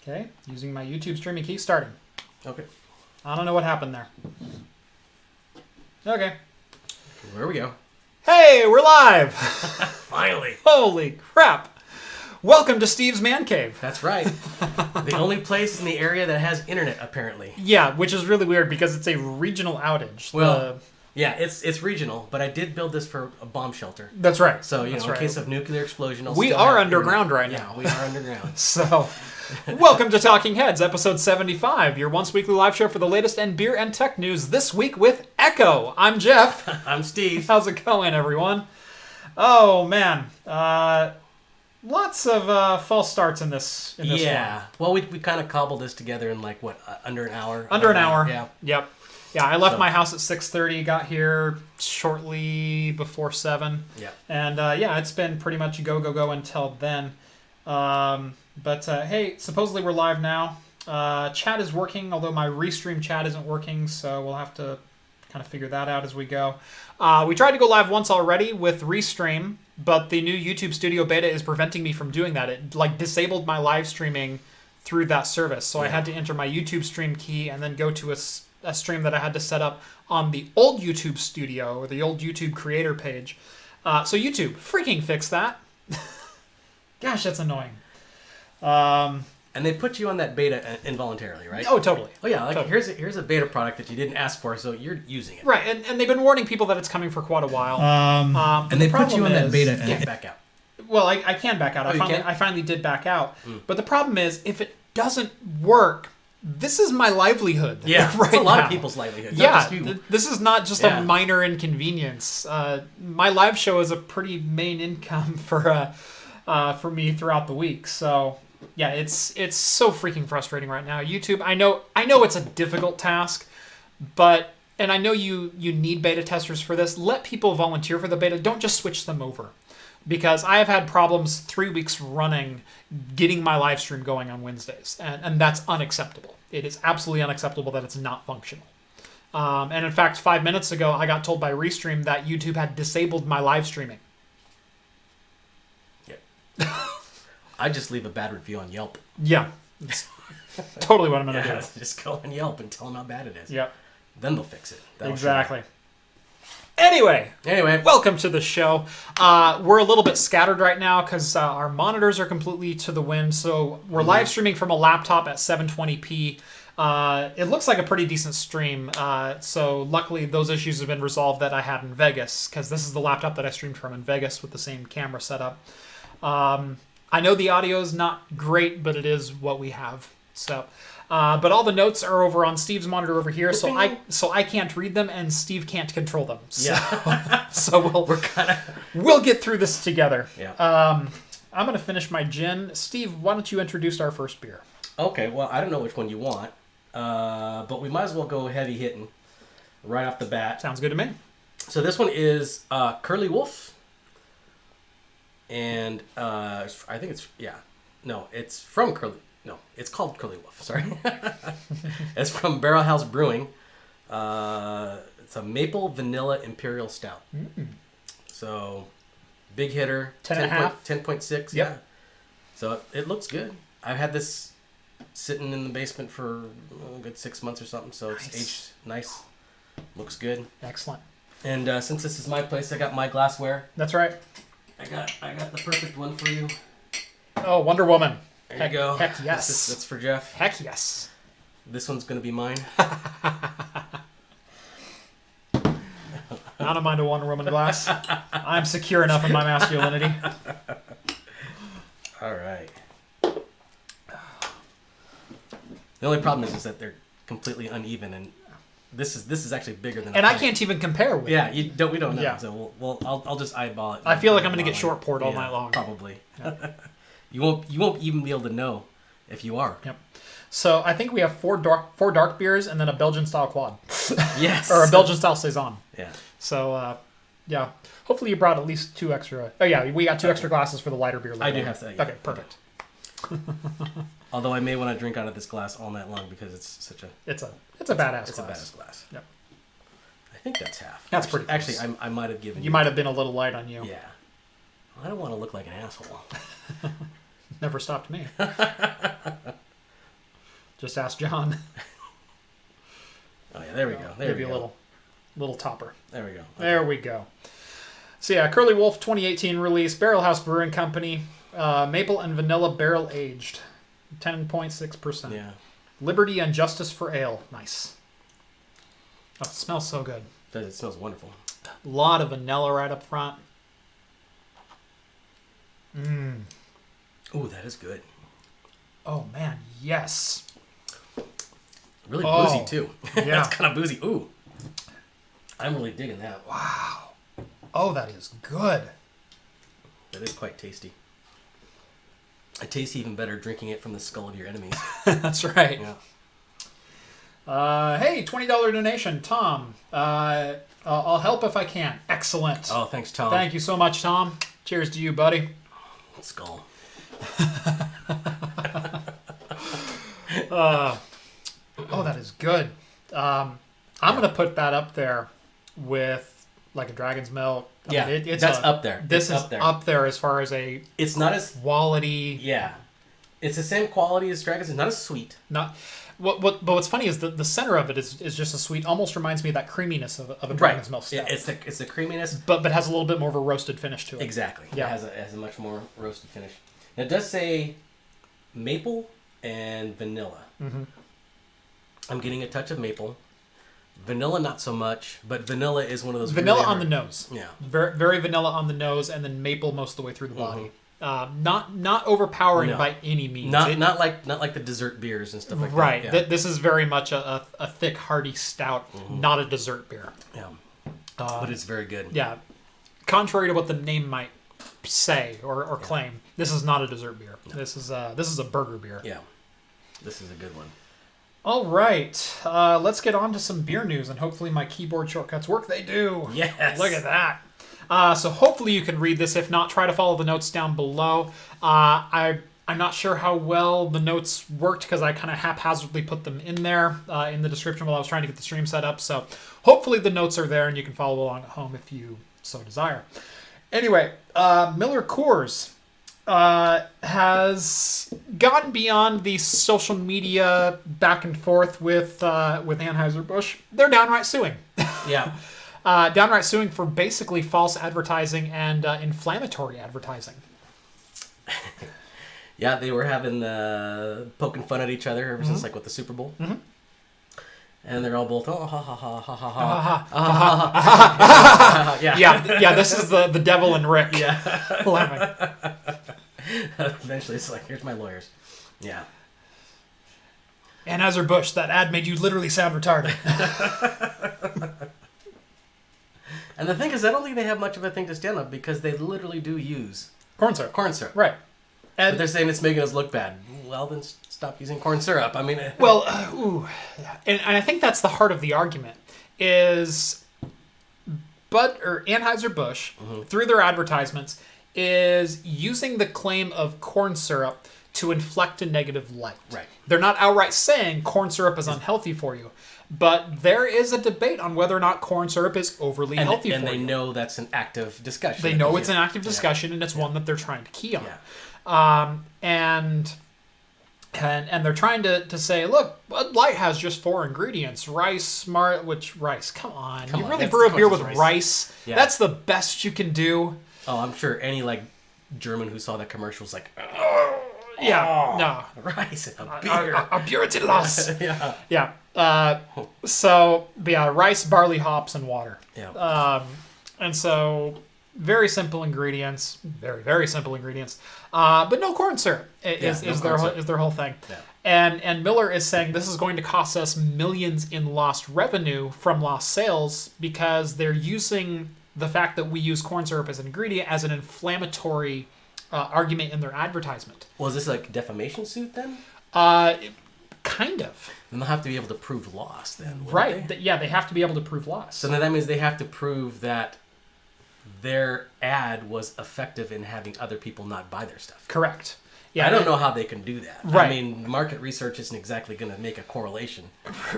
Okay, using my YouTube streaming key, starting. Okay. I don't know what happened there. Okay. There we go. Hey, we're live! Finally. Holy crap! Welcome to Steve's Man Cave. That's right. The only place in the area that has internet, apparently. Yeah, which is really weird because it's a regional outage. Well, yeah, it's regional, but I did build this for a bomb shelter. That's right. So, That's in case of nuclear explosion, we are underground right now. Yeah, we are underground. So, welcome to Talking Heads, episode 75, your once weekly live show for the latest in beer and tech news, this week with Echo. I'm Jeff. I'm Steve. How's it going, everyone? Oh, man. Lots of false starts in this Yeah. one. Well, we kind of cobbled this together in under an hour? Under an hour. Yeah. Yep. Yeah, I left my house at 6:30, got here shortly before 7. Yeah. And it's been pretty much go until then. But hey, supposedly we're live now. Chat is working, although my restream chat isn't working, so we'll have to kind of figure that out as we go. We tried to go live once already with restream, but the new YouTube Studio beta is preventing me from doing that. It disabled my live streaming through that service, so I had to enter my YouTube stream key and then go to a stream that I had to set up on the old YouTube Studio or the old YouTube creator page. So YouTube, freaking fix that. Gosh, that's annoying. And they put you on that beta involuntarily, right? Oh, totally. Oh, yeah. Totally. Here's a beta product that you didn't ask for, so you're using it. Right, and they've been warning people that it's coming for quite a while. And they put you on that beta and back out. Well, I can back out. Oh, I finally did back out. But the problem is, if it doesn't work, this is my livelihood. Yeah, right it's a lot now. of people's livelihood. Yeah, this is not just Yeah. a minor inconvenience. My live show is a pretty main income for me throughout the week. So yeah, it's so freaking frustrating right now. YouTube, I know it's a difficult task, and I know you need beta testers for this. Let people volunteer for the beta. Don't just switch them over. Because I have had problems 3 weeks running getting my live stream going on Wednesdays. And that's unacceptable. It is absolutely unacceptable that it's not functional. And in fact, 5 minutes ago, I got told by Restream that YouTube had disabled my live streaming. Yeah. I just leave a bad review on Yelp. Yeah. It's totally what I'm going to do. Just go on Yelp and tell them how bad it is. Yep. Then they'll fix it. Exactly. Anyway, welcome to the show. We're a little bit scattered right now because our monitors are completely to the wind. So we're live streaming from a laptop at 720p. It looks like a pretty decent stream. So luckily those issues have been resolved that I had in Vegas, because this is the laptop that I streamed from in Vegas with the same camera setup. I know the audio is not great, but it is what we have. So, but all the notes are over on Steve's monitor over here, so I can't read them and Steve can't control them. So, Yeah. so we'll get through this together. Yeah. I'm gonna finish my gin. Steve, why don't you introduce our first beer? Okay. Well, I don't know which one you want, but we might as well go heavy hitting right off the bat. Sounds good to me. So this one is Curly Wolf, and I think it's from Curly. No, it's called Curly Wolf. Sorry. It's from Barrel House Brewing. It's a maple vanilla imperial stout. So, big hitter. 10.5? 10.6, Yep. yeah. So, it looks good. I've had this sitting in the basement for a good 6 months or something. So, it's aged nice. Looks good. Excellent. And since this is my place, I got my glassware. That's right. I got the perfect one for you. Oh, Wonder Woman. There you go. Heck yes. That's for Jeff. Heck yes. This one's going to be mine. I don't mind a Wonder Woman glass. I'm secure enough in my masculinity. All right. The only problem is that they're completely uneven, and this is actually bigger than. And I can't even compare with. Yeah, we don't know. Yeah. So I'll just eyeball it. I feel like I'm going to get short poured all night long. Probably. Yeah. You won't even be able to know if you are. Yep. So I think we have four dark beers and then a Belgian style quad. Yes. Or a Belgian style saison. Yeah. So yeah. Hopefully you brought at least 2 extra. Oh yeah, we got 2 extra glasses for the lighter beer. I do have that. Yeah. Okay, perfect. Although I may want to drink out of this glass all night long because it's such a. It's a badass glass. It's a badass glass. Yep. I think that's half. That's pretty close. Actually, I might have given. You might have been a little light on you. Yeah. Well, I don't want to look like an asshole. Never stopped me. Just ask John. Oh yeah, there we go. There Give we you go. a little topper. There we go. Okay. There we go. So yeah, Curly Wolf 2018 release, Barrel House Brewing Company, maple and vanilla barrel aged, 10.6%. Yeah. Liberty and Justice for Ale. Nice. Oh, it smells so good. It smells wonderful. A lot of vanilla right up front. Ooh, that is good. Oh man, yes. Really boozy too. Yeah. It's kind of boozy. Ooh. I'm really digging that. Wow. Oh, that is good. That is quite tasty. It tastes even better drinking it from the skull of your enemies. That's right. Yeah. Hey, $20 donation, Tom. I'll help if I can. Excellent. Oh, thanks, Tom. Thank you so much, Tom. Cheers to you, buddy. Skull. Oh, that is good. I'm going to put that up there with like a Dragon's Milk. I mean, it's that's up there. This is up there as far as a It's not as quality. Yeah, it's the same quality as Dragon's. It's not as sweet. Not but what's funny is the center of it is just a sweet. Almost reminds me of that creaminess of a Dragon's Milk stout. Yeah, it's the creaminess, but has a little bit more of a roasted finish to it. Exactly. Yeah, it has a much more roasted finish. Now, it does say maple and vanilla. Mm-hmm. I'm getting a touch of maple. Vanilla, not so much, but vanilla is one of those. Vanilla really on the nose. Yeah. Very, very vanilla on the nose, and then maple most of the way through the body. Not overpowering by any means. Not like the dessert beers and stuff like right. that. Yeah. This is very much a thick, hearty stout, not a dessert beer. Yeah. But it's very good. Yeah. Contrary to what the name might say or claim, this is not a dessert beer. No. This is a burger beer. Yeah. This is a good one. All right, let's get on to some beer news, and hopefully my keyboard shortcuts work. They do. Yes. Look at that. So hopefully you can read this. If not, try to follow the notes down below. I'm not sure how well the notes worked because I kind of haphazardly put them in there in the description while I was trying to get the stream set up. So hopefully the notes are there and you can follow along at home if you so desire. Anyway, MillerCoors has gotten beyond the social media back and forth with Anheuser-Busch. They're downright suing. Yeah. Downright suing for basically false advertising and inflammatory advertising. Yeah, they were having poking fun at each other ever since like with the Super Bowl. Mm-hmm. And they're all both ha ha ha ha ha ha ha. Yeah. This is the Devil and Rick. Yeah. Laughing. Eventually, it's like, here's my lawyers. Yeah. Anheuser-Busch, that ad made you literally sound retarded. And the thing is, I don't think they have much of a thing to stand on because they literally do use corn syrup. Corn syrup. Right. And but they're saying it's making us look bad. Well, then stop using corn syrup. I mean... Well, and I think that's the heart of the argument, is Anheuser-Busch, through their advertisements, is using the claim of corn syrup to inflect a negative light. Right. They're not outright saying corn syrup is unhealthy for you, but there is a debate on whether or not corn syrup is overly healthy for you. And they know that's an active discussion. They know it's an active discussion, and it's one that they're trying to key on. Yeah. And they're trying to say, look, Bud Light has just 4 ingredients. Rice. Come on. You really brew a beer with rice? Yeah. That's the best you can do. Oh, I'm sure any German who saw that commercial was like, no. Rice and a beer. A purity loss. Yeah. Yeah. Rice, barley, hops, and water. Yeah. And so very simple ingredients, very, very simple ingredients, but no corn syrup is their whole thing. Yeah. And Miller is saying this is going to cost us millions in lost revenue from lost sales because they're using the fact that we use corn syrup as an ingredient as an inflammatory argument in their advertisement. Well, is this like a defamation suit then? Kind of. Then they'll have to be able to prove loss then, right? They? Yeah, they have to be able to prove loss. So then that means they have to prove that their ad was effective in having other people not buy their stuff. Correct. Yeah, I don't know how they can do that. Right. I mean, market research isn't exactly going to make a correlation.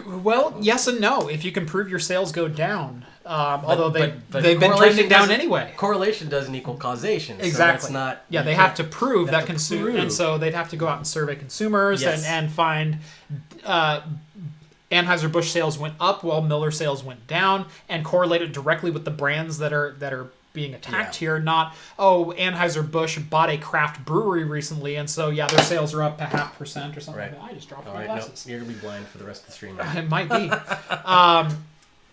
Well, yes and no. If you can prove your sales go down, Although they've been correlation trending down doesn't- anyway. Correlation doesn't equal causation. Exactly. So that's not. Yeah, you they can't- have to prove they that have to consumer, prove. and so they'd have to go out and survey consumers Yes. and find Anheuser-Busch sales went up while Miller sales went down, and correlate it directly with the brands that are being attacked here. Not Anheuser-Busch bought a craft brewery recently, and so their sales are up 0.5% or something. Right. Like that. I just dropped All my right, glasses. no, you're gonna be blind for the rest of the stream. It might be.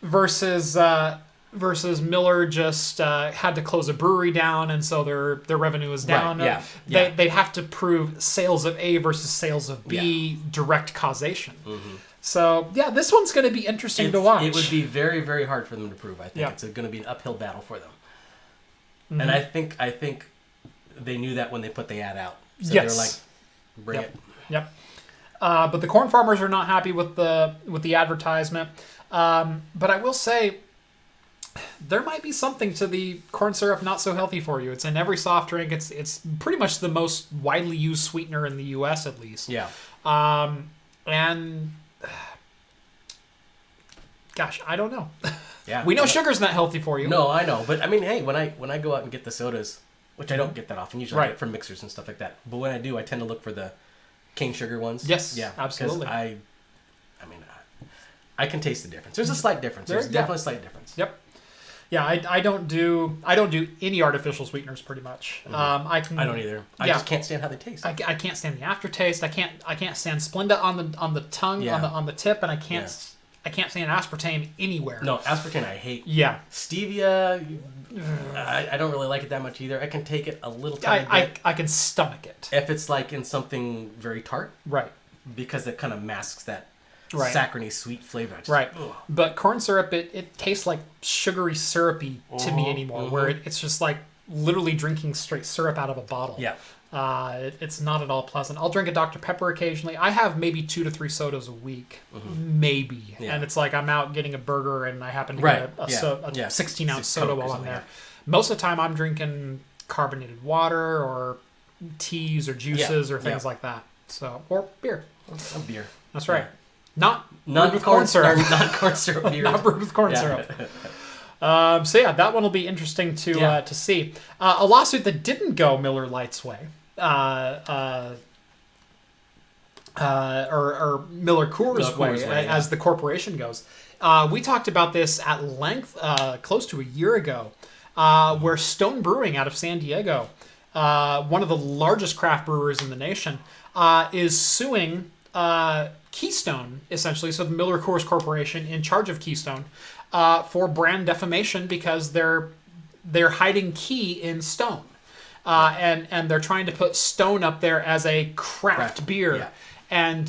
Versus Miller just had to close a brewery down, and so their revenue is down. Right, yeah. They have to prove sales of A versus sales of B, direct causation. Mm-hmm. So this one's going to be interesting to watch. It would be very, very hard for them to prove. I think Yeah. it's going to be an uphill battle for them. Mhm. And I think they knew that when they put the ad out. So Yes. they're like, bring it. Yep. But the corn farmers are not happy with the advertisement. But I will say, there might be something to the corn syrup not so healthy for you. It's in every soft drink. It's pretty much the most widely used sweetener in the U.S. at least. Yeah. And gosh, I don't know. Yeah. We know sugar's not healthy for you. No, I know, but I mean, hey, when I go out and get the sodas, which I don't get that often, usually I Right. get from mixers and stuff like that. But when I do, I tend to look for the cane sugar ones. Yes, yeah, absolutely. Because I mean, I can taste the difference. There's a slight difference. There's definitely a slight difference. Yep. Yeah, I don't do any artificial sweeteners pretty much. Mm-hmm. I don't either. I Yeah. just can't stand how they taste. I can't stand the aftertaste. I can't stand Splenda on the tongue Yeah. on the tip, and I can't Yeah. I can't stand aspartame anywhere. No, aspartame I hate. Yeah. Stevia, I don't really like it that much either. I can take it a little tiny bit I can stomach it. if it's like in something very tart, Right. because it kind of masks that Right. saccharine sweet flavor. I just- Right. ugh. But corn syrup, it tastes like sugary syrupy to me Mhm, anymore, where it's just like literally drinking straight syrup out of a bottle. Yeah. It's not at all pleasant. I'll drink a Dr. Pepper occasionally. I have maybe 2 to 3 sodas a week, maybe. Yeah. And it's like I'm out getting a burger and I happen to Right. get a Yeah. 16-ounce Six soda Coke or while I'm something, there. Most of the time I'm drinking carbonated water or teas or juices or things like that. So, or beer. A beer. That's right. Yeah. Not Not with corn syrup. Not corn syrup beer. Not brewed with corn Yeah. syrup. So that one will be interesting to see. A lawsuit that didn't go Miller Lite's way, or MillerCoors' way, as the corporation goes. We talked about this at length close to a year ago, where Stone Brewing out of San Diego, one of the largest craft brewers in the nation, is suing Keystone, essentially, so the MillerCoors Corporation in charge of Keystone, for brand defamation because they're hiding Key in Stone. And they're trying to put Stone up there as a craft beer. Yeah. And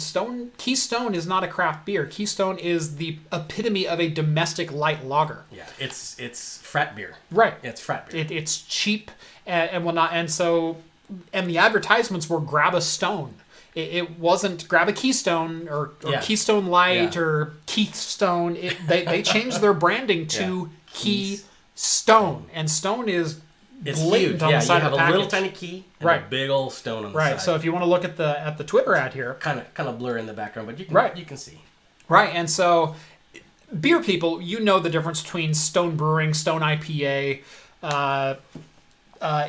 Keystone is not a craft beer. Keystone is the epitome of a domestic light lager. Yeah, it's frat beer. Right. It's frat beer. It's cheap and whatnot. And the advertisements were grab a Stone. It wasn't grab a Keystone or Keystone Light or Keithstone. They changed their branding to Keystone. And Stone is It's blatant huge. on the side you of the have a little package. tiny key and a big old stone on the side. Right. So if you want to look at the Twitter ad here, kind of blur in the background, but you can see. Right. And so beer people, you know the difference between Stone Brewing, Stone IPA,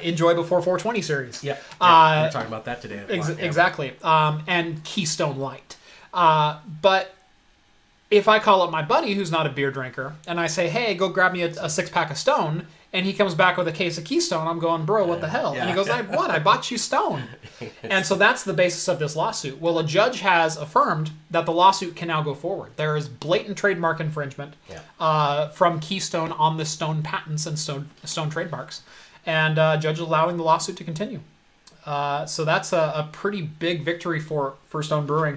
Enjoy Before 420 series. Yeah. We're talking about that today. Exactly. And Keystone Light. But if I call up my buddy who's not a beer drinker and I say, hey, go grab me a 6-pack of Stone, and he comes back with a case of Keystone, I'm going, bro, what the hell? Yeah. And he goes, what? I bought you Stone. And so that's the basis of this lawsuit. Well, a judge has affirmed that the lawsuit can now go forward. There is blatant trademark infringement from Keystone on the Stone patents and Stone trademarks. And judge is allowing the lawsuit to continue. So that's a pretty big victory for Stone Brewing.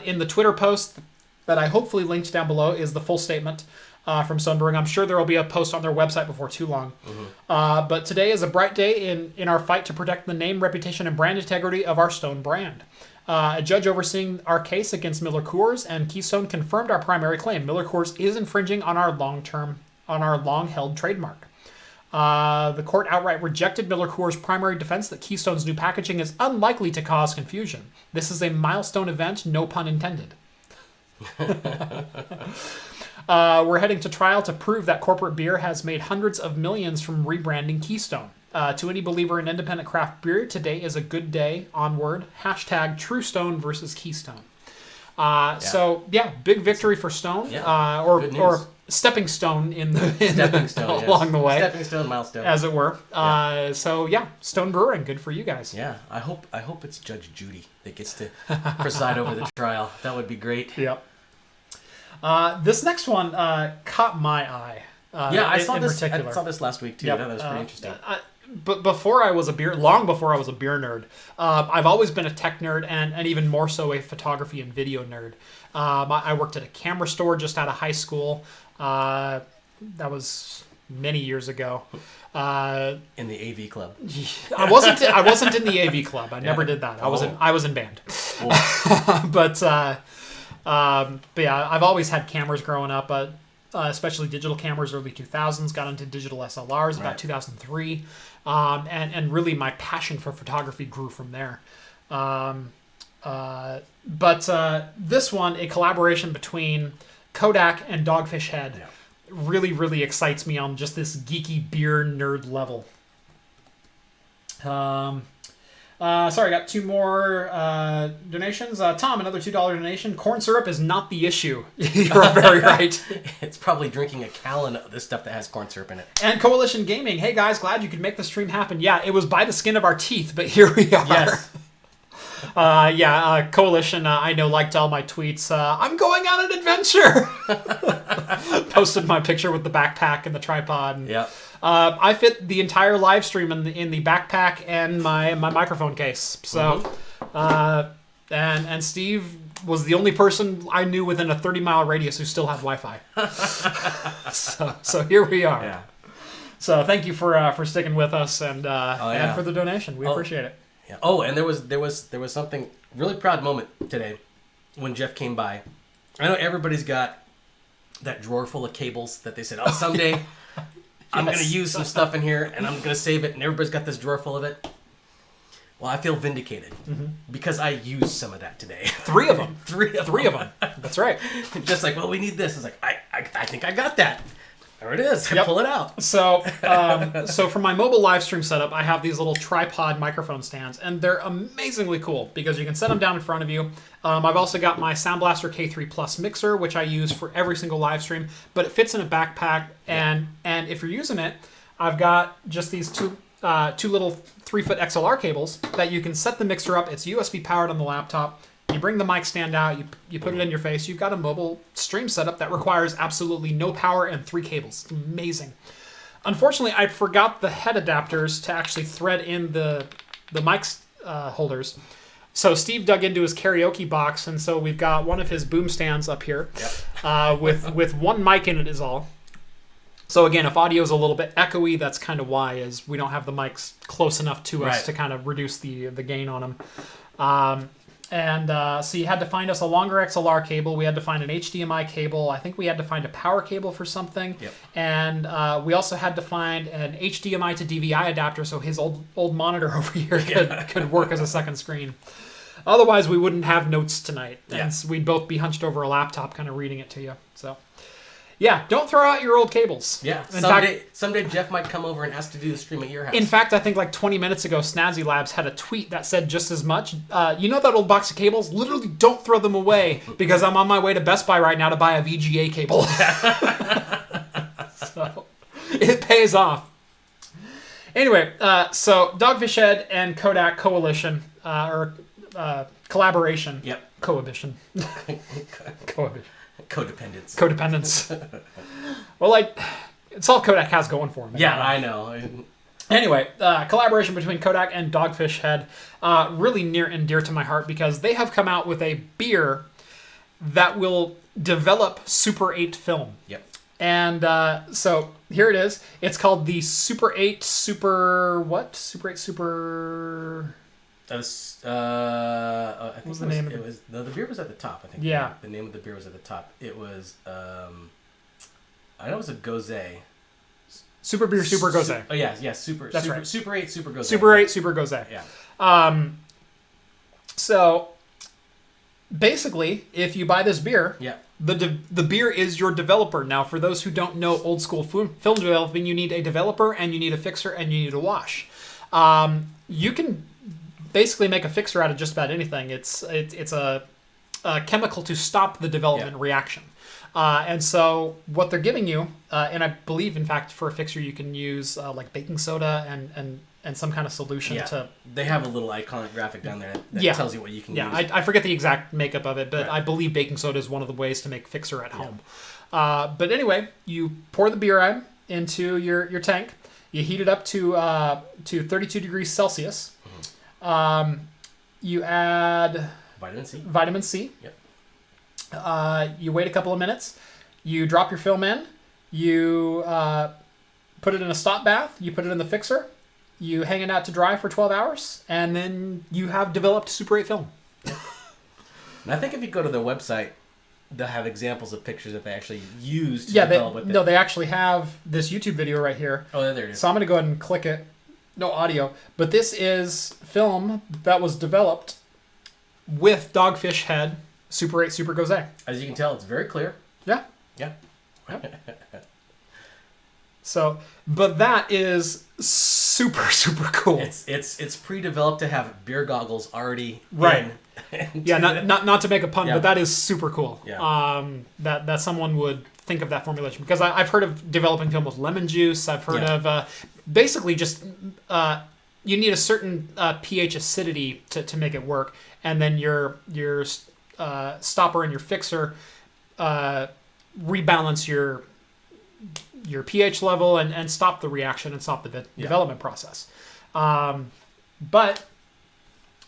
In the Twitter post that I hopefully linked down below is the full statement from Stone Brewing. I'm sure there will be a post on their website before too long. But today is a bright day in our fight to protect the name, reputation, and brand integrity of our Stone brand. A judge overseeing our case against MillerCoors and Keystone confirmed our primary claim. MillerCoors is infringing on our long-held trademark. The court outright rejected MillerCoors' primary defense that Keystone's new packaging is unlikely to cause confusion. This is a milestone event, no pun intended. We're heading to trial to prove that corporate beer has made hundreds of millions from rebranding Keystone. To any believer in independent craft beer, today is a good day. Onward. Hashtag True Stone versus Keystone. So, big victory for Stone. Yeah. Or stepping stone along the way. Stepping stone, milestone. As it were. Stone Brewing, good for you guys. Yeah, I hope it's Judge Judy that gets to preside over the trial. That would be great. Yep. This next one caught my eye. I saw this. Particular. I saw this last week too. Yep. That was pretty interesting. But before I was long before I was a beer nerd, I've always been a tech nerd and even more so a photography and video nerd. I worked at a camera store just out of high school. That was many years ago. In the AV club. I wasn't in the AV club. I never did that. I was in band. But I've always had cameras growing up. Especially digital cameras, early 2000s, got into digital SLRs about 2003. And really my passion for photography grew from there. But this one, a collaboration between Kodak and Dogfish Head, really, really excites me on just this geeky beer nerd level. Sorry, I got two more donations. Tom, another $2 donation. Corn syrup is not the issue. You're very right. It's probably drinking a gallon of this stuff that has corn syrup in it. And Coalition Gaming. Hey, guys, glad you could make the stream happen. Yeah, it was by the skin of our teeth, but here we are. Yes. Coalition, I know, liked all my tweets. I'm going on an adventure. Posted my picture with the backpack and the tripod. And, yep. I fit the entire live stream in the backpack and my microphone case. So, and Steve was the only person I knew within a 30-mile radius who still had Wi-Fi. so here we are. Yeah. So thank you for sticking with us and for the donation. We appreciate it. Yeah. Oh, and there was something really proud moment today when Jeff came by. I know everybody's got that drawer full of cables that they said, "Oh, someday I'm going to use some stuff in here and I'm going to save it," and everybody's got this drawer full of it. Well, I feel vindicated because I used some of that today. Three of them. Three of them. That's right. Just like, well, we need this. It's like, I think I got that. There it is. I pull it out. So for my mobile live stream setup, I have these little tripod microphone stands, and they're amazingly cool because you can set them down in front of you. I've also got my Sound Blaster K3 Plus mixer, which I use for every single live stream, but it fits in a backpack. And if you're using it, I've got just these two little 3-foot XLR cables that you can set the mixer up. It's USB powered on the laptop. You bring the mic stand out, you put it in your face, you've got a mobile stream setup that requires absolutely no power and 3 cables. It's amazing. Unfortunately, I forgot the head adapters to actually thread in the mic holders. So Steve dug into his karaoke box, and so we've got one of his boom stands up here with one mic in it is all. So again, if audio is a little bit echoey, that's kind of why, is we don't have the mics close enough to us to kind of reduce the gain on them. So you had to find us a longer XLR cable. We had to find an HDMI cable. I think we had to find a power cable for something. Yep. And we also had to find an HDMI to DVI adapter so his old monitor over here could work as a second screen. Otherwise, we wouldn't have notes tonight. Yeah. And we'd both be hunched over a laptop kind of reading it to you. So, yeah, don't throw out your old cables. Yeah, someday Jeff might come over and ask to do the stream at your house. In fact, I think like 20 minutes ago, Snazzy Labs had a tweet that said just as much. You know that old box of cables? Literally don't throw them away because I'm on my way to Best Buy right now to buy a VGA cable. So it pays off. Anyway, so Dogfish Head and Kodak Coalition, collaboration. Yep. Cohibition. Cohibition. Codependence. Well, it's all Kodak has going for him. Yeah, I know. Anyway, collaboration between Kodak and Dogfish Head, really near and dear to my heart because they have come out with a beer that will develop Super 8 film. Yep. And so here it is. It's called the Super 8 Super... What? Super 8 Super... That was, I think was the name of it? It was the beer was at the top. I think. Yeah. The name of the beer was at the top. It was, I know it was a Gose. Super Beer Super Gose. Oh yeah, Super. That's Super, right. Super 8 Super Gose. Super 8 Super Gose. Yeah. So basically, if you buy this beer, the beer is your developer. Now, for those who don't know old school film developing, you need a developer and you need a fixer and you need a wash. You can basically make a fixer out of just about anything. It's a chemical to stop the development reaction. And so what they're giving you, and I believe, in fact, for a fixer, you can use like baking soda and some kind of solution to... They have a little iconic graphic down there that tells you what you can use. I forget the exact makeup of it, but I believe baking soda is one of the ways to make fixer at home. But anyway, you pour the beer in into your tank. You heat it up to 32 degrees Celsius. Mm-hmm. You add... Vitamin C. Yep. You wait a couple of minutes. You drop your film in. You put it in a stop bath. You put it in the fixer. You hang it out to dry for 12 hours. And then you have developed Super 8 film. And I think if you go to their website, they'll have examples of pictures that they actually used to develop with it. No, they actually have this YouTube video right here. Oh, there it is. So I'm going to go ahead and click it. No audio. But this is film that was developed with Dogfish Head Super 8 Super Gose. As you can tell, it's very clear. Yeah. Yeah. So, but that is super, super cool. It's pre-developed to have beer goggles already right. in. Yeah, not to make a pun, but that is super cool. Yeah. That someone would think of that formulation, because I've heard of developing film with lemon juice. I've heard of basically just you need a certain pH acidity to make it work, and then your stopper and your fixer rebalance your pH level and stop the reaction and stop the development process. But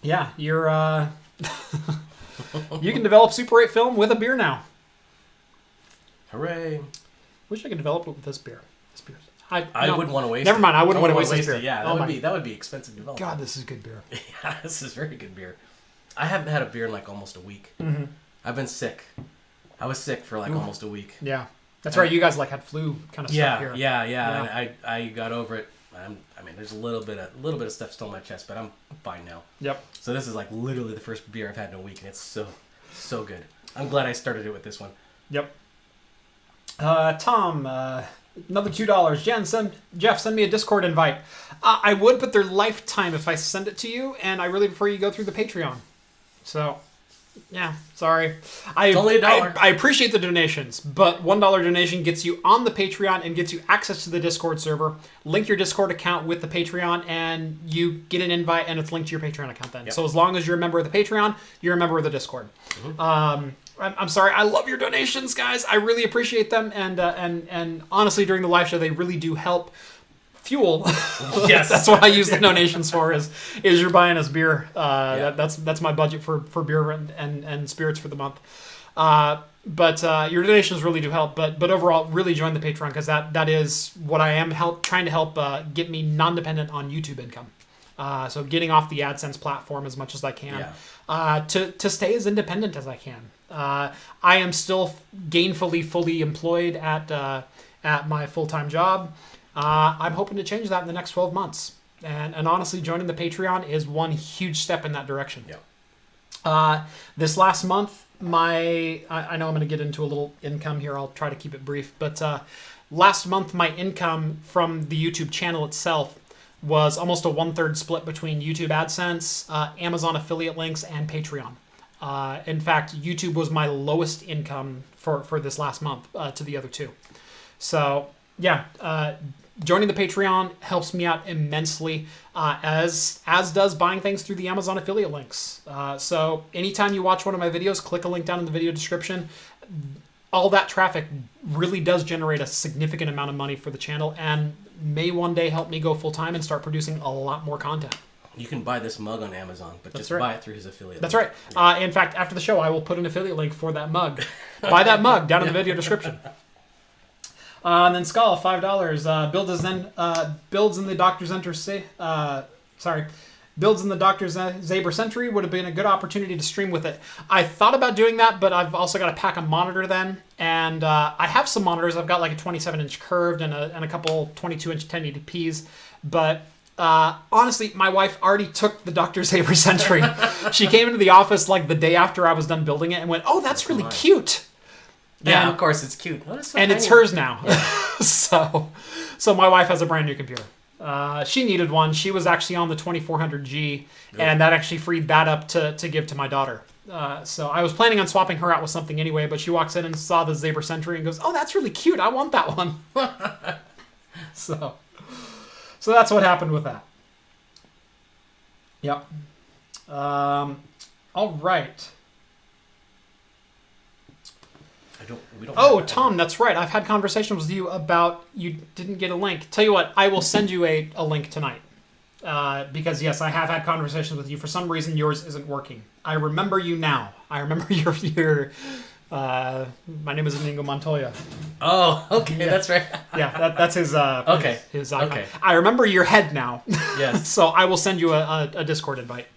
yeah, you're you can develop Super 8 film with a beer now. Hooray! Wish I could develop it with this beer. I wouldn't want to waste it. Never mind, I wouldn't want to waste this beer. Yeah, that would be expensive development. God, this is good beer. Yeah, this is very good beer. I haven't had a beer in like almost a week. Mm-hmm. I've been sick. I was sick for like almost a week. Yeah, that's right. You guys like had flu kind of stuff here. Yeah. And I got over it. I mean, there's a little bit of stuff still in my chest, but I'm fine now. Yep. So this is like literally the first beer I've had in a week, and it's so good. I'm glad I started it with this one. Yep. Tom, another $2. Jeff, send me a Discord invite. I would, but they're lifetime if I send it to you, and I really prefer you go through the Patreon. So, yeah, sorry. It's only $1. I appreciate the donations, but $1 donation gets you on the Patreon and gets you access to the Discord server. Link your Discord account with the Patreon, and you get an invite, and it's linked to your Patreon account then. Yep. So as long as you're a member of the Patreon, you're a member of the Discord. Mm-hmm. I'm sorry. I love your donations, guys. I really appreciate them, and honestly, during the live show, they really do help fuel. Yes, that's what I use the donations for. Is you're buying us beer. That's my budget for beer and spirits for the month. But your donations really do help. But overall, really join the Patreon, because that is what I am trying to help get me non-dependent on YouTube income. So getting off the AdSense platform as much as I can, to stay as independent as I can. I am still gainfully fully employed at my full-time job. I'm hoping to change that in the next 12 months. And honestly, joining the Patreon is one huge step in that direction. Yeah. This last month, I know I'm going to get into a little income here. I'll try to keep it brief. But last month, my income from the YouTube channel itself was almost a 1/3 split between YouTube AdSense, Amazon affiliate links, and Patreon. In fact, YouTube was my lowest income for this last month to the other two. So, yeah, joining the Patreon helps me out immensely, as does buying things through the Amazon affiliate links. So anytime you watch one of my videos, click a link down in the video description. All that traffic really does generate a significant amount of money for the channel, and may one day help me go full-time and start producing a lot more content. You can buy this mug on Amazon, but just buy it through his affiliate That's link. right. Yeah. In fact, after the show, I will put an affiliate link for that mug. Buy that mug down in the video description. And then Skull, $5. Builds in the Dr. Builds in the Dr. Zaber Sentry would have been a good opportunity to stream with it. I thought about doing that, but I've also got to pack a monitor then. And I have some monitors. I've got like a 27-inch curved and a couple 22-inch 1080p's. But honestly, my wife already took the Dr. Zaber Sentry. She came into the office like the day after I was done building it and went, "Oh, that's really cute." Yeah, And- of course, it's cute. Oh, that's so and it's tiny. hers now. So my wife has a brand new computer. She needed one. She was actually on the 2400G, and that actually freed that up to give to my daughter. So I was planning on swapping her out with something anyway, but she walks in and saw the Saber Sentry and goes, "Oh, that's really cute. I want that one." So that's what happened with that. Yep. All right. We don't Oh, have that. Tom, that's right. I've had conversations with you about you didn't get a link. Tell you what, I will send you a link tonight. Because, yes, I have had conversations with you. For some reason, yours isn't working. I remember you now. I remember your my name is Inigo Montoya. Oh, okay, that's right. Yeah, that's his Okay. his icon. Okay. I remember your head now. Yes. So I will send you a Discord invite.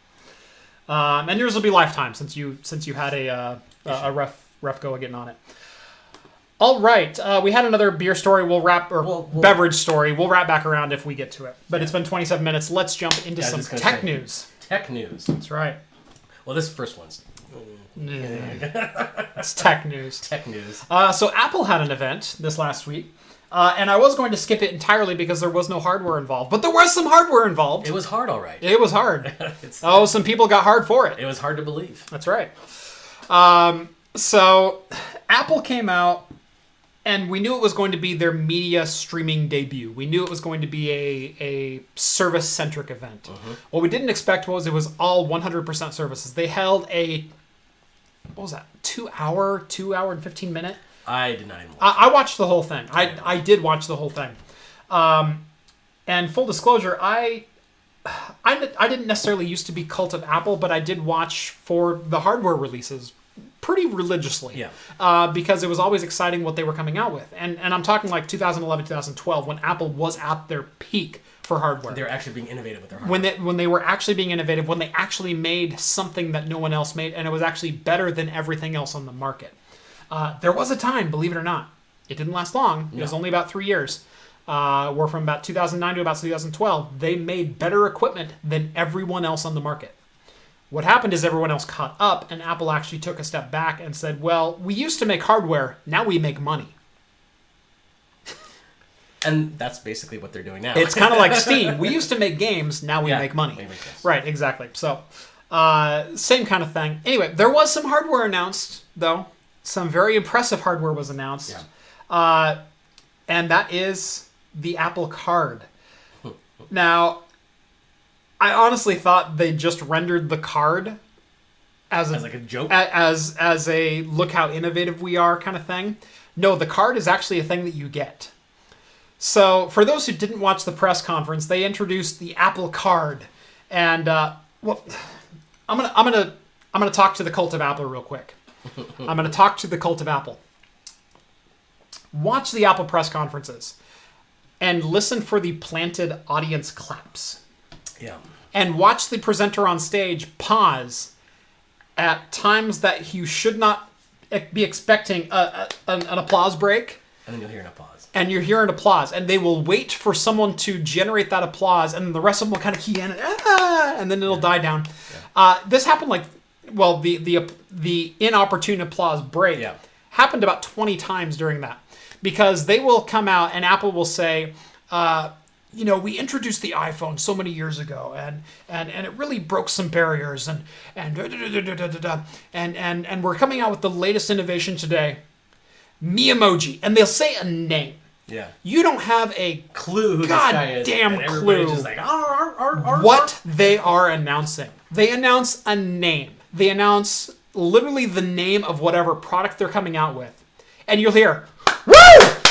And yours will be lifetime since you had a rough go of getting on it. All right, we had another beer story. We'll wrap beverage story. We'll wrap back around if we get to it. But It's been 27 minutes. Let's jump into some tech news. Tech news. That's right. Well, this first one's It's tech news. tech news. So Apple had an event this last week, and I was going to skip it entirely because there was no hardware involved. But there was some hardware involved. It was hard, all right. It was hard. Some people got hard for it. It was hard to believe. That's right. So Apple came out, and we knew it was going to be their media streaming debut. We knew it was going to be a service-centric event. What we didn't expect was it was all 100% services. They held what was that, 2 hour and 15 minute? I did not even watch I watched the whole thing. I did watch the whole thing. And full disclosure, I didn't necessarily used to be cult of Apple, but I did watch for the hardware releases pretty religiously. Yeah. Because it was always exciting what they were coming out with. And I'm talking like 2011, 2012, when Apple was at their peak for hardware. They're actually being innovative with their hardware. When they were actually being innovative, when they actually made something that no one else made, and it was actually better than everything else on the market. There was a time, believe it or not, it didn't last long. It was only about 3 years. Where from about 2009 to about 2012, they made better equipment than everyone else on the market. What happened is everyone else caught up, and Apple actually took a step back and said, well, we used to make hardware, now we make money. And that's basically what they're doing now. It's kind of like Steam. We used to make games, now we make money. Right, exactly. So, same kind of thing. Anyway, there was some hardware announced, though. Some very impressive hardware was announced. Yeah. And that is the Apple Card. Now, I honestly thought they just rendered the card as like a joke? as a look how innovative we are kind of thing. No, the card is actually a thing that you get. So, for those who didn't watch the press conference, they introduced the Apple Card, and well, I'm gonna talk to the cult of Apple real quick. I'm gonna talk to the cult of Apple. Watch the Apple press conferences, and listen for the planted audience claps. Yeah. And watch the presenter on stage pause at times that you should not be expecting an applause break. And then you'll hear an applause. And you're hearing applause, and they will wait for someone to generate that applause, and the rest of them will kind of key in, and then it'll die down. Yeah. This happened the inopportune applause break happened about 20 times during that, because they will come out and Apple will say, we introduced the iPhone so many years ago, and it really broke some barriers, and we're coming out with the latest innovation today, Me emoji, and they'll say a name. Yeah. You don't have a clue who this guy is. Goddamn and clue just like, arr, what they are announcing. They announce a name. They announce literally the name of whatever product they're coming out with. And you'll hear, woo!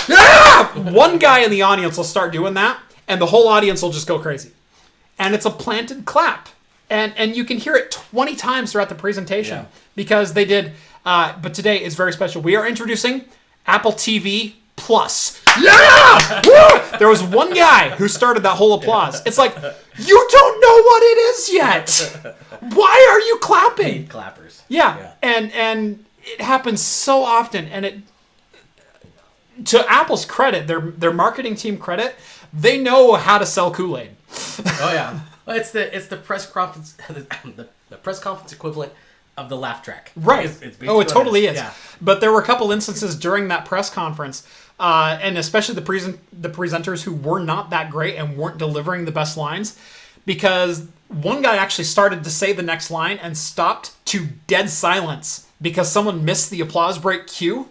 Yeah! One guy in the audience will start doing that, and the whole audience will just go crazy. And it's a planted clap. And you can hear it 20 times throughout the presentation because they did, but today is very special. We are introducing Apple TV Plus. Yeah! Woo! There was one guy who started that whole applause. It's like, you don't know what it is yet. Why are you clapping? Paid clappers. Yeah. And it happens so often. And it, to Apple's credit, their marketing team credit, they know how to sell Kool-Aid. Oh yeah. Well, it's the press conference the press conference equivalent of the laugh track. Right. It's basically Oh, it what totally is. Yeah. But there were a couple instances during that press conference, and especially the presenters who were not that great and weren't delivering the best lines, because one guy actually started to say the next line and stopped to dead silence because someone missed the applause break cue.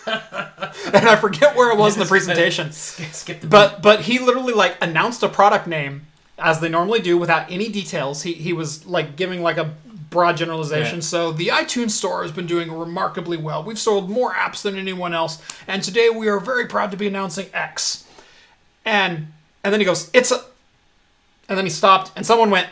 And I forget where it was in the presentation. Skip the But he literally like announced a product name as they normally do without any details. He was like giving like a broad generalization. Yeah. So the iTunes store has been doing remarkably well. We've sold more apps than anyone else, and today we are very proud to be announcing X. And then he goes, "It's a," and then he stopped, and someone went.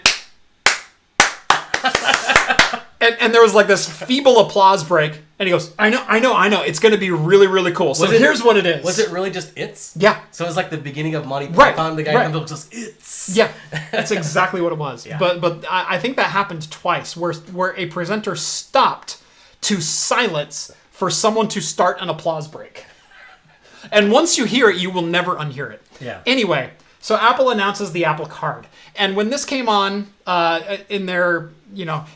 And there was like this feeble applause break, and he goes, I know, it's going to be really, really cool. So here's what it is. Was it really just it's? Yeah. So it was like the beginning of Monty Right, Python. The guy comes up and goes, it's. Yeah, that's exactly what it was. Yeah. But I think that happened twice, where a presenter stopped to silence for someone to start an applause break. And once you hear it, you will never unhear it. Yeah. Anyway, so Apple announces the Apple Card. And when this came on in their,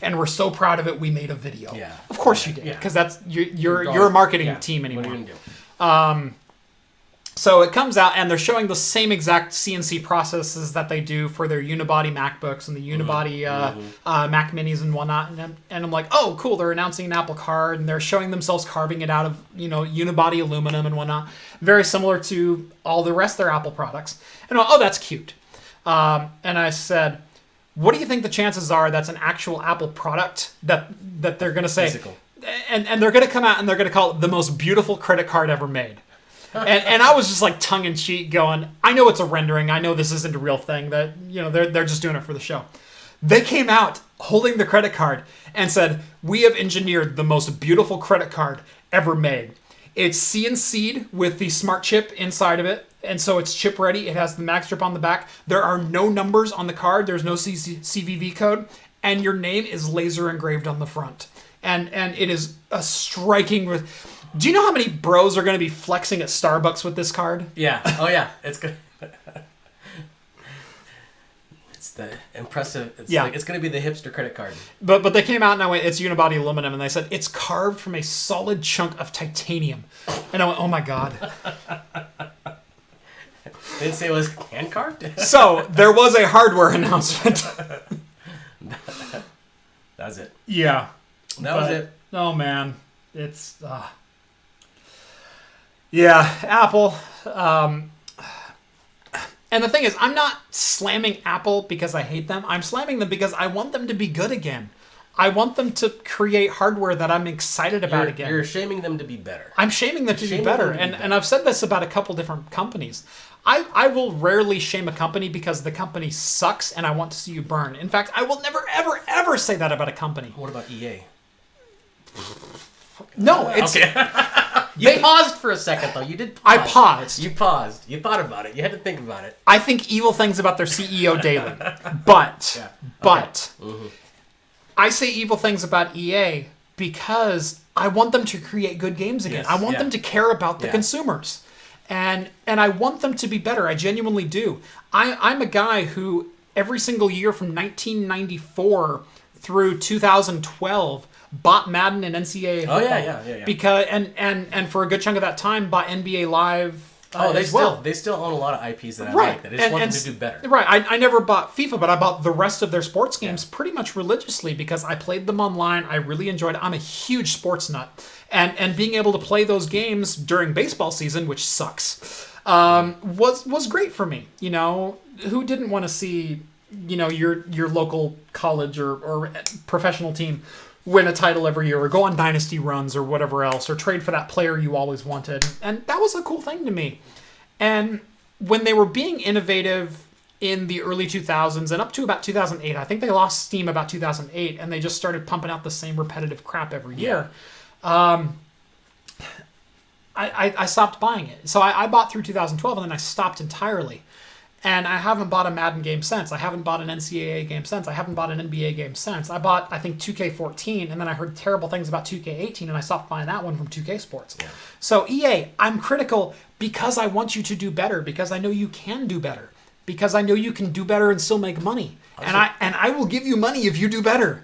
and we're so proud of it, we made a video. Yeah. Of course you did, because that's you're a marketing team anymore. What are you gonna do? So it comes out, and they're showing the same exact CNC processes that they do for their unibody MacBooks and the unibody Mac Minis and whatnot. And I'm like, oh, cool, they're announcing an Apple Card, and they're showing themselves carving it out of, unibody aluminum and whatnot. Very similar to all the rest of their Apple products. And I'm like, oh, that's cute. And I said, what do you think the chances are that's an actual Apple product that they're going to say? Physical. And they're going to come out and they're going to call it the most beautiful credit card ever made. And I was just like tongue in cheek going, I know it's a rendering. I know this isn't a real thing. That they're just doing it for the show. They came out holding the credit card and said, we have engineered the most beautiful credit card ever made. It's CNC'd with the smart chip inside of it. And so it's chip ready. It has the mag strip on the back. There are no numbers on the card. There's no CVV code. And your name is laser engraved on the front. And it is a striking... Do you know how many bros are going to be flexing at Starbucks with this card? Yeah. Oh, yeah. It's good. It's the impressive... It's it's going to be the hipster credit card. But they came out and I went, it's unibody aluminum. And they said, it's carved from a solid chunk of titanium. And I went, oh, my God. They didn't say it was hand carved? So there was a hardware announcement. That's it. Yeah. That was it. Oh, man. It's... Yeah, Apple. And the thing is, I'm not slamming Apple because I hate them. I'm slamming them because I want them to be good again. I want them to create hardware that I'm excited about again. You're shaming them to be better. I'm shaming them to be better. And I've said this about a couple different companies. I will rarely shame a company because the company sucks and I want to see you burn. In fact, I will never, ever, ever say that about a company. What about EA? No, it's... Okay. You paused for a second, though. You did pause. I paused. You paused. You thought about it. You had to think about it. I think evil things about their CEO daily. But I say evil things about EA because I want them to create good games again. Yes, I want them to care about the consumers. And I want them to be better. I genuinely do. I'm a guy who every single year from 1994 through 2012 bought Madden and NCAA football. Oh yeah. Because and for a good chunk of that time bought NBA Live. They still own a lot of IPs that I like. That I just want them to do better. Right. I never bought FIFA, but I bought the rest of their sports games pretty much religiously because I played them online. I really enjoyed it. I'm a huge sports nut. And being able to play those games during baseball season, which sucks, was great for me. Who didn't want to see, your local college or professional team win a title every year or go on dynasty runs or whatever else or trade for that player you always wanted. And that was a cool thing to me. And when they were being innovative in the early 2000s and up to about 2008, I think they lost steam about 2008 and they just started pumping out the same repetitive crap every year. I stopped buying it. So I bought through 2012 and then I stopped entirely. And I haven't bought a Madden game since. I haven't bought an NCAA game since. I haven't bought an NBA game since. I bought, I think, 2K14, and then I heard terrible things about 2K18, and I stopped buying that one from 2K Sports. Yeah. So, EA, I'm critical because I want you to do better, because I know you can do better, because I know you can do better and still make money. And I will give you money if you do better.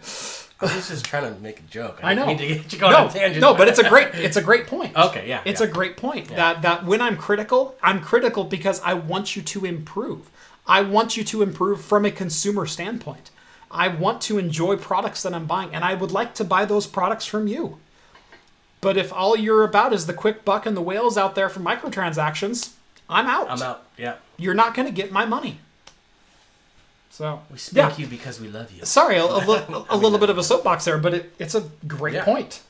I was just trying to make a joke. I know. Need to get you going on a tangent. No, but it's a great point. Okay, yeah. It's a great point. Yeah. That when I'm critical because I want you to improve. I want you to improve from a consumer standpoint. I want to enjoy products that I'm buying, and I would like to buy those products from you. But if all you're about is the quick buck and the whales out there for microtransactions, I'm out. I'm out, yeah. You're not going to get my money. So we spank you because we love you. Sorry, a little bit of a soapbox there, but it's a great point.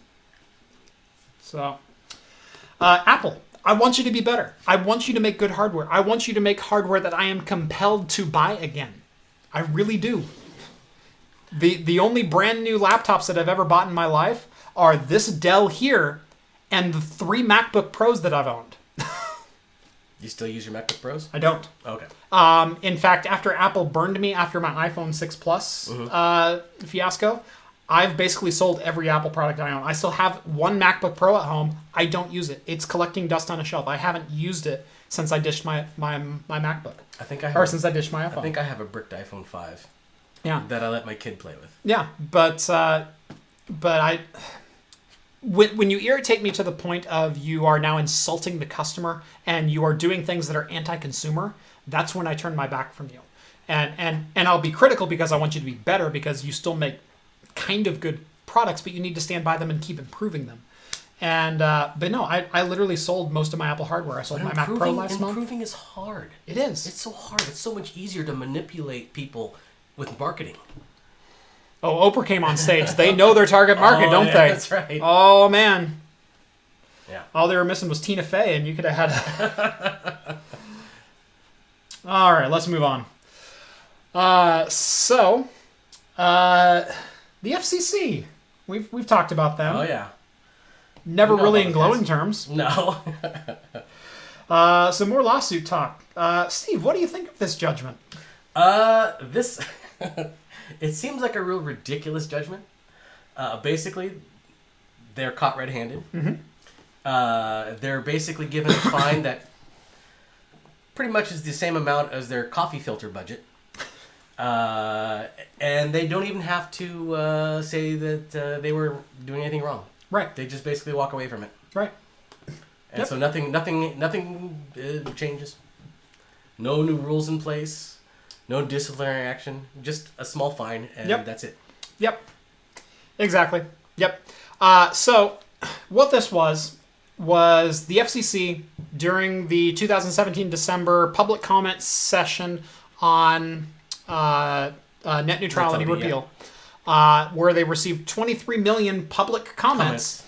So, Apple, I want you to be better. I want you to make good hardware. I want you to make hardware that I am compelled to buy again. I really do. The only brand new laptops that I've ever bought in my life are this Dell here and the 3 MacBook Pros that I've owned. You still use your MacBook Pros? I don't. Okay. In fact, after Apple burned me after my iPhone 6 Plus fiasco, I've basically sold every Apple product I own. I still have one MacBook Pro at home. I don't use it. It's collecting dust on a shelf. I haven't used it since I dished my MacBook. Since I dished my iPhone. I think I have a bricked iPhone 5. Yeah. That I let my kid play with. Yeah, but I. When you irritate me to the point of you are now insulting the customer and you are doing things that are anti-consumer, that's when I turn my back from you. And I'll be critical because I want you to be better because you still make kind of good products, but you need to stand by them and keep improving them. And but no, I literally sold most of my Apple hardware. I sold my Mac Pro last month. Improving is hard. It is. It's so hard. It's so much easier to manipulate people with marketing. Oh, Oprah came on stage. They know their target market, don't they? That's right. Oh, man. Yeah. All they were missing was Tina Fey, and you could have had... All right, let's move on. The FCC. We've talked about them. Oh, yeah. Never really in glowing terms. No. Some more lawsuit talk. Steve, what do you think of this judgment? This... It seems like a real ridiculous judgment. Basically, they're caught red-handed. Mm-hmm. They're basically given a fine that pretty much is the same amount as their coffee filter budget. And they don't even have to say that they were doing anything wrong. Right. They just basically walk away from it. Right. And so nothing changes. No new rules in place. No disciplinary action, just a small fine, and that's it. Yep. Exactly. Yep. So what this was the FCC during the 2017 December public comment session on net neutrality repeal, where they received 23 million public comments.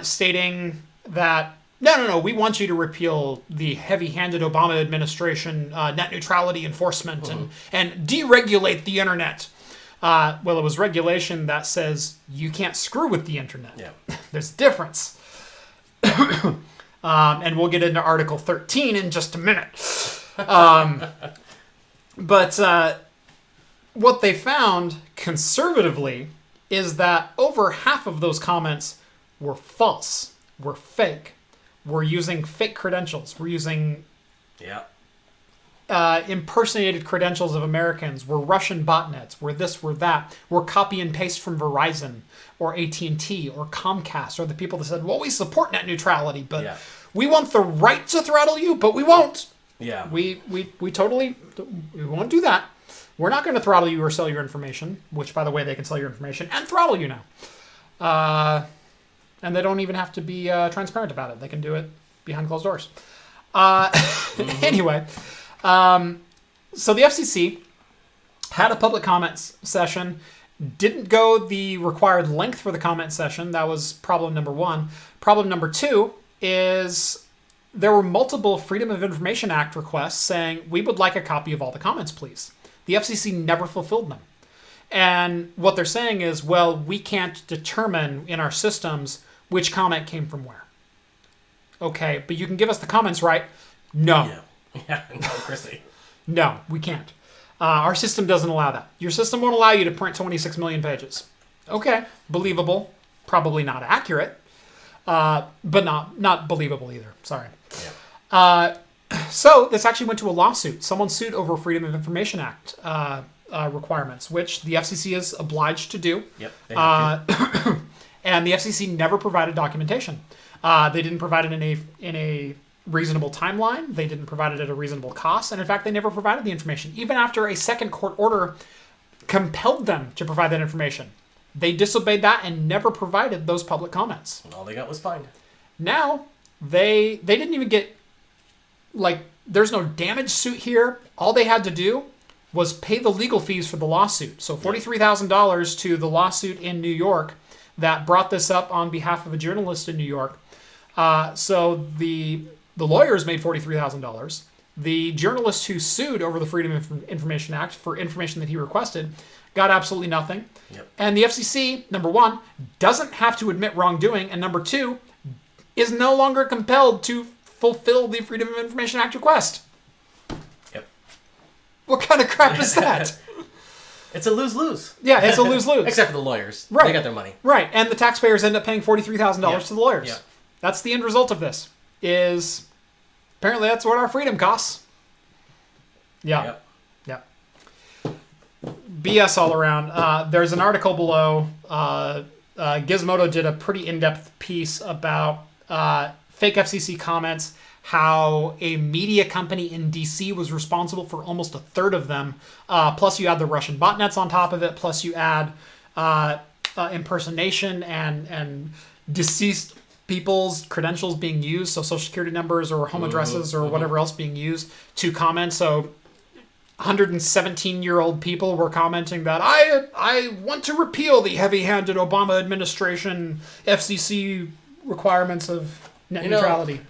Stating that No, we want you to repeal the heavy-handed Obama administration net neutrality enforcement and deregulate the internet. Well, it was regulation that says you can't screw with the internet. Yeah. There's a difference. And we'll get into Article 13 in just a minute. But what they found conservatively is that over half of those comments were false, were fake. We're using fake credentials. We're using impersonated credentials of Americans. We're Russian botnets. We're this, we're that. We're copy and paste from Verizon or AT&T or Comcast or the people that said, well, we support net neutrality, but we want the right to throttle you, but we won't. Yeah. We totally, we won't do that. We're not going to throttle you or sell your information, which, by the way, they can sell your information and throttle you now. And they don't even have to be transparent about it. They can do it behind closed doors. Anyway, so the FCC had a public comments session, didn't go the required length for the comment session. That was problem number one. Problem number two is there were multiple Freedom of Information Act requests saying, we would like a copy of all the comments, please. The FCC never fulfilled them. And what they're saying is, well, we can't determine in our systems which comment came from where. Okay, but you can give us the comments, right? No. Yeah, no, Chrissy. No, we can't. Our system doesn't allow that. Your system won't allow you to print 26 million pages. Okay, believable. Probably not accurate, but not believable either. Sorry. Yeah. So this actually went to a lawsuit. Someone sued over Freedom of Information Act requirements, which the FCC is obliged to do. Yep. They have to. And the FCC never provided documentation. They didn't provide it in a reasonable timeline. They didn't provide it at a reasonable cost. And in fact, they never provided the information. Even after a second court order compelled them to provide that information, they disobeyed that and never provided those public comments. And all they got was fined. Now, they didn't even get, like, there's no damage suit here. All they had to do was pay the legal fees for the lawsuit. So $43,000 to the lawsuit in New York that brought this up on behalf of a journalist in New York. So the lawyers made $43,000. The journalist who sued over the Freedom of Information Act for information that he requested got absolutely nothing. Yep. And the FCC, number one, doesn't have to admit wrongdoing, and number two, is no longer compelled to fulfill the Freedom of Information Act request. Yep. What kind of crap is that? It's a lose-lose. Yeah, it's a lose-lose. Except for the lawyers. Right. They got their money. Right, and the taxpayers end up paying $43,000 to the lawyers. Yeah. That's the end result of this, is apparently that's what our freedom costs. Yeah. Yep. BS all around. There's an article below. Gizmodo did a pretty in-depth piece about fake FCC comments, how a media company in DC was responsible for almost a third of them. Plus you add the Russian botnets on top of it. Plus you add impersonation and deceased people's credentials being used, so social security numbers or home addresses or whatever else being used to comment. So 117-year-old people were commenting that I want to repeal the heavy-handed Obama administration FCC requirements of net neutrality.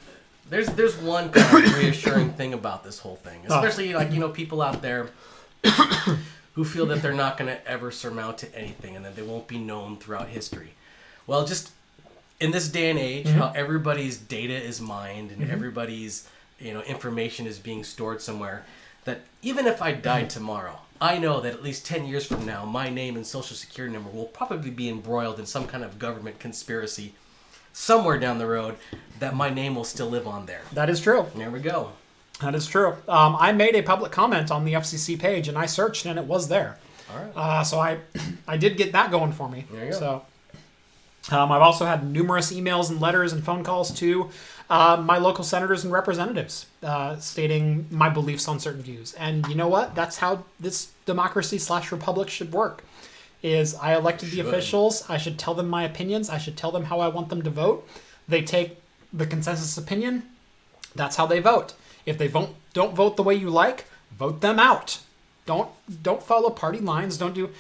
There's one kind of reassuring thing about this whole thing, especially people out there who feel that they're not going to ever surmount to anything and that they won't be known throughout history. Well, just in this day and age, how everybody's data is mined and everybody's information is being stored somewhere, that even if I died tomorrow, I know that at least 10 years from now, my name and social security number will probably be embroiled in some kind of government conspiracy somewhere down the road, that my name will still live on there. That is true. There we go. That is true. I made a public comment on the FCC page, and I searched, and it was there. All right. So I did get that going for me. There you go. So I've also had numerous emails and letters and phone calls to my local senators and representatives stating my beliefs on certain views. And you know what? That's how this democracy/republic should work. Is I elected the officials. I should tell them my opinions. I should tell them how I want them to vote. They take the consensus opinion. That's how they vote. If they don't vote the way you like, vote them out. Don't follow party lines. Don't do.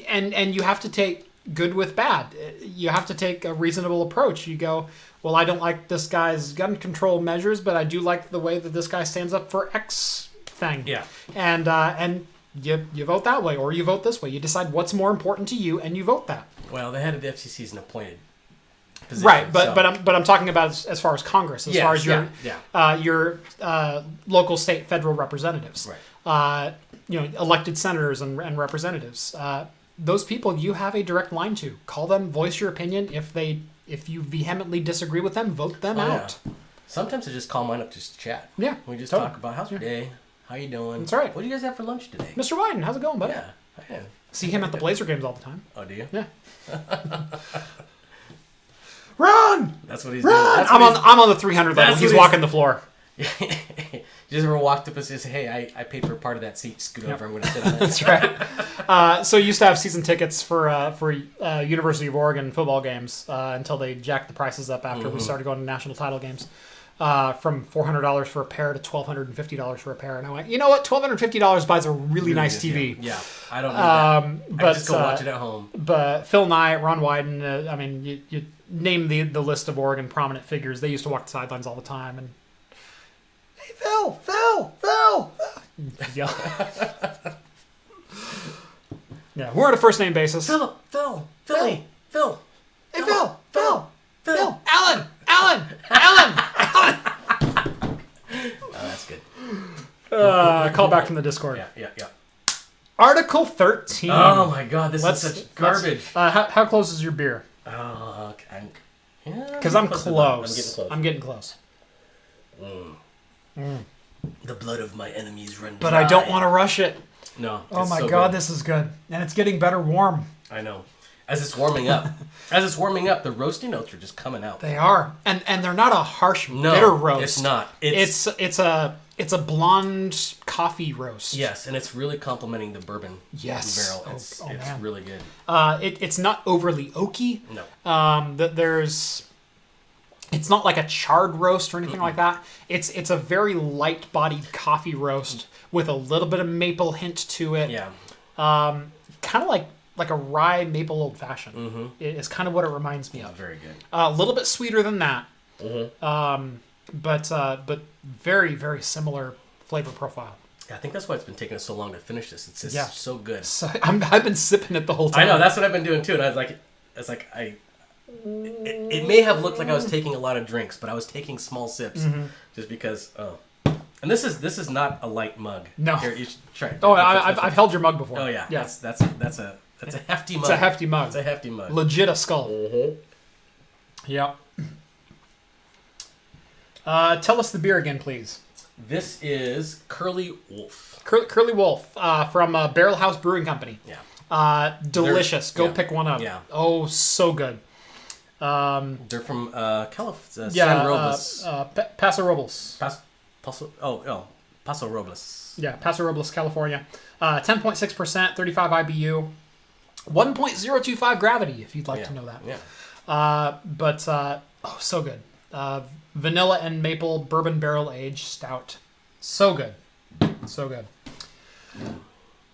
And you have to take good with bad. You have to take a reasonable approach. You go, well, I don't like this guy's gun control measures, but I do like the way that this guy stands up for X thing. Yeah. And you vote that way, or you vote this way. You decide what's more important to you, and you vote that. Well, the head of the FCC is an appointed position. Right, but I'm talking about as far as Congress, as far as your local, state, federal representatives. Right. Elected senators and representatives. Those people you have a direct line to. Call them, voice your opinion. If you vehemently disagree with them, vote them out. Yeah. Sometimes I just call mine up just to chat. Yeah. We just talk about how's your day. How you doing? That's right. What do you guys have for lunch today? Mr. Wyden, how's it going, buddy? Yeah, I am. See him at the Blazer games all the time. Oh, do you? Yeah. Run! That's what he's Run! doing. I'm on the 300 level. He's walking the floor. You just ever walked up and says, hey, I paid for part of that seat. Scoot over. I'm going to sit on it. That's right. So used to have season tickets for University of Oregon football games until they jacked the prices up after we started going to national title games. From $400 for a pair to $1,250 for a pair. And I went, you know what? $1,250 buys a really nice TV. Yeah, I don't need that. But I just go watch it at home. But Phil Nye, Ron Wyden, you name the list of Oregon prominent figures. They used to walk the sidelines all the time. And, hey, Phil! Yeah. Yeah, we're on a first name basis. Philly, Phil. Hey, Phil! Alan! Oh, that's good. Call back from the Discord. Yeah. Article 13. Oh my God, this is such garbage. How close is your beer? Oh, okay. Because I'm close. I'm getting close. The blood of my enemies run dry. But I don't want to rush it. No. Oh it's my so God, good. this is good. And it's getting better warm. I know. As it's warming up, the roasty notes are just coming out. They are. And they're not a harsh, No, bitter roast. it's not. It's a blonde coffee roast. Yes, and it's really complementing the bourbon Yes. barrel. It's man. really good. It's not overly oaky. No. It's not like a charred roast or anything like that. It's a very light-bodied coffee roast with a little bit of maple hint to it. Yeah. Kind of like a rye maple old fashioned. Mm-hmm. It's kind of what it reminds me of. Very good. A little bit sweeter than that. Mm-hmm. But very, very similar flavor profile. Yeah, I think that's why it's been taking us so long to finish this. It's just so good. So I've been sipping it the whole time. I know, that's what I've been doing too. And I was like, it may have looked like I was taking a lot of drinks, but I was taking small sips just because. And this is not a light mug. No. Here, you should try it. Oh, I've held your mug before. Oh yeah. Yeah. That's a hefty mug. It's a hefty mug. It's a hefty mug. Legit a skull. Mm-hmm. Yeah. Tell us the beer again, please. This is Curly Wolf. Curly Wolf from Barrel House Brewing Company. Yeah. Delicious. Go pick one up. Yeah. Oh, so good. They're from California. Yeah. San Robles. Paso Robles. Paso Robles. Yeah, Paso Robles, California. 10.6%, 35 IBU. 1.025 gravity, if you'd like to know that. Yeah. So good. Vanilla and maple bourbon barrel aged stout. So good. So good.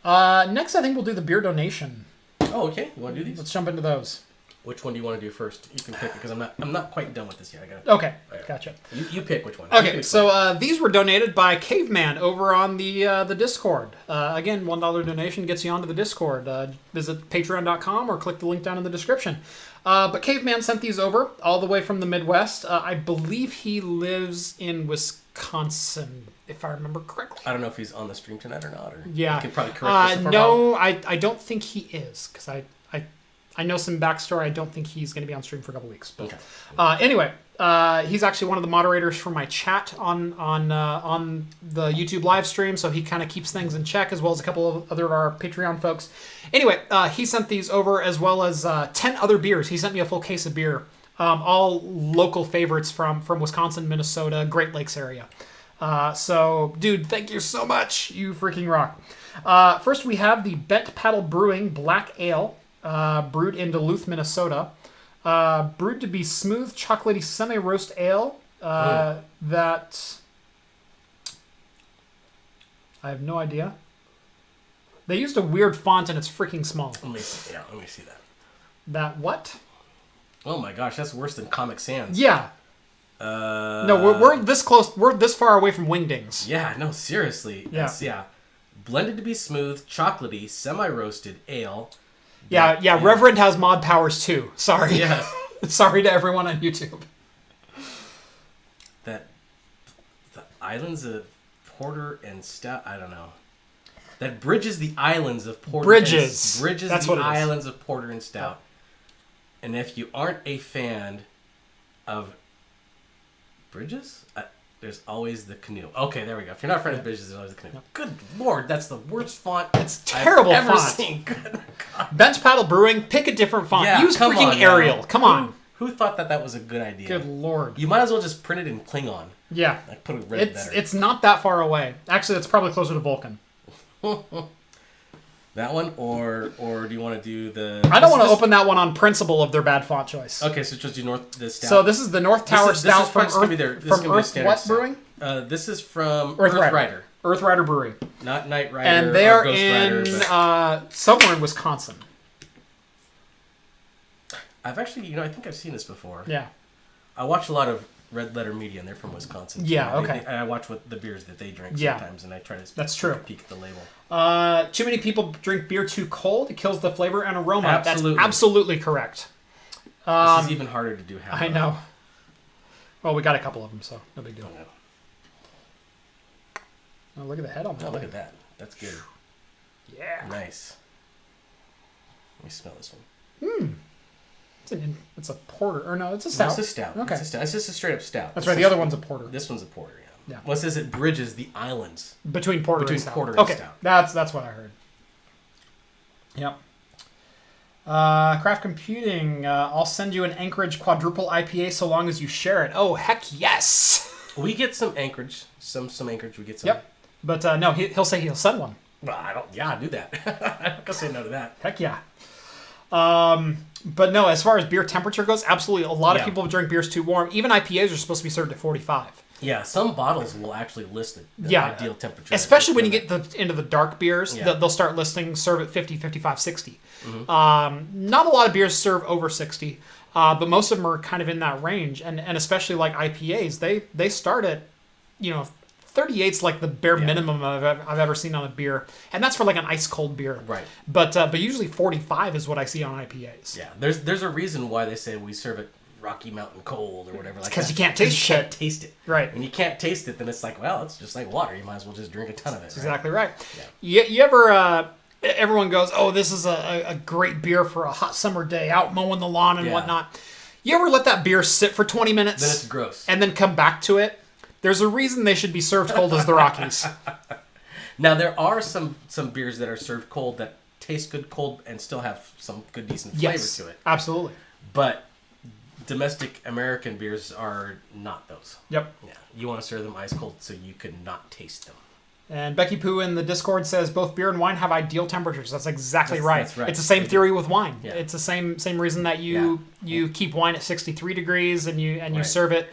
Next, I think we'll do the beer donation. Oh, okay. You want to do these? Let's jump into those. Which one do you want to do first? You can pick it because I'm not quite done with this yet. Okay, gotcha. You pick which one. Okay, so these were donated by Caveman over on the Discord. Again, $1 donation gets you onto the Discord. Visit patreon.com or click the link down in the description. But Caveman sent these over all the way from the Midwest. I believe he lives in Wisconsin, if I remember correctly. I don't know if he's on the stream tonight or not. Or Yeah. you can probably correct us if we're no, wrong. I don't think he is, because I know some backstory. I don't think he's going to be on stream for a couple weeks. But anyway, he's actually one of the moderators for my chat on the YouTube live stream, so he kind of keeps things in check, as well as a couple of other of our Patreon folks. Anyway, he sent these over, as well as 10 other beers. He sent me a full case of beer, all local favorites from Wisconsin, Minnesota, Great Lakes area. So, dude, thank you so much. You freaking rock. First, we have the Bent Paddle Brewing Black Ale. Brewed in Duluth, Minnesota. Brewed to be smooth, chocolatey, semi-roast ale that... I have no idea. They used a weird font and it's freaking small. Let me see that. That what? Oh my gosh, that's worse than Comic Sans. Yeah. No, we're this close. We're this far away from Wingdings. Yeah, no, seriously. Yeah. Blended to be smooth, chocolatey, semi-roasted ale. Yeah. Reverend has mod powers too. Sorry. Yes. Sorry to everyone on YouTube. The islands of Porter and Stout. I don't know. That bridges the islands of Porter. Bridges. That's the islands of Porter and Stout. And if you aren't a fan of bridges, there's always the canoe. Okay, there we go. If you're not a fan of bridges, there's always the canoe. Good Lord, that's the worst font it's terrible I've ever font. seen. Good God. Bench Paddle Brewing, pick a different font. Yeah, Use come freaking on now. Arial. Come on. Who thought that was a good idea? Good Lord. You might as well just print it in Klingon. Yeah. Like put it red better. It's not that far away. Actually, it's probably closer to Vulcan. That one, or do you want to do the? I don't want to open that one on principle of their bad font choice. Okay, so just do the stout. So this is the North Tower Stout from Earth what what Brewing? This is from Earth Rider. Rider. Earth Rider Brewing. Not Knight Rider. And they are Ghost in Rider, somewhere in Wisconsin. I've actually, I think I've seen this before. Yeah. I watch a lot of Red Letter Media, and they're from Wisconsin. Yeah, okay. And I watch what the beers that they drink Yeah. sometimes, and I try to That's true. peek at the label. Too many people drink beer too cold. It kills the flavor and aroma. Absolutely. That's absolutely correct. This is even harder to do. I know. Well, we got a couple of them, so no big deal. Oh, look at the head on that. Oh, look at that. That's good. Yeah. Nice. Let me smell this one. It's a porter. Or no, it's a stout. It's a stout. Okay. It's just a straight up stout. That's right. The other one's a porter. This one's a porter, yeah. Yeah. Well, it says it bridges the islands. Between porter Between and stout. porter and okay, stout. that's what I heard. Yep. Craft Computing, I'll send you an Anchorage quadruple IPA so long as you share it. Oh, heck yes! We get some Anchorage. Some Anchorage. We get some. Yep. But no, he'll say he'll send one. Well, I don't. Yeah, I do that. I'm not gonna say no to that. Heck yeah. But no, as far as beer temperature goes, absolutely. A lot of people drink beers too warm. Even IPAs are supposed to be served at 45. Yeah, some bottles will actually list the ideal temperature. Especially when you get into the dark beers, Yeah. they'll start listing serve at 50, 55, 60. Mm-hmm. Not a lot of beers serve over 60, but most of them are kind of in that range. And especially like IPAs, they start at, 38's like the bare minimum I've ever seen on a beer. And that's for like an ice cold beer. Right. But usually 45 is what I see on IPAs. Yeah, there's a reason why they say we serve it Rocky Mountain Cold or whatever like that. Because you can't taste shit. You can't taste it. Right. When you can't taste it, then it's like, well, it's just like water. You might as well just drink a ton of it. That's exactly right. Yeah. You ever... everyone goes, oh, this is a great beer for a hot summer day, out mowing the lawn and whatnot. You ever let that beer sit for 20 minutes? Then it's gross. And then come back to it? There's a reason they should be served cold as the Rockies. Now, there are some beers that are served cold that taste good cold and still have some good, decent flavor to it. Absolutely. But domestic American beers are not those. Yep. Yeah, you want to serve them ice cold so you can not taste them. And Becky Poo in the Discord says both beer and wine have ideal temperatures. That's exactly right. That's right. It's the same theory with wine. Yeah. It's the same reason that you keep wine at 63 degrees and you serve it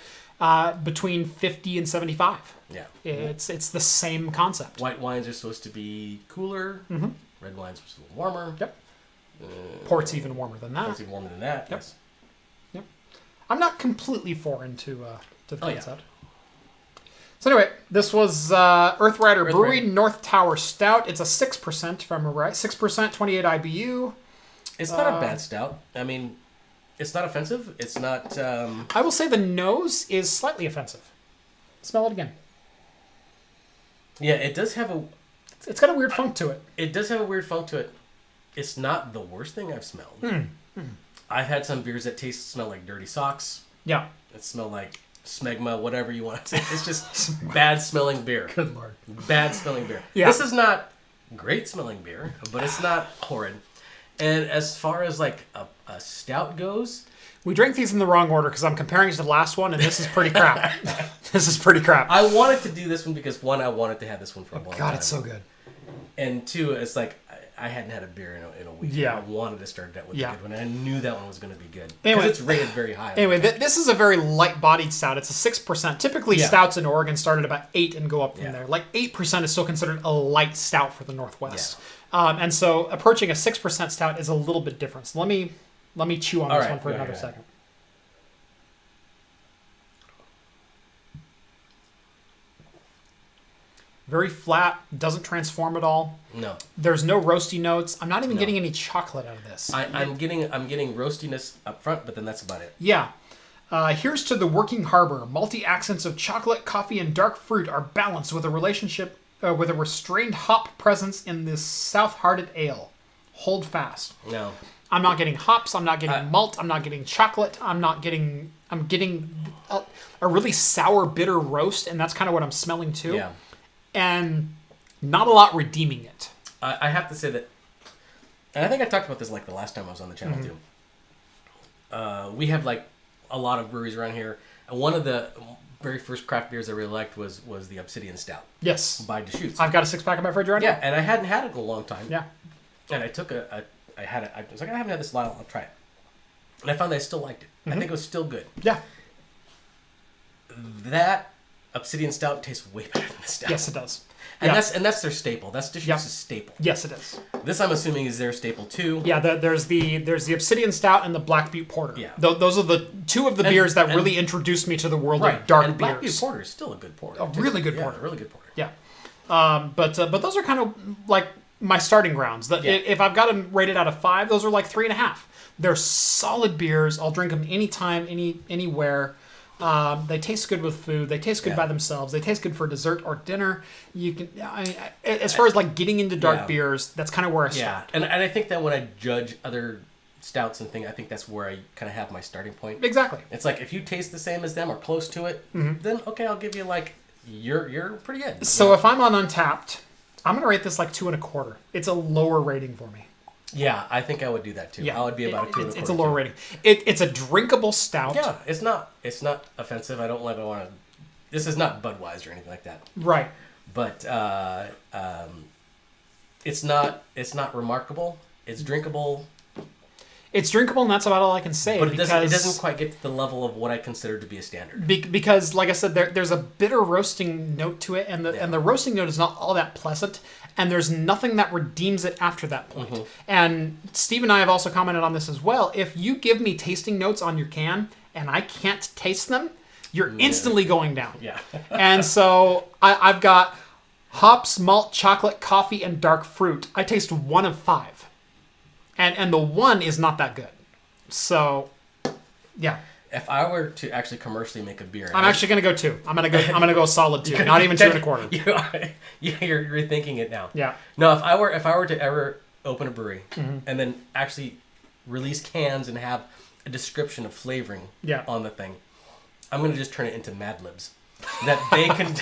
between 50 and 75. Yeah. It's the same concept. White wines are supposed to be cooler. Mm-hmm. Red wines are supposed to be warmer. Yep. Port's even warmer than that. Port's even warmer than that. Yep. Yes. Yep. I'm not completely foreign to the concept. Yeah. So anyway, this was Earthrider Brewery North Tower Stout. It's a 6%, if I remember right. 6%, 28 IBU. It's not a bad stout. I mean, it's not offensive. It's not... I will say the nose is slightly offensive. Smell it again. Yeah, it does have a... It's got a weird funk to it. It does have a weird funk to it. It's not the worst thing I've smelled. I've had some beers that smell like dirty socks. Yeah. That smell like smegma, whatever you want to say. It's just bad smelling beer. Good Lord. Bad smelling beer. Yeah. This is not great smelling beer, but it's not horrid. And as far as like a stout goes... We drank these in the wrong order because I'm comparing it to the last one, and this is pretty crap. This is pretty crap. I wanted to do this one because, one, I wanted to have this one for a long time. God, it's so good. And two, it's like I hadn't had a beer in a week. Yeah. I wanted to start that with a good one. And I knew that one was going to be good. Anyway, because it's rated very high. Anyway, this is a very light-bodied stout. It's a 6%. Typically, stouts in Oregon start at about 8 and go up from there. Like 8% is still considered a light stout for the Northwest. Yeah. And so approaching a 6% stout is a little bit different. So let me chew on this one for another second. Very flat, doesn't transform at all. No. There's no roasty notes. I'm not even getting any chocolate out of this. I'm getting roastiness up front, but then that's about it. Yeah. Here's to the working harbor. Multi accents of chocolate, coffee, and dark fruit are balanced with a with a restrained hop presence in this south-hearted ale. Hold fast. No. I'm not getting hops. I'm not getting malt. I'm not getting chocolate. I'm getting a really sour, bitter roast, and that's kind of what I'm smelling too. Yeah. And not a lot redeeming it. I have to say that, and I think I talked about this like the last time I was on the channel too. We have like a lot of breweries around here, and one of the very first craft beers I really liked was the Obsidian Stout. Yes. By Deschutes. I've got a 6-pack in my fridge right now. Yeah, and I hadn't had it in a long time. Yeah. And I took I had it. I was like, I haven't had this in a while. I'll try it. And I found that I still liked it. I think it was still good. Yeah. That Obsidian Stout tastes way better than the Stout. Yes, it does. And that's their staple. That's Deschutes' staple. Yes, it is. This, I'm assuming, is their staple too. Yeah, there's the Obsidian Stout and the Black Butte Porter. Yeah. Those are the two of the beers that really introduced me to the world of dark and beers. Black Butte Porter is still a good porter. A really good porter. Really good porter. Yeah. But those are kind of like my starting grounds. If I've got them rated out of 5, those are like 3.5. They're solid beers. I'll drink them anytime, anywhere. They taste good with food. They taste good by themselves. They taste good for dessert or dinner. You can, as far as like getting into dark beers, that's kind of where I start. And I think that when I judge other stouts and things, I think that's where I kind of have my starting point. Exactly. It's like if you taste the same as them or close to it, then okay, I'll give you like you're pretty good. So if I'm on Untapped, I'm gonna rate this like 2.25. It's a lower rating for me. Yeah, I think I would do that too. Yeah, I would be about a 2.25. It's a lower rating. It's a drinkable stout. Yeah, it's not offensive. I don't want to. This is not Budweiser or anything like that. Right. But it's not remarkable. It's drinkable. It's drinkable, and that's about all I can say. But it doesn't quite get to the level of what I consider to be a standard. Because, like I said, there's a bitter roasting note to it, and the roasting note is not all that pleasant, and there's nothing that redeems it after that point. Mm-hmm. And Steve and I have also commented on this as well. If you give me tasting notes on your can, and I can't taste them, you're instantly going down. Yeah. And so I've got hops, malt, chocolate, coffee, and dark fruit. I taste 1 of 5. And the 1 is not that good. So, yeah. If I were to actually commercially make a beer, I'm actually gonna go 2. I'm gonna go solid 2. Not even 2.25. You're thinking it now. Yeah. No, if I were to ever open a brewery and then actually release cans and have a description of flavoring on the thing, I'm gonna just turn it into Mad Libs. That they can,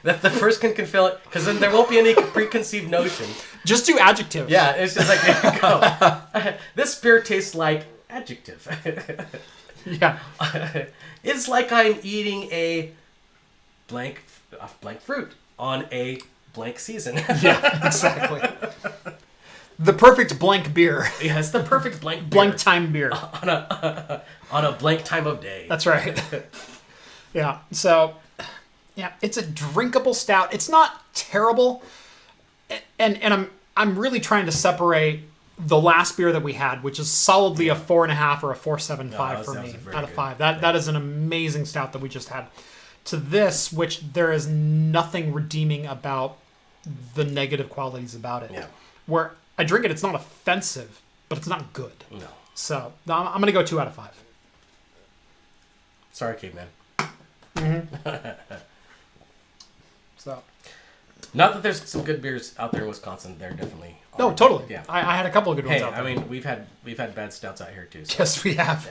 that the first can fill it, because then there won't be any preconceived notion. Just do adjectives. Yeah, it's just like, there you go. This beer tastes like adjective. Yeah. It's like I'm eating a blank fruit on a blank season. Yeah, exactly. The perfect blank beer. Yeah, it's the perfect blank beer. Blank time beer. On a blank time of day. That's right. Yeah. So, yeah, it's a drinkable stout. It's not terrible, and I'm really trying to separate the last beer that we had, which is solidly a 4.5 or a 4.75 for me out of 5. That is an amazing stout that we just had. To this, which there is nothing redeeming about the negative qualities about it. Yeah. Where I drink it, it's not offensive, but it's not good. No. So I'm going to go 2 out of 5. Sorry, caveman. Mm-hmm. So, not that there's some good beers out there in Wisconsin. There definitely are. No, totally. Yeah. I had a couple of good ones out there. I mean, we've had bad stouts out here too. So. Yes, we have.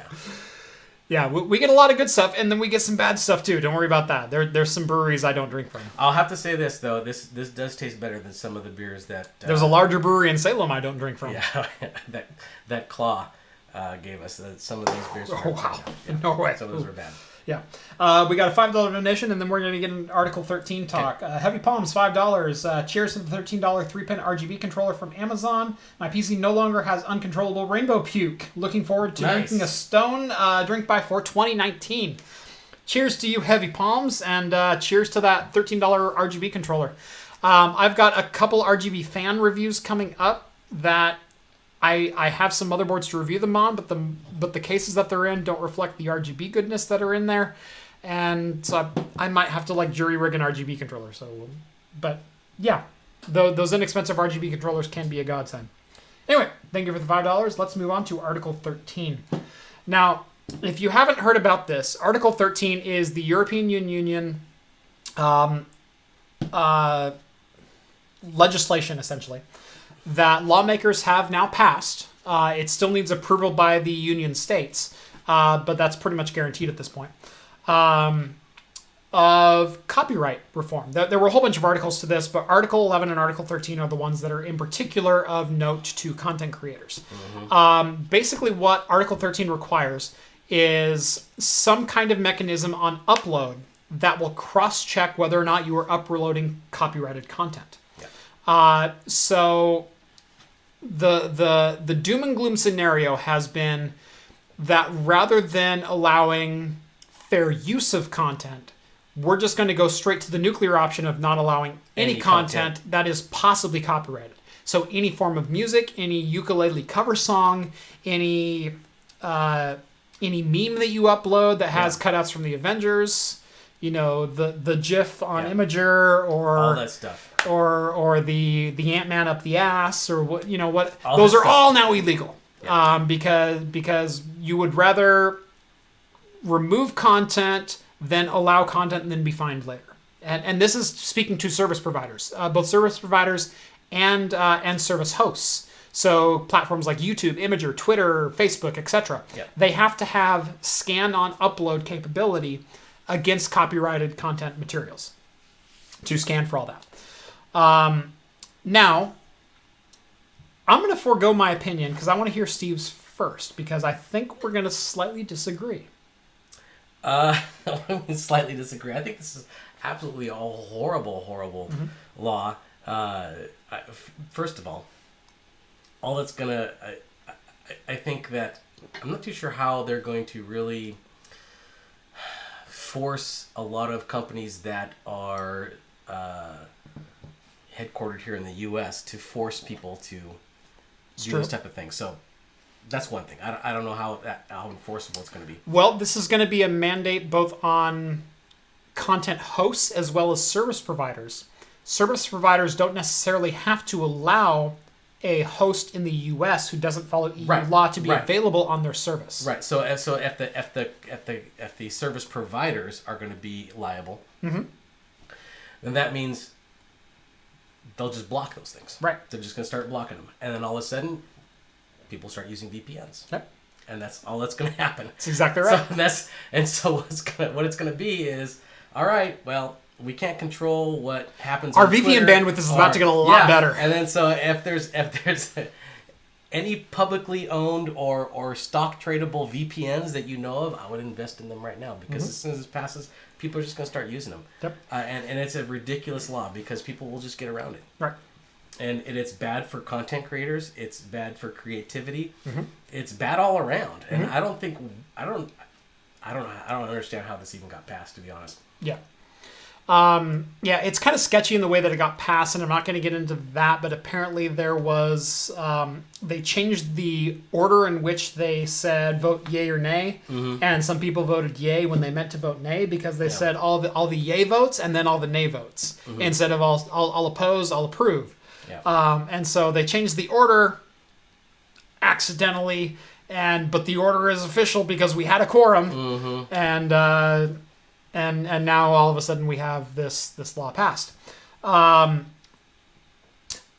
Yeah, we get a lot of good stuff, and then we get some bad stuff too. Don't worry about that. There's some breweries I don't drink from. I'll have to say this though. This does taste better than some of the beers that. There's a larger brewery in Salem I don't drink from. Yeah, that Claw gave us. Some of those beers. Oh wow! Yeah. No way. Some of those were bad. Yeah. We got a $5 donation, and then we're going to get an Article 13 talk. Okay. Heavy Palms, $5. Cheers to the $13 3-pin RGB controller from Amazon. My PC no longer has uncontrollable rainbow puke. Looking forward to drinking a Stone Drink by 4/2019. Cheers to you, Heavy Palms, and cheers to that $13 RGB controller. I've got a couple RGB fan reviews coming up that I have some motherboards to review them on, but the cases that they're in don't reflect the RGB goodness that are in there, and so I might have to like jury rig an RGB controller. So, but yeah, those inexpensive RGB controllers can be a godsend. Anyway, thank you for the $5. Let's move on to Article 13. Now, if you haven't heard about this, Article 13 is the European Union legislation, essentially, that lawmakers have now passed. It still needs approval by the union states, but that's pretty much guaranteed at this point, of copyright reform. There were a whole bunch of articles to this, but Article 11 and Article 13 are the ones that are in particular of note to content creators. Mm-hmm. Basically, what Article 13 requires is some kind of mechanism on upload that will cross-check whether or not you are uploading copyrighted content. Yeah. So the doom and gloom scenario has been that rather than allowing fair use of content, we're just going to go straight to the nuclear option of not allowing any content that is possibly copyrighted. So any form of music, any ukulele cover song, any meme that you upload that has cutouts from the Avengers, you know, the GIF on Imager, or all that stuff, or the Ant-Man up the ass, or what, you know what, those are all now illegal. Because you would rather remove content than allow content and then be fined later. And this is speaking to service providers, both service providers and service hosts. So platforms like YouTube, Imager, Twitter, Facebook, etc. They have to have scan on upload capability against copyrighted content materials to scan for all that. Now, I'm going to forego my opinion because I want to hear Steve's first, because I think we're going to slightly disagree. Slightly disagree. I think this is absolutely a horrible law. First of all that's going to... I think that... I'm not too sure how they're going to really force a lot of companies that are headquartered here in the U.S. to force people to do this type of thing. So that's one thing. I don't know how enforceable it's going to be. Well, this is going to be a mandate both on content hosts as well as service providers. Service providers don't necessarily have to allow a host in the U.S. who doesn't follow EU law to be available on their service. Right. So if the service providers are going to be liable, then that means they'll just block those things. Right. They're just going to start blocking them, and then all of a sudden, people start using VPNs. Yep. And that's all that's going to happen. That's exactly right. So what it's going to be is, all right, well, we can't control what happens. Our on VPN Twitter, bandwidth is about to get a lot better. And then so if there's any publicly owned or stock tradable VPNs that you know of, I would invest in them right now, because as soon as this passes, people are just going to start using them. Yep. And it's a ridiculous law because people will just get around it. Right. And it's bad for content creators. It's bad for creativity. It's bad all around. And I don't understand how this even got passed, to be honest. Yeah. It's kind of sketchy in the way that it got passed, and I'm not going to get into that, but apparently there was, they changed the order in which they said vote yay or nay, and some people voted yay when they meant to vote nay, because they said all the yay votes and then all the nay votes, instead of I'll oppose, I'll approve. Yeah. And so they changed the order accidentally, but the order is official because we had a quorum, and now all of a sudden we have this law passed. I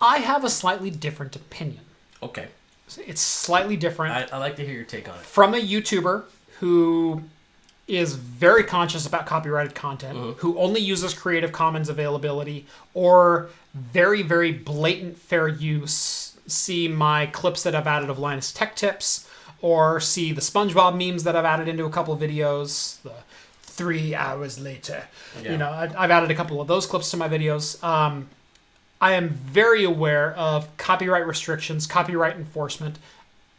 have a slightly different opinion. Okay. It's slightly different. I like to hear your take on it. From a YouTuber who is very conscious about copyrighted content, who only uses Creative Commons availability or very, very blatant fair use. See my clips that I've added of Linus Tech Tips, or see the SpongeBob memes that I've added into a couple of videos. 3 hours later. Yeah. I've added a couple of those clips to my videos. I am very aware of copyright restrictions, copyright enforcement,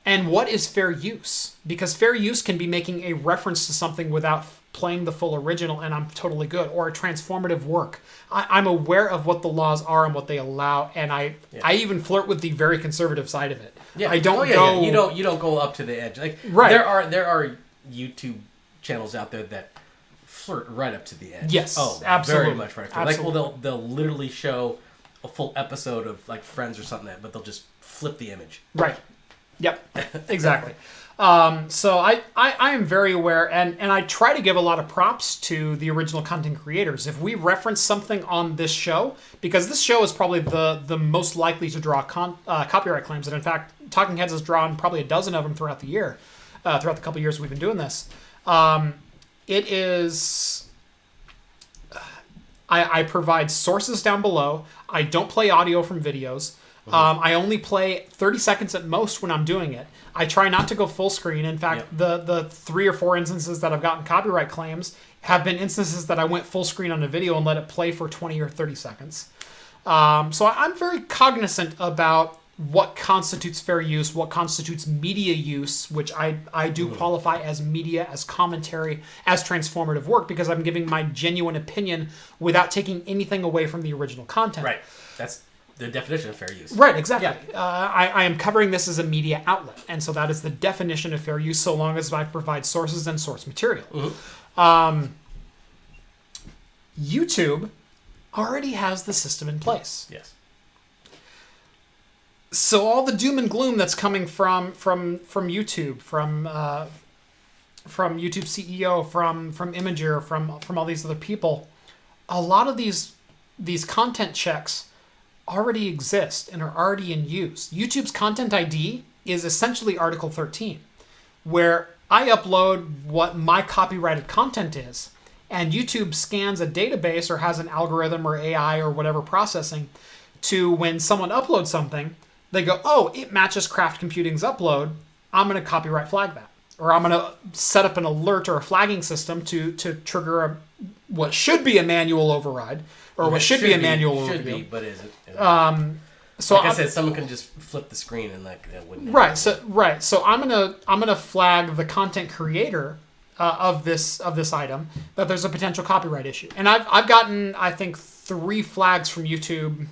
and what is fair use. Because fair use can be making a reference to something without playing the full original, and I'm totally good. Or a transformative work. I'm aware of what the laws are and what they allow, and I even flirt with the very conservative side of it. Yeah. I don't go... Yeah. You don't go up to the edge. Like, right. There are YouTube channels out there that flirt right up to the edge. Yes, absolutely. Very much right up to it. Like, well, they'll literally show a full episode of like Friends or something, but they'll just flip the image. Right. Yep. Exactly. So I am very aware, and I try to give a lot of props to the original content creators. If we reference something on this show, because this show is probably the most likely to draw copyright claims, and in fact, Talking Heads has drawn probably a dozen of them throughout the year, throughout the couple years we've been doing this. It is... I provide sources down below. I don't play audio from videos. I only play 30 seconds at most when I'm doing it. I try not to go full screen. In fact, the 3 or 4 instances that I've gotten copyright claims have been instances that I went full screen on a video and let it play for 20 or 30 seconds. So I'm very cognizant about what constitutes fair use, what constitutes media use, which I do qualify as media, as commentary, as transformative work, because I'm giving my genuine opinion without taking anything away from the original content. Right. That's the definition of fair use. Right, exactly. Yeah. I am covering this as a media outlet, and so that is the definition of fair use, so long as I provide sources and source material. YouTube already has the system in place. Yes. So all the doom and gloom that's coming from YouTube, from YouTube CEO, from Imager, from all these other people, a lot of these content checks already exist and are already in use. YouTube's Content ID is essentially Article 13, where I upload what my copyrighted content is, And YouTube scans a database or has an algorithm or AI or whatever processing to when someone uploads something, they go, oh, it matches Craft Computing's upload. I'm going to copyright flag that. Or I'm going to set up an alert or a flagging system to trigger what should be a manual override, or what should be a manual overview. Should be, but is it? So like I said, someone can just flip the screen and like that wouldn't. Right. So I'm gonna flag the content creator of this item that there's a potential copyright issue, and I've gotten I think 3 flags from YouTube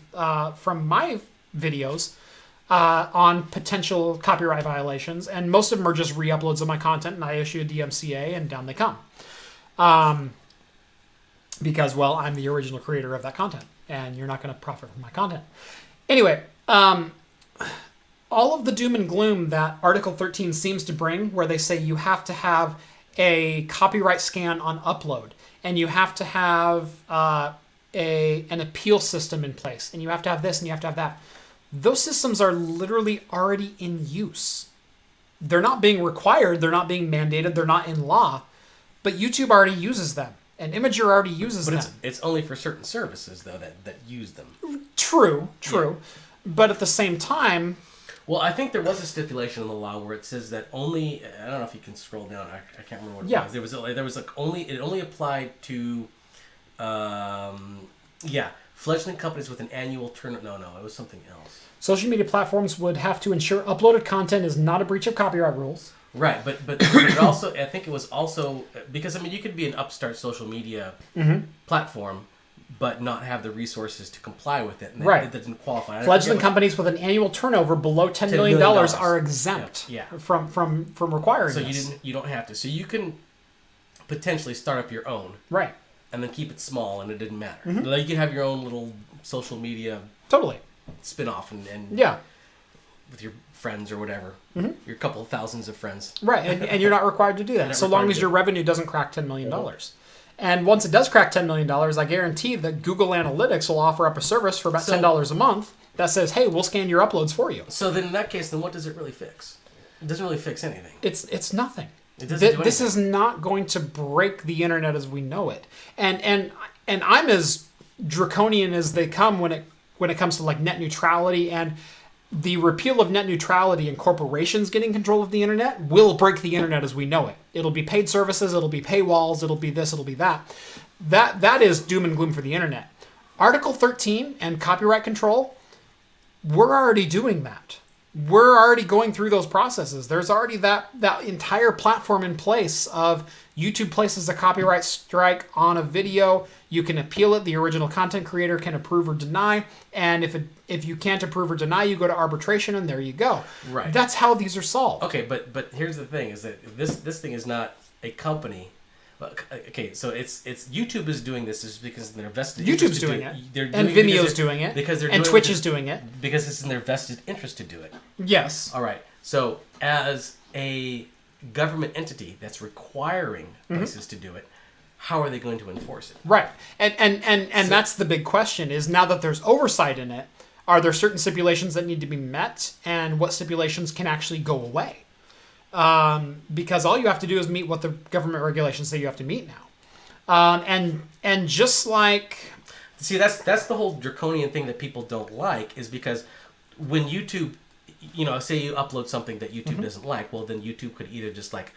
from my videos on potential copyright violations, and most of them are just re-uploads of my content, and I issue a DMCA and down they come. Because, well, I'm the original creator of that content, and you're not going to profit from my content. Anyway, all of the doom and gloom that Article 13 seems to bring, where they say you have to have a copyright scan on upload, and you have to have an appeal system in place, and you have to have this, and you have to have that. Those systems are literally already in use. They're not being required, they're not being mandated, they're not in law, but YouTube already uses them. And Imager already uses them. But it's only for certain services, though, that use them. True. Yeah. But at the same time... Well, I think there was a stipulation in the law where it says that only... I don't know if you can scroll down. I can't remember what it was. There was like only... It only applied to... fledgling companies with an annual turn... No, it was something else. Social media platforms would have to ensure uploaded content is not a breach of copyright rules. Right, but it also, I think it was also, because, I mean, you could be an upstart social media platform, but not have the resources to comply with it. And right. It doesn't qualify. Fledgling companies with an annual turnover below $10 million are exempt from requiring this. So you don't have to. So you can potentially start up your own. Right. And then keep it small, and it didn't matter. Mm-hmm. Like you could have your own little social media spin-off and with your friends or whatever. Mm-hmm. Your couple of thousands of friends. Right, and you're not required to do that, so long as your revenue doesn't crack $10 million. Mm-hmm. And once it does crack $10 million, I guarantee that Google Analytics will offer up a service for about $10 a month that says, hey, we'll scan your uploads for you. So then in that case, then what does it really fix? It doesn't really fix anything. It's nothing. It doesn't do anything. This is not going to break the internet as we know it. And I'm as draconian as they come when it comes to like net neutrality, and the repeal of net neutrality and corporations getting control of the internet will break the internet as we know it. It'll be paid services, it'll be paywalls, it'll be this, it'll be that. That is doom and gloom for the internet. Article 13 and copyright control, we're already doing that. We're already going through those processes. There's already that entire platform in place of YouTube places a copyright strike on a video. You can appeal it. The original content creator can approve or deny. And if you can't approve or deny, you go to arbitration, and there you go. Right. That's how these are solved. Okay, but here's the thing: is that this thing is not a company. Okay, so it's YouTube is doing this is because they're vested. YouTube's doing it, and Vimeo's doing it, and Twitch is doing it because it's in their vested interest to do it. Yes. All right. So as a government entity that's requiring places to do it, how are they going to enforce it? Right. And that's the big question: is now that there's oversight in it, are there certain stipulations that need to be met, and what stipulations can actually go away? Because all you have to do is meet what the government regulations say you have to meet now. And just like... See, that's the whole draconian thing that people don't like, is because when YouTube, say you upload something that YouTube doesn't like, well, then YouTube could either just like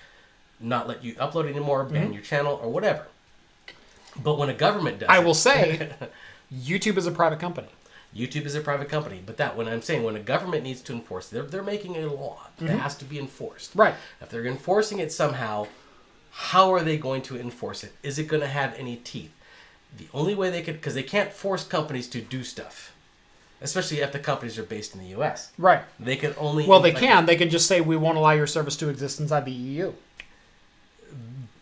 not let you upload anymore, ban your channel, or whatever. But when a government does I will say, YouTube is a private company. YouTube is a private company, but when a government needs to enforce it, they're making a law that has to be enforced. Right. If they're enforcing it somehow, how are they going to enforce it? Is it going to have any teeth? The only way they could, because they can't force companies to do stuff, especially if the companies are based in the U.S. Right. They can only... Well, they can. They can just say, we won't allow your service to exist inside the EU.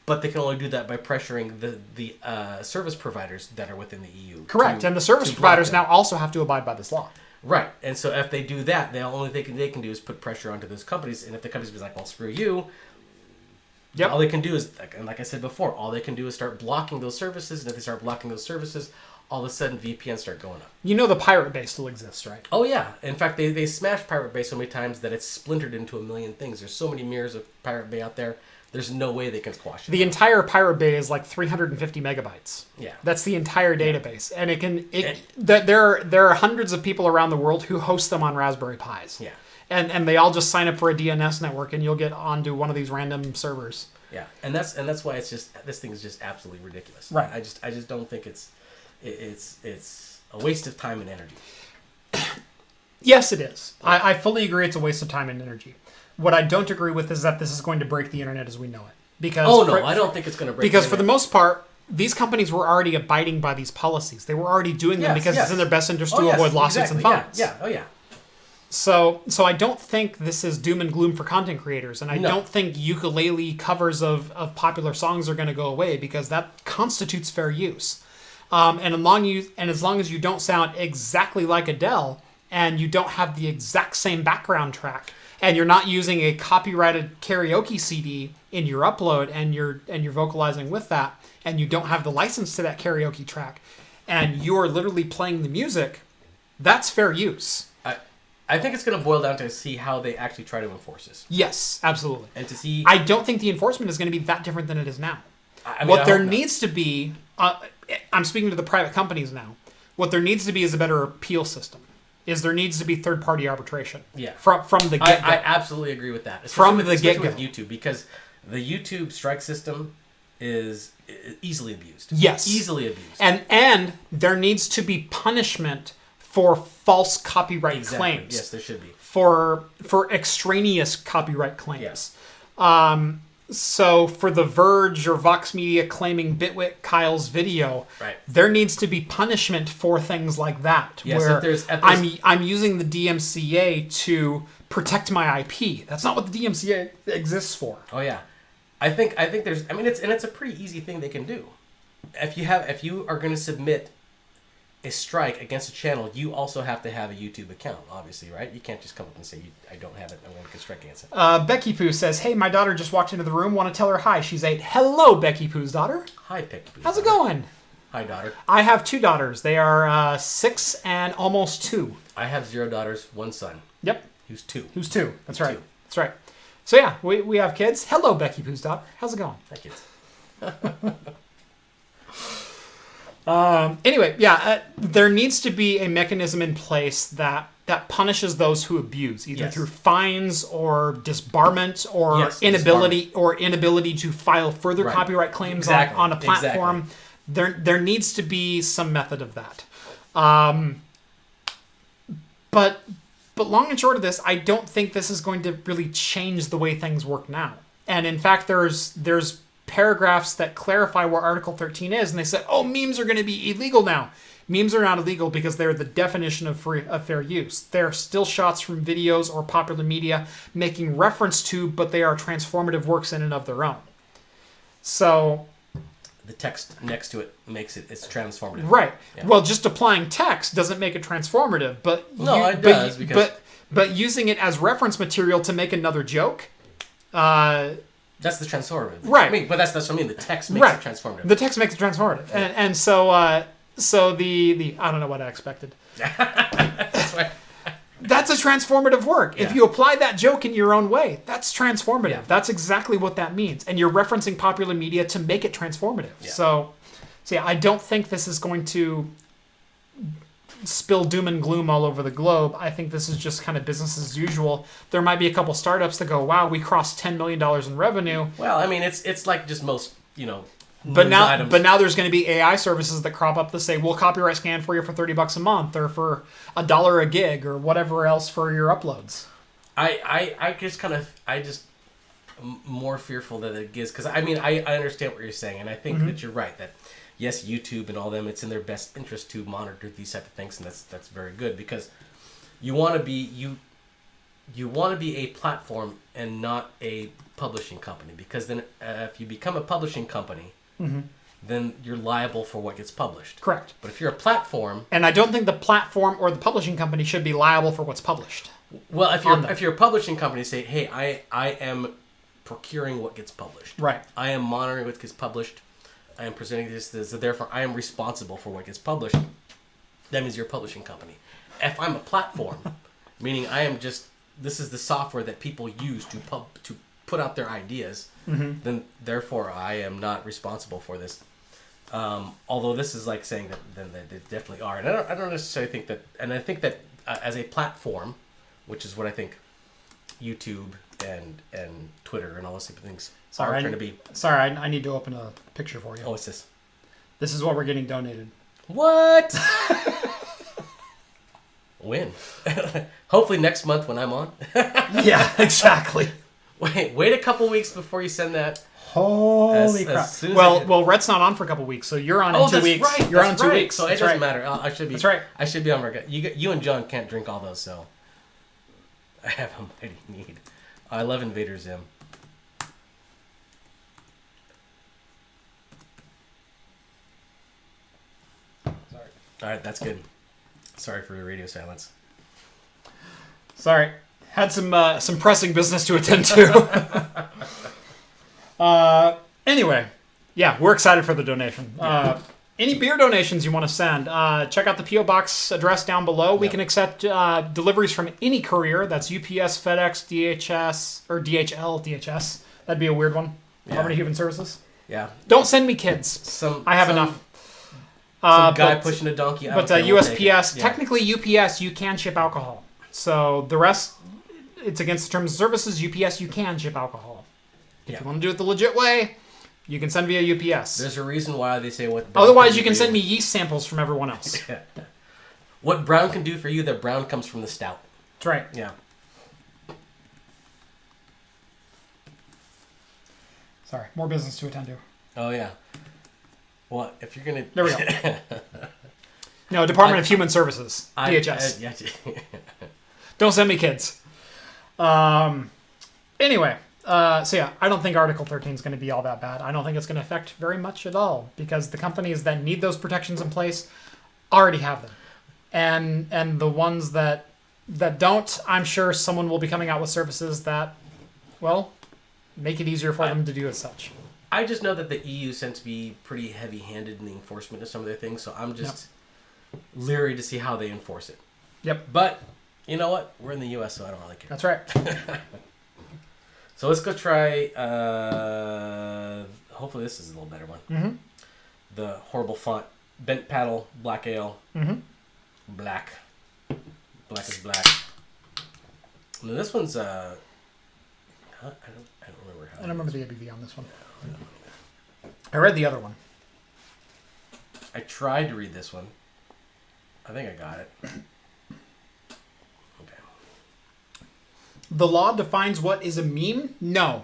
But they can only do that by pressuring the service providers that are within the EU. Correct, and the service providers now also have to abide by this law. Right, and so if they do that, the only thing they can do is put pressure onto those companies, and if the companies be like, well, screw you, all they can do is, like I said before, all they can do is start blocking those services, and if they start blocking those services, all of a sudden VPNs start going up. You know the Pirate Bay still exists, right? Oh, yeah. In fact, they smashed Pirate Bay so many times that it's splintered into a million things. There's so many mirrors of Pirate Bay out there There's no way they can squash it. The entire Pirate Bay is like 350 megabytes. Yeah. That's the entire database. And there are hundreds of people around the world who host them on Raspberry Pis. Yeah. And they all just sign up for a DNS network, and you'll get onto one of these random servers. Yeah. And that's why it's just, this thing is just absolutely ridiculous. Right. I just don't think it's a waste of time and energy. Yes, it is. I fully agree it's a waste of time and energy. What I don't agree with is that this is going to break the internet as we know it. Because I don't think it's going to break because the for the most part, these companies were already abiding by these policies. They were already doing them because it's in their best interest to avoid lawsuits and fines. Yeah. Oh, yeah. So I don't think this is doom and gloom for content creators, and I don't think ukulele covers of popular songs are going to go away, because that constitutes fair use. And as long as you don't sound exactly like Adele, and you don't have the exact same background track, and you're not using a copyrighted karaoke CD in your upload, and you're vocalizing with that, and you don't have the license to that karaoke track, and you're literally playing the music, that's fair use. I think it's going to boil down to see how they actually try to enforce this. Yes, absolutely. And to see... I don't think the enforcement is going to be that different than it is now. What there needs to be... I'm speaking to the private companies now. What there needs to be is a better appeal system. There needs to be third-party arbitration. Yeah. From the get-go. I absolutely agree with that. From the get-go. With YouTube, because the YouTube strike system is easily abused. Yes. Easily abused. And there needs to be punishment for false copyright claims. Yes, there should be. For extraneous copyright claims. Yeah. So for The Verge or Vox Media claiming Bitwit Kyle's video, right, there needs to be punishment for things like that. Yes, where I'm using the DMCA to protect my IP. That's not what the DMCA exists for. Oh yeah, I think there's. I mean, it's a pretty easy thing they can do. If you are going to submit a strike against a channel, you also have to have a YouTube account, obviously, right? You can't just come up and say, I don't have it, I'm going to get a strike against it. Becky Poo says, hey, my daughter just walked into the room, want to tell her hi. She's 8. Hello, Becky Poo's daughter. Hi, Becky Poo's How's daughter. it going? Hi, daughter. I have 2 daughters. They are 6 and almost 2. I have 0 daughters, 1 son. Yep. Who's 2. Who's 2. That's right. 2. That's right. So yeah, we have kids. Hello, Becky Poo's daughter. How's it going? Hi, kids. Anyway, there needs to be a mechanism in place that punishes those who abuse, either through fines or disbarment or inability to file further copyright claims on a platform. Exactly. There needs to be some method of that. But long and short of this, I don't think this is going to really change the way things work now. And in fact, there's paragraphs that clarify what Article 13 is, and they said, memes are going to be illegal now. Memes are not illegal because they're the definition of fair use. They're still shots from videos or popular media making reference to, but they are transformative works in and of their own. So the text next to it makes it's transformative. Right. Yeah. Well, just applying text doesn't make it transformative, but it does, but using it as reference material to make another joke. That's the transformative. Right. I mean, but that's what I mean. The text makes it transformative. The text makes it transformative. Yeah. And so the I don't know what I expected. That's right. That's a transformative work. Yeah. If you apply that joke in your own way, that's transformative. Yeah. That's exactly what that means. And you're referencing popular media to make it transformative. Yeah. So yeah, I don't think this is going to spill doom and gloom all over the globe. I think this is just kind of business as usual. There might be a couple startups that go, wow, we crossed $10 million in revenue. Well, I mean, it's like just most, But now there's going to be AI services that crop up that say, we'll copyright scan for you for $30 a month or for $1 a gig or whatever else for your uploads. I just more fearful that it gives, because I mean, I understand what you're saying, and I think that you're right, that yes, YouTube and all them, it's in their best interest to monitor these type of things, and that's very good, because you want to be a platform and not a publishing company, because then if you become a publishing company, then you're liable for what gets published. Correct. But if you're a platform, and I don't think the platform or the publishing company should be liable for what's published. Well, if you're a publishing company, say, hey, I am procuring what gets published. Right. I am monitoring what gets published. I am presenting this, so therefore I am responsible for what gets published. That means you're a publishing company. If I'm a platform, meaning this is the software that people use to put out their ideas, then therefore I am not responsible for this. Although this is like saying that then they definitely are, and I don't necessarily think that. And I think that as a platform, which is what I think YouTube and Twitter and all those type of things are trying to be. Sorry, I need to open a picture for you. Oh, what's this? This is what we're getting donated. What? When? Hopefully next month when I'm on. Yeah, exactly. Wait a couple weeks before you send that. Holy crap! Well, Rhett's not on for a couple weeks, so you're on in 2 weeks. Right. You're on in 2 weeks, so it doesn't matter. I should be. That's right. I should be on record. You and John can't drink all those, so I have a mighty need. I love Invader Zim. Sorry. All right, that's good. Sorry for the radio silence. Sorry, had some pressing business to attend to. Anyway, yeah, we're excited for the donation. Any beer donations you want to send, check out the P.O. Box address down below. We can accept deliveries from any courier. That's UPS, FedEx, DHS, or DHL, DHS. That'd be a weird one. Department of Human Services. Yeah. Don't send me kids. I have enough. Some guy pushing a donkey. But USPS, technically UPS, you can ship alcohol. So the rest, it's against the terms of services. UPS, you can ship alcohol. If you want to do it the legit way, you can send via UPS. There's a reason why they say what. Otherwise, you can send me yeast samples from everyone else. What brown can do for you, the brown comes from the stout. That's right. Yeah. Sorry, more business to attend to. Oh, yeah. Well, if you're going to... There we go. No, Department of Human Services. DHS. Don't send me kids. Anyway, so yeah, I don't think Article 13 is going to be all that bad. I don't think it's going to affect very much at all because the companies that need those protections in place already have them. And the ones that don't, I'm sure someone will be coming out with services that, well, make it easier for them to do as such. I just know that the EU tends to be pretty heavy-handed in the enforcement of some of their things, so I'm just leery to see how they enforce it. Yep. But, you know what? We're in the U.S., so I don't really care. That's right. So let's go try, hopefully this is a little better one. Mm-hmm. The horrible font. Bent Paddle, Black Ale. Mm-hmm. Black. Black is black. Now this one's, I don't remember how. I don't remember the ABV on this one. I read the other one. I tried to read this one. I think I got it. Okay. The law defines what is a meme? No.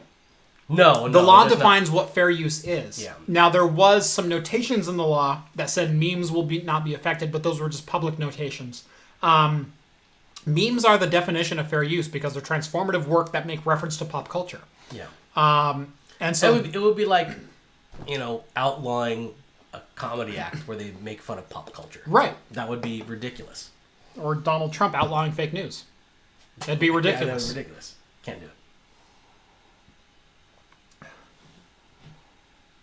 No. The law defines what fair use is. Yeah. Now, there was some notations in the law that said memes will not be affected, but those were just public notations. Memes are the definition of fair use because they're transformative work that make reference to pop culture. Yeah. And so it would be like, outlawing a comedy act where they make fun of pop culture. Right. That would be ridiculous. Or Donald Trump outlawing fake news. That'd be ridiculous. Yeah, that would be ridiculous. Can't do it.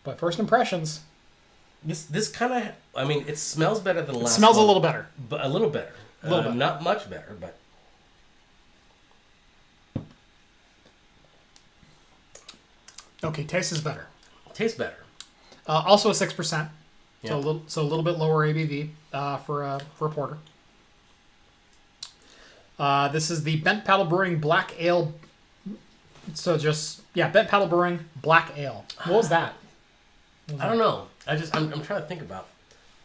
But first impressions. This kind of, it smells better than the last one. It smells a little better. But a little better. A little bit. Not much better, but... Okay, taste is better. Tastes better. Also a 6%. Yeah. So a little bit lower ABV for a porter. This is the Bent Paddle Brewing Black Ale. So Bent Paddle Brewing Black Ale. What was that? I don't know. I'm trying to think about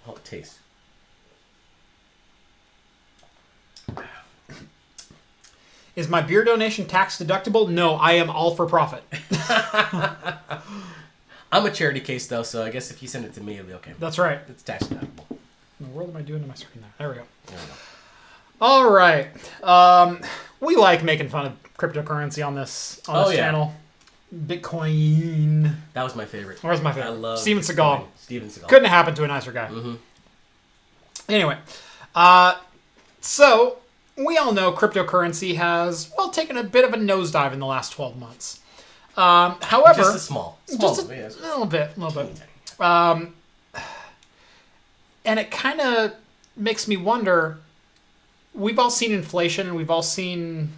how it tastes. Is my beer donation tax deductible? No, I am all for profit. I'm a charity case, though, so I guess if you send it to me, it'll be okay. That's right. It's tax deductible. What in the world am I doing to my screen now? There we go. There we go. All right. We like making fun of cryptocurrency on this channel. Bitcoin. That was my favorite. Where's my favorite? I love Steven Seagal. Steven Seagal. Couldn't have happened to a nicer guy. Mm-hmm. Anyway, so we all know cryptocurrency has, taken a bit of a nosedive in the last 12 months. However... Just a small little bit. And it kind of makes me wonder, we've all seen inflation and we've all seen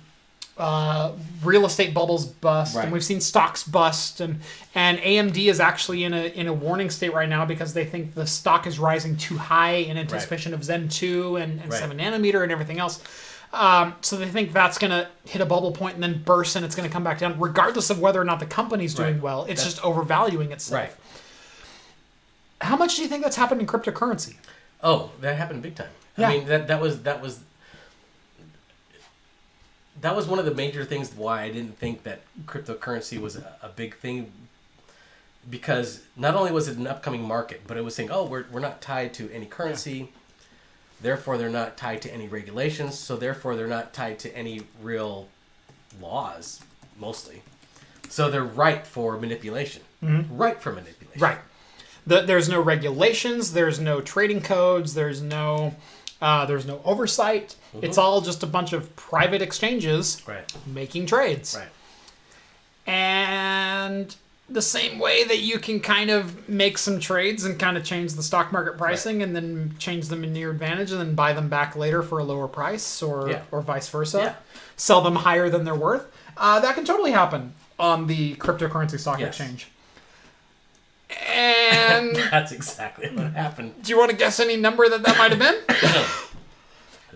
real estate bubbles bust, Right. and we've seen stocks bust, and AMD is actually in a warning state right now because they think the stock is rising too high in anticipation of Zen 2 and Right. 7 nanometer and everything else. So they think that's going to hit a bubble point and then burst, and it's going to come back down, regardless of whether or not the company's doing Right. well. It's just overvaluing itself. Right. How much do you think that's happened in cryptocurrency? Oh, that happened big time. Yeah. I mean, that was one of the major things why I didn't think that cryptocurrency was a big thing, because not only was it an upcoming market, but it was saying, oh, we're not tied to any currency, therefore they're not tied to any regulations, so therefore they're not tied to any real laws, mostly. So they're ripe for manipulation. Mm-hmm. Ripe for manipulation. Right. There's no regulations. There's no trading codes. There's no oversight. Mm-hmm. It's all just a bunch of private exchanges Right. making trades. Right. And the same way that you can kind of make some trades and kind of change the stock market pricing and then change them in your advantage and then buy them back later for a lower price or vice versa. Yeah. Sell them higher than they're worth. That can totally happen on the cryptocurrency stock exchange. And That's exactly what happened. do you want to guess any number that might have been?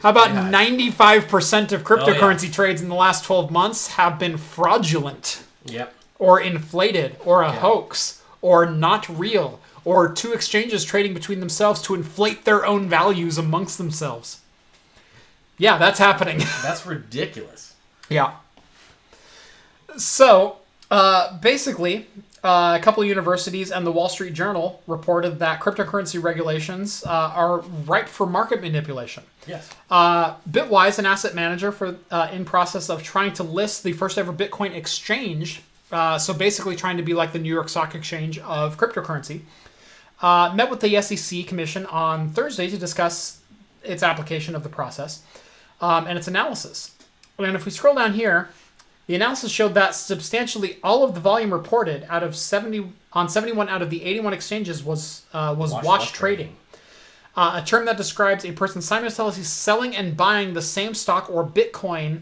How about 95% of cryptocurrency trades in the last 12 months have been fraudulent? Yep. Or inflated, or a hoax, or not real, or two exchanges trading between themselves to inflate their own values amongst themselves. Yeah, that's happening. That's ridiculous. Yeah. So, basically, a couple of universities and the Wall Street Journal reported that cryptocurrency regulations are ripe for market manipulation. Yes. Bitwise, an asset manager in process of trying to list the first ever Bitcoin exchange, so basically trying to be like the New York Stock Exchange of cryptocurrency, met with the SEC Commission on Thursday to discuss its application of the process and its analysis. And if we scroll down here, the analysis showed that substantially all of the volume reported on 71 out of the 81 exchanges was watch trading. A term that describes a person simultaneously selling and buying the same stock or Bitcoin,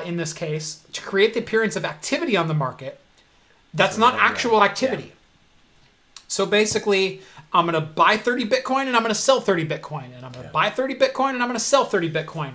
in this case, to create the appearance of activity on the market. That's not actual activity. Yeah. So basically, I'm going to buy 30 Bitcoin and I'm going to sell 30 Bitcoin. And I'm going to buy 30 Bitcoin and I'm going to sell 30 Bitcoin.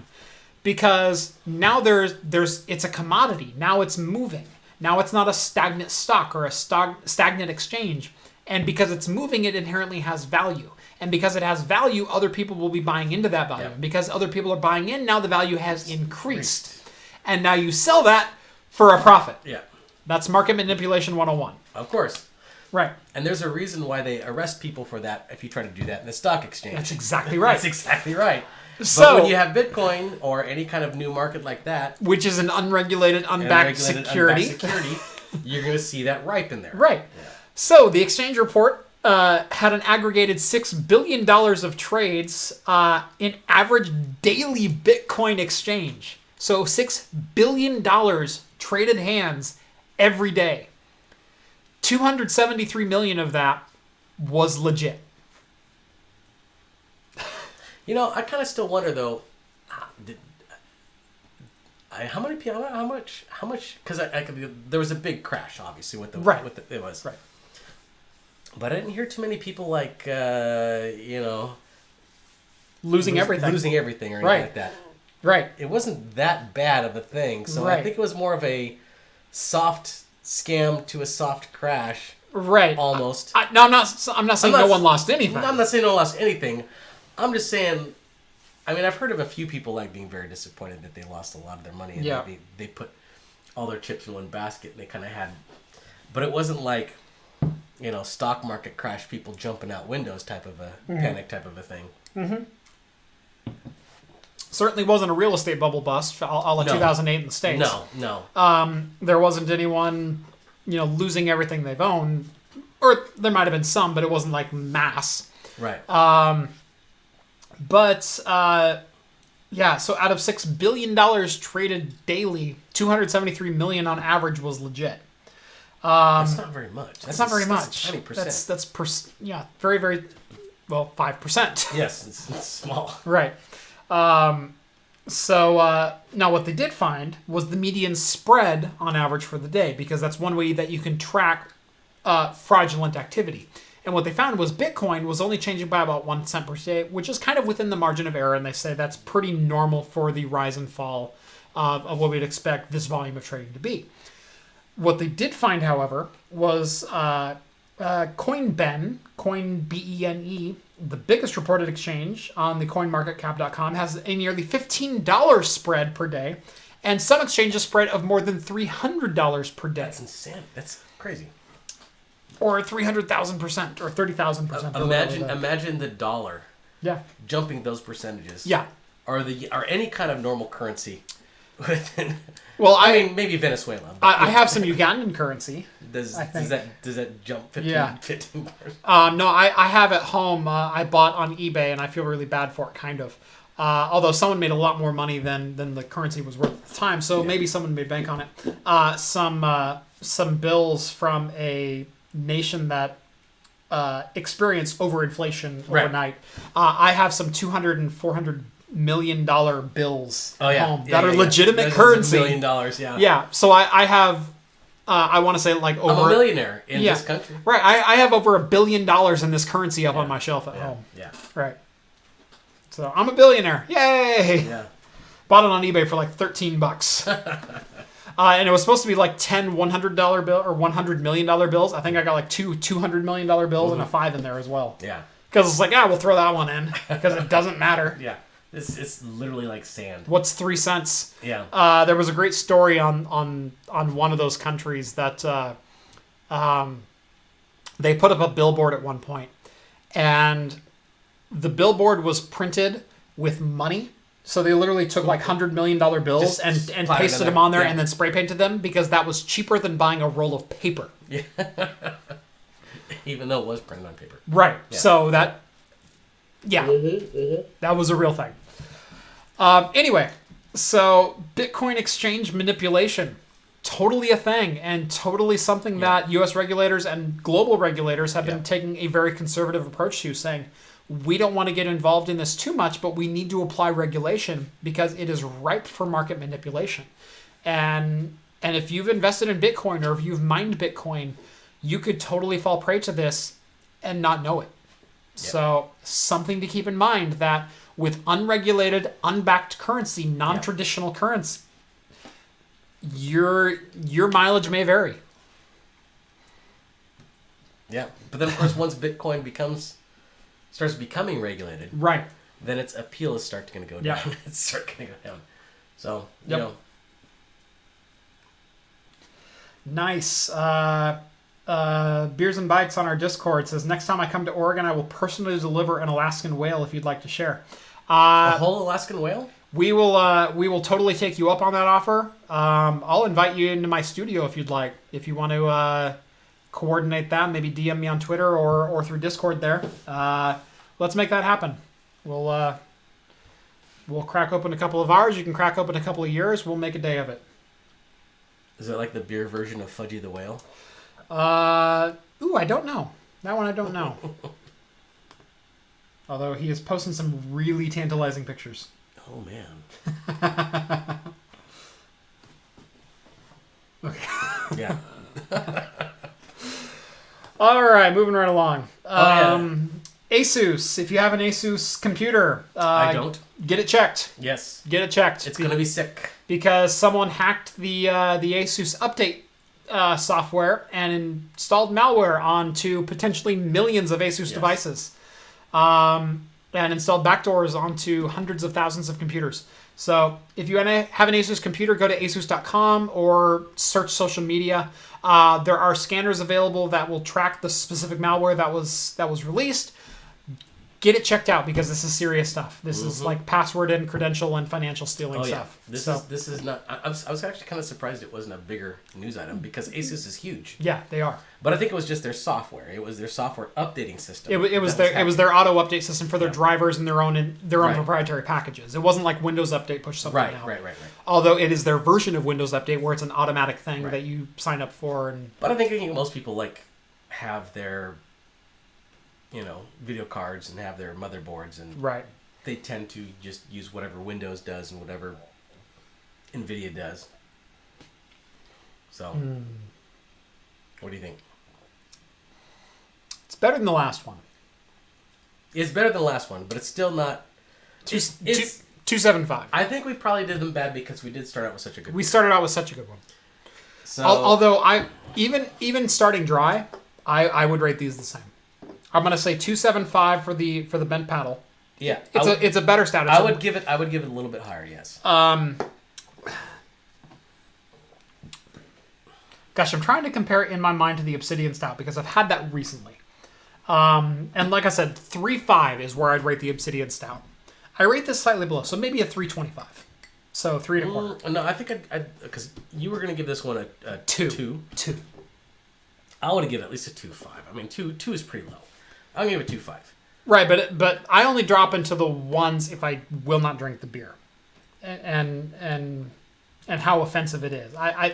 Because now it's a commodity. Now it's moving. Now it's not a stagnant stock or a stagnant exchange. And because it's moving, it inherently has value. And because it has value, other people will be buying into that value. Yeah. And because other people are buying in, now the value has increased. And now you sell that for a profit. Yeah. That's market manipulation 101. Of course. Right. And there's a reason why they arrest people for that if you try to do that in the stock exchange. That's exactly right. That's exactly right. So, but when you have Bitcoin or any kind of new market like that, which is an unregulated, unbacked security, you're going to see that ripe in there. Right. Yeah. So the exchange report had an aggregated $6 billion of trades in average daily Bitcoin exchange. So $6 billion traded hands every day. 273 million of that was legit. You know, I kind of still wonder though. How many people? How much? Because there was a big crash, obviously, with the it was right. But I didn't hear too many people like losing everything or anything like that. Right. It wasn't that bad of a thing, so I think it was more of a soft scam to a soft crash. Right. Almost. I'm not saying no one lost anything. I'm not saying no one lost anything. I'm just saying. I mean, I've heard of a few people like being very disappointed that they lost a lot of their money and they put all their chips in one basket and they kind of had, but it wasn't like, stock market crash, people jumping out windows type of a panic type of a thing. Mm-hmm. Certainly wasn't a real estate bubble bust, a la 2008 in the States. No. There wasn't anyone, losing everything they've owned, or there might have been some, but it wasn't like mass. Right. But so out of $6 billion traded daily, 273 million on average was legit. That's not very much. That's not very much. 20%. That's very, very, 5%. Yes, it's small. Right. So now what they did find was the median spread on average for the day, because that's one way that you can track fraudulent activity. And what they found was Bitcoin was only changing by about 1 cent per day, which is kind of within the margin of error. And they say that's pretty normal for the rise and fall of what we'd expect this volume of trading to be. What they did find, however, was Coinbene, Coinbene, the biggest reported exchange on the coinmarketcap.com, has a nearly $15 spread per day, and some exchanges spread of more than $300 per day. That's insane. That's crazy. Or 300,000% or 30,000%. Imagine the dollar. Yeah. Jumping those percentages. Yeah. Or any kind of normal currency within. Well, I mean, maybe Venezuela. I have some Ugandan currency. Does that jump 15%? Yeah. 15%? No, I have at home. I bought on eBay, and I feel really bad for it, kind of. Although someone made a lot more money than the currency was worth at the time, so maybe someone made bank on it. Some bills from a nation that experienced overinflation overnight. I have some $200 and $400 million bills at home that are legitimate currency. $1 million, yeah. Yeah, so I have, I want to say like over... I'm a millionaire in this country. Right, I have over $1 billion in this currency up on my shelf at home. Yeah. Right. So I'm a billionaire. Yay! Yeah. Bought it on eBay for like $13. And it was supposed to be like 10 $100 bill or $100 million bills. I think I got like two $200 million bills and a 5 in there as well. Yeah. Because it's like, we'll throw that one in because it doesn't matter. Yeah. It's literally like sand. What's 3 cents? Yeah. There was a great story on one of those countries that they put up a billboard at one point, and the billboard was printed with money. So they literally took like $100 million bills and pasted them on there and then spray painted them because that was cheaper than buying a roll of paper. Yeah. Even though it was printed on paper. Right. Yeah. So that, that was a real thing. Anyway, so Bitcoin exchange manipulation, totally a thing and totally something that U.S. regulators and global regulators have been taking a very conservative approach to, saying, we don't want to get involved in this too much, but we need to apply regulation because it is ripe for market manipulation. And if you've invested in Bitcoin or if you've mined Bitcoin, you could totally fall prey to this and not know it. Yep. So something to keep in mind that with unregulated, unbacked currency, non-traditional currency, your mileage may vary. Yeah, but then of course once Bitcoin starts becoming regulated, right? Then its appeal is going to go down. Yeah. It's going to go down. So you know. Nice. Beers and Bites on our Discord says, next time I come to Oregon, I will personally deliver an Alaskan whale if you'd like to share. A whole Alaskan whale? We will totally take you up on that offer. I'll invite you into my studio if you'd like. If you want to coordinate that, maybe DM me on Twitter or through Discord there. Let's make that happen. We'll crack open a couple of ours. You can crack open a couple of yours. We'll make a day of it. Is it like the beer version of Fudgy the Whale? I don't know. That one I don't know. Although he is posting some really tantalizing pictures. Oh, man. Okay. Yeah. All right, moving right along. Asus. If you have an Asus computer, I don't. Get it checked. Yes. Get it checked. It's going to be sick. Because someone hacked the Asus update software and installed malware onto potentially millions of Asus devices. And installed backdoors onto hundreds of thousands of computers. So if you have an Asus computer, go to asus.com or search social media. There are scanners available that will track the specific malware that was released. Get it checked out because this is serious stuff. This is like password and credential and financial stealing stuff. This is not. I was actually kind of surprised it wasn't a bigger news item because Asus is huge. Yeah, they are. But I think it was just their software. It was their software updating system. It was their auto update system for their drivers and their own proprietary packages. It wasn't like Windows Update push something out. Right. Although it is their version of Windows Update where it's an automatic thing that you sign up for. But I think most people have their video cards and have their motherboards and they tend to just use whatever Windows does and whatever NVIDIA does. So, what do you think? It's better than the last one. It's better than the last one, but it's still not. It's 275. I think we probably did them bad because we did start out with such a good. We started out with such a good one. So, although even starting dry, I would rate these the same. I'm gonna say 275 for the bent paddle. Yeah, it's a better stout. I would give it a little bit higher. Yes. Gosh, I'm trying to compare it in my mind to the Obsidian Stout because I've had that recently. And like I said, 3.5 is where I'd rate the Obsidian Stout. I rate this slightly below, so maybe a 3.25. So 3 1/4. No, I think because you were going to give this one a 2. 2. I want to give it at least a 2.5. I mean, 2 is pretty low. I'm going to give it 2.5. Right, but I only drop into the ones if I will not drink the beer. And how offensive it is.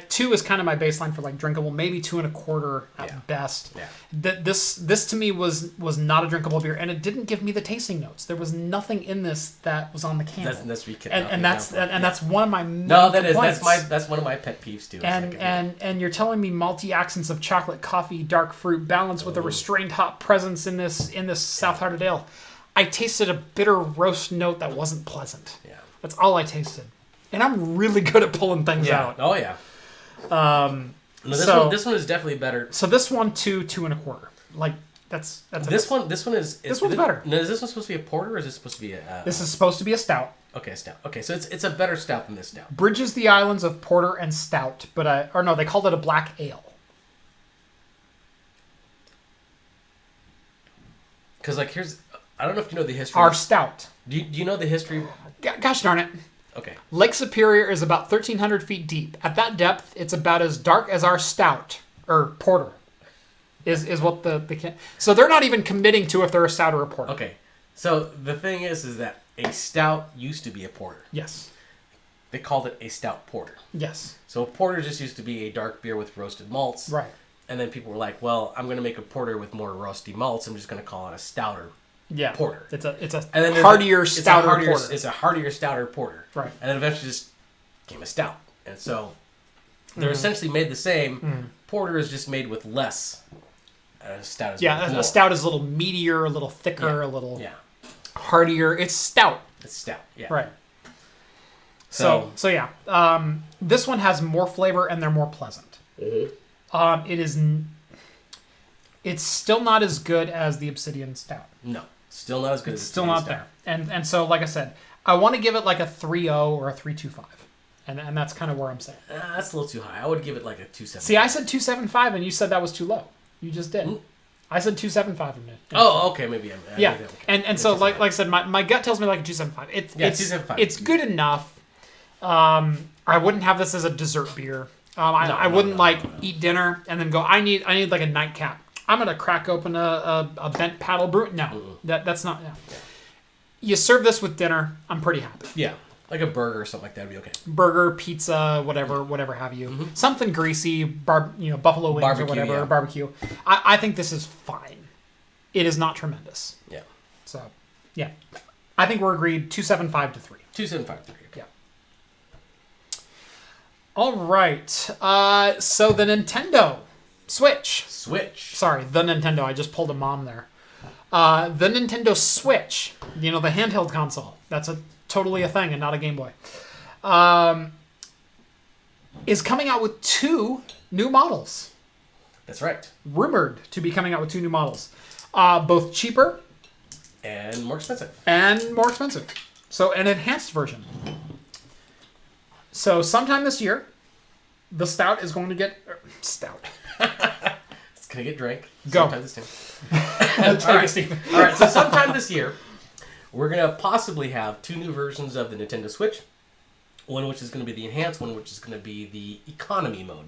2 is kind of my baseline for like drinkable, maybe 2 1/4 at best. Yeah. This to me was not a drinkable beer, and it didn't give me the tasting notes. There was nothing in this that was on the can. That's that's one of my complaints. That's one of my pet peeves too. And you're telling me malty accents of chocolate, coffee, dark fruit, balanced with a restrained hop presence in this South Hearted Ale. I tasted a bitter roast note that wasn't pleasant. Yeah. That's all I tasted. And I'm really good at pulling things out. Oh yeah. This one is definitely better. So this one 2 1/4. Like that's this one's better. No, is this one supposed to be a porter or is this supposed to be a? This is supposed to be a stout. Okay, a stout. Okay, so it's a better stout than this stout. Bridges the islands of porter and stout, but they called it a black ale. Because I don't know if you know the history. Our stout. Do you know the history? Gosh darn it. Okay. Lake Superior is about 1,300 feet deep. At that depth, it's about as dark as our stout, or porter, is what the can. So they're not even committing to if they're a stout or a porter. Okay. So the thing is that a stout used to be a porter. Yes. They called it a stout porter. Yes. So a porter just used to be a dark beer with roasted malts. Right. And then people were like, well, I'm going to make a porter with more roasty malts. I'm just going to call it a stouter. Yeah, porter. It's a hardier, stouter porter. It's a hardier, stouter porter. Right. And then eventually just became a stout. And so they're essentially made the same. Porter is just made with less. Stout is a stout is a little meatier, a little thicker, a little hardier. It's stout. It's stout. Yeah. Right. So yeah. This one has more flavor and they're more pleasant. Mm-hmm. It's still not as good as the Obsidian Stout. No. Still not as good. It's still not there. And so, like I said, I want to give it like a 3.0 or a 3.25. And that's kind of where I'm saying. That's a little too high. I would give it like a 2.75. See, I said 2.75 and you said that was too low. You just did. Mm-hmm. I said 2.75 a minute. Oh, okay. Maybe. Yeah. And so, like I said, my gut tells me like a 2.75. It's 2.75. It's good enough. I wouldn't have this as a dessert beer. I wouldn't eat dinner and then go, I need like a nightcap. I'm going to crack open a bent paddle brew. No, that's not. Yeah. You serve this with dinner, I'm pretty happy. Yeah, like a burger or something like that would be okay. Burger, pizza, whatever have you. Mm-hmm. Something greasy, buffalo wings barbecue, or whatever, or barbecue. I think this is fine. It is not tremendous. Yeah. So, yeah. I think we're agreed 2.75 to 3. 2.75 to 3. Okay. Yeah. All right. So the Nintendo Switch. Sorry, the Nintendo. I just pulled a mom there. The Nintendo Switch. The handheld console. That's totally a thing and not a Game Boy. Is coming out with 2 new models. That's right. Rumored to be coming out with 2 new models. Both cheaper. And more expensive. So an enhanced version. So sometime this year, the Stout is going to get... Stout. It's going to get drank. Go. Sometime this year. All right, so sometime this year, we're going to possibly have 2 new versions of the Nintendo Switch. One which is going to be the enhanced, one which is going to be the economy mode.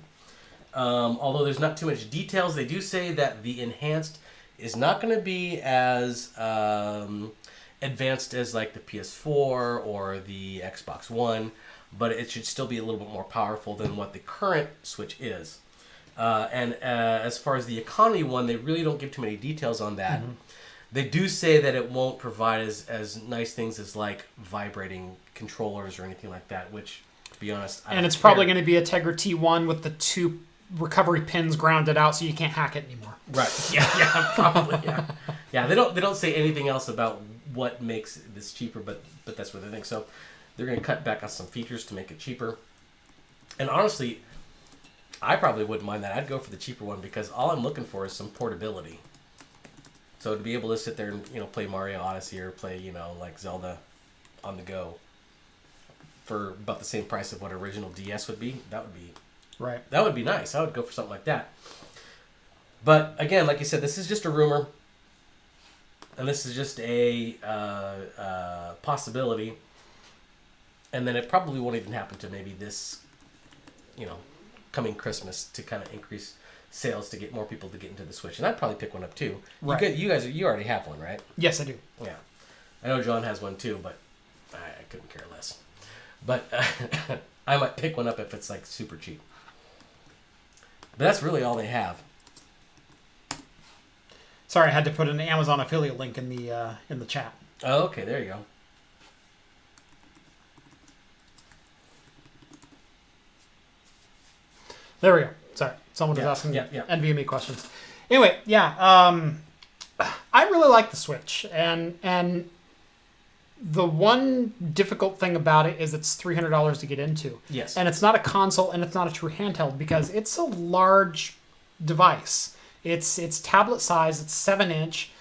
Although there's not too much details, they do say that the enhanced is not going to be as advanced as like the PS4 or the Xbox One, but it should still be a little bit more powerful than what the current Switch is. And as far as the economy one, they really don't give too many details on that. Mm-hmm. They do say that it won't provide as nice things as like vibrating controllers or anything like that, which, to be honest, and it's probably going to be a Tegra T1 with the 2 recovery pins grounded out, so you can't hack it anymore. Right. Yeah, probably. Yeah. Yeah, they don't say anything else about what makes this cheaper, but that's what they think. So they're going to cut back on some features to make it cheaper. And honestly, I probably wouldn't mind that. I'd go for the cheaper one because all I'm looking for is some portability. So to be able to sit there and play Mario Odyssey or play like Zelda on the go for about the same price of what original DS would be, that would be nice. I would go for something like that. But again, like you said, this is just a rumor, and this is just a possibility, and then it probably won't even happen to maybe this, coming Christmas to kind of increase sales to get more people to get into the Switch. And I'd probably pick one up too. Right. You already have one, right? Yes, I do. Yeah, I know John has one too, but I couldn't care less. But I might pick one up if it's like super cheap. But that's really all they have. Sorry, I had to put an Amazon affiliate link in the chat. Oh, okay, there you go. There we go. Sorry, someone was asking NVMe questions. Anyway, I really like the Switch, and the one difficult thing about it is it's $300 to get into. Yes. And it's not a console, and it's not a true handheld because it's a large device. It's tablet size. It's 7-inch.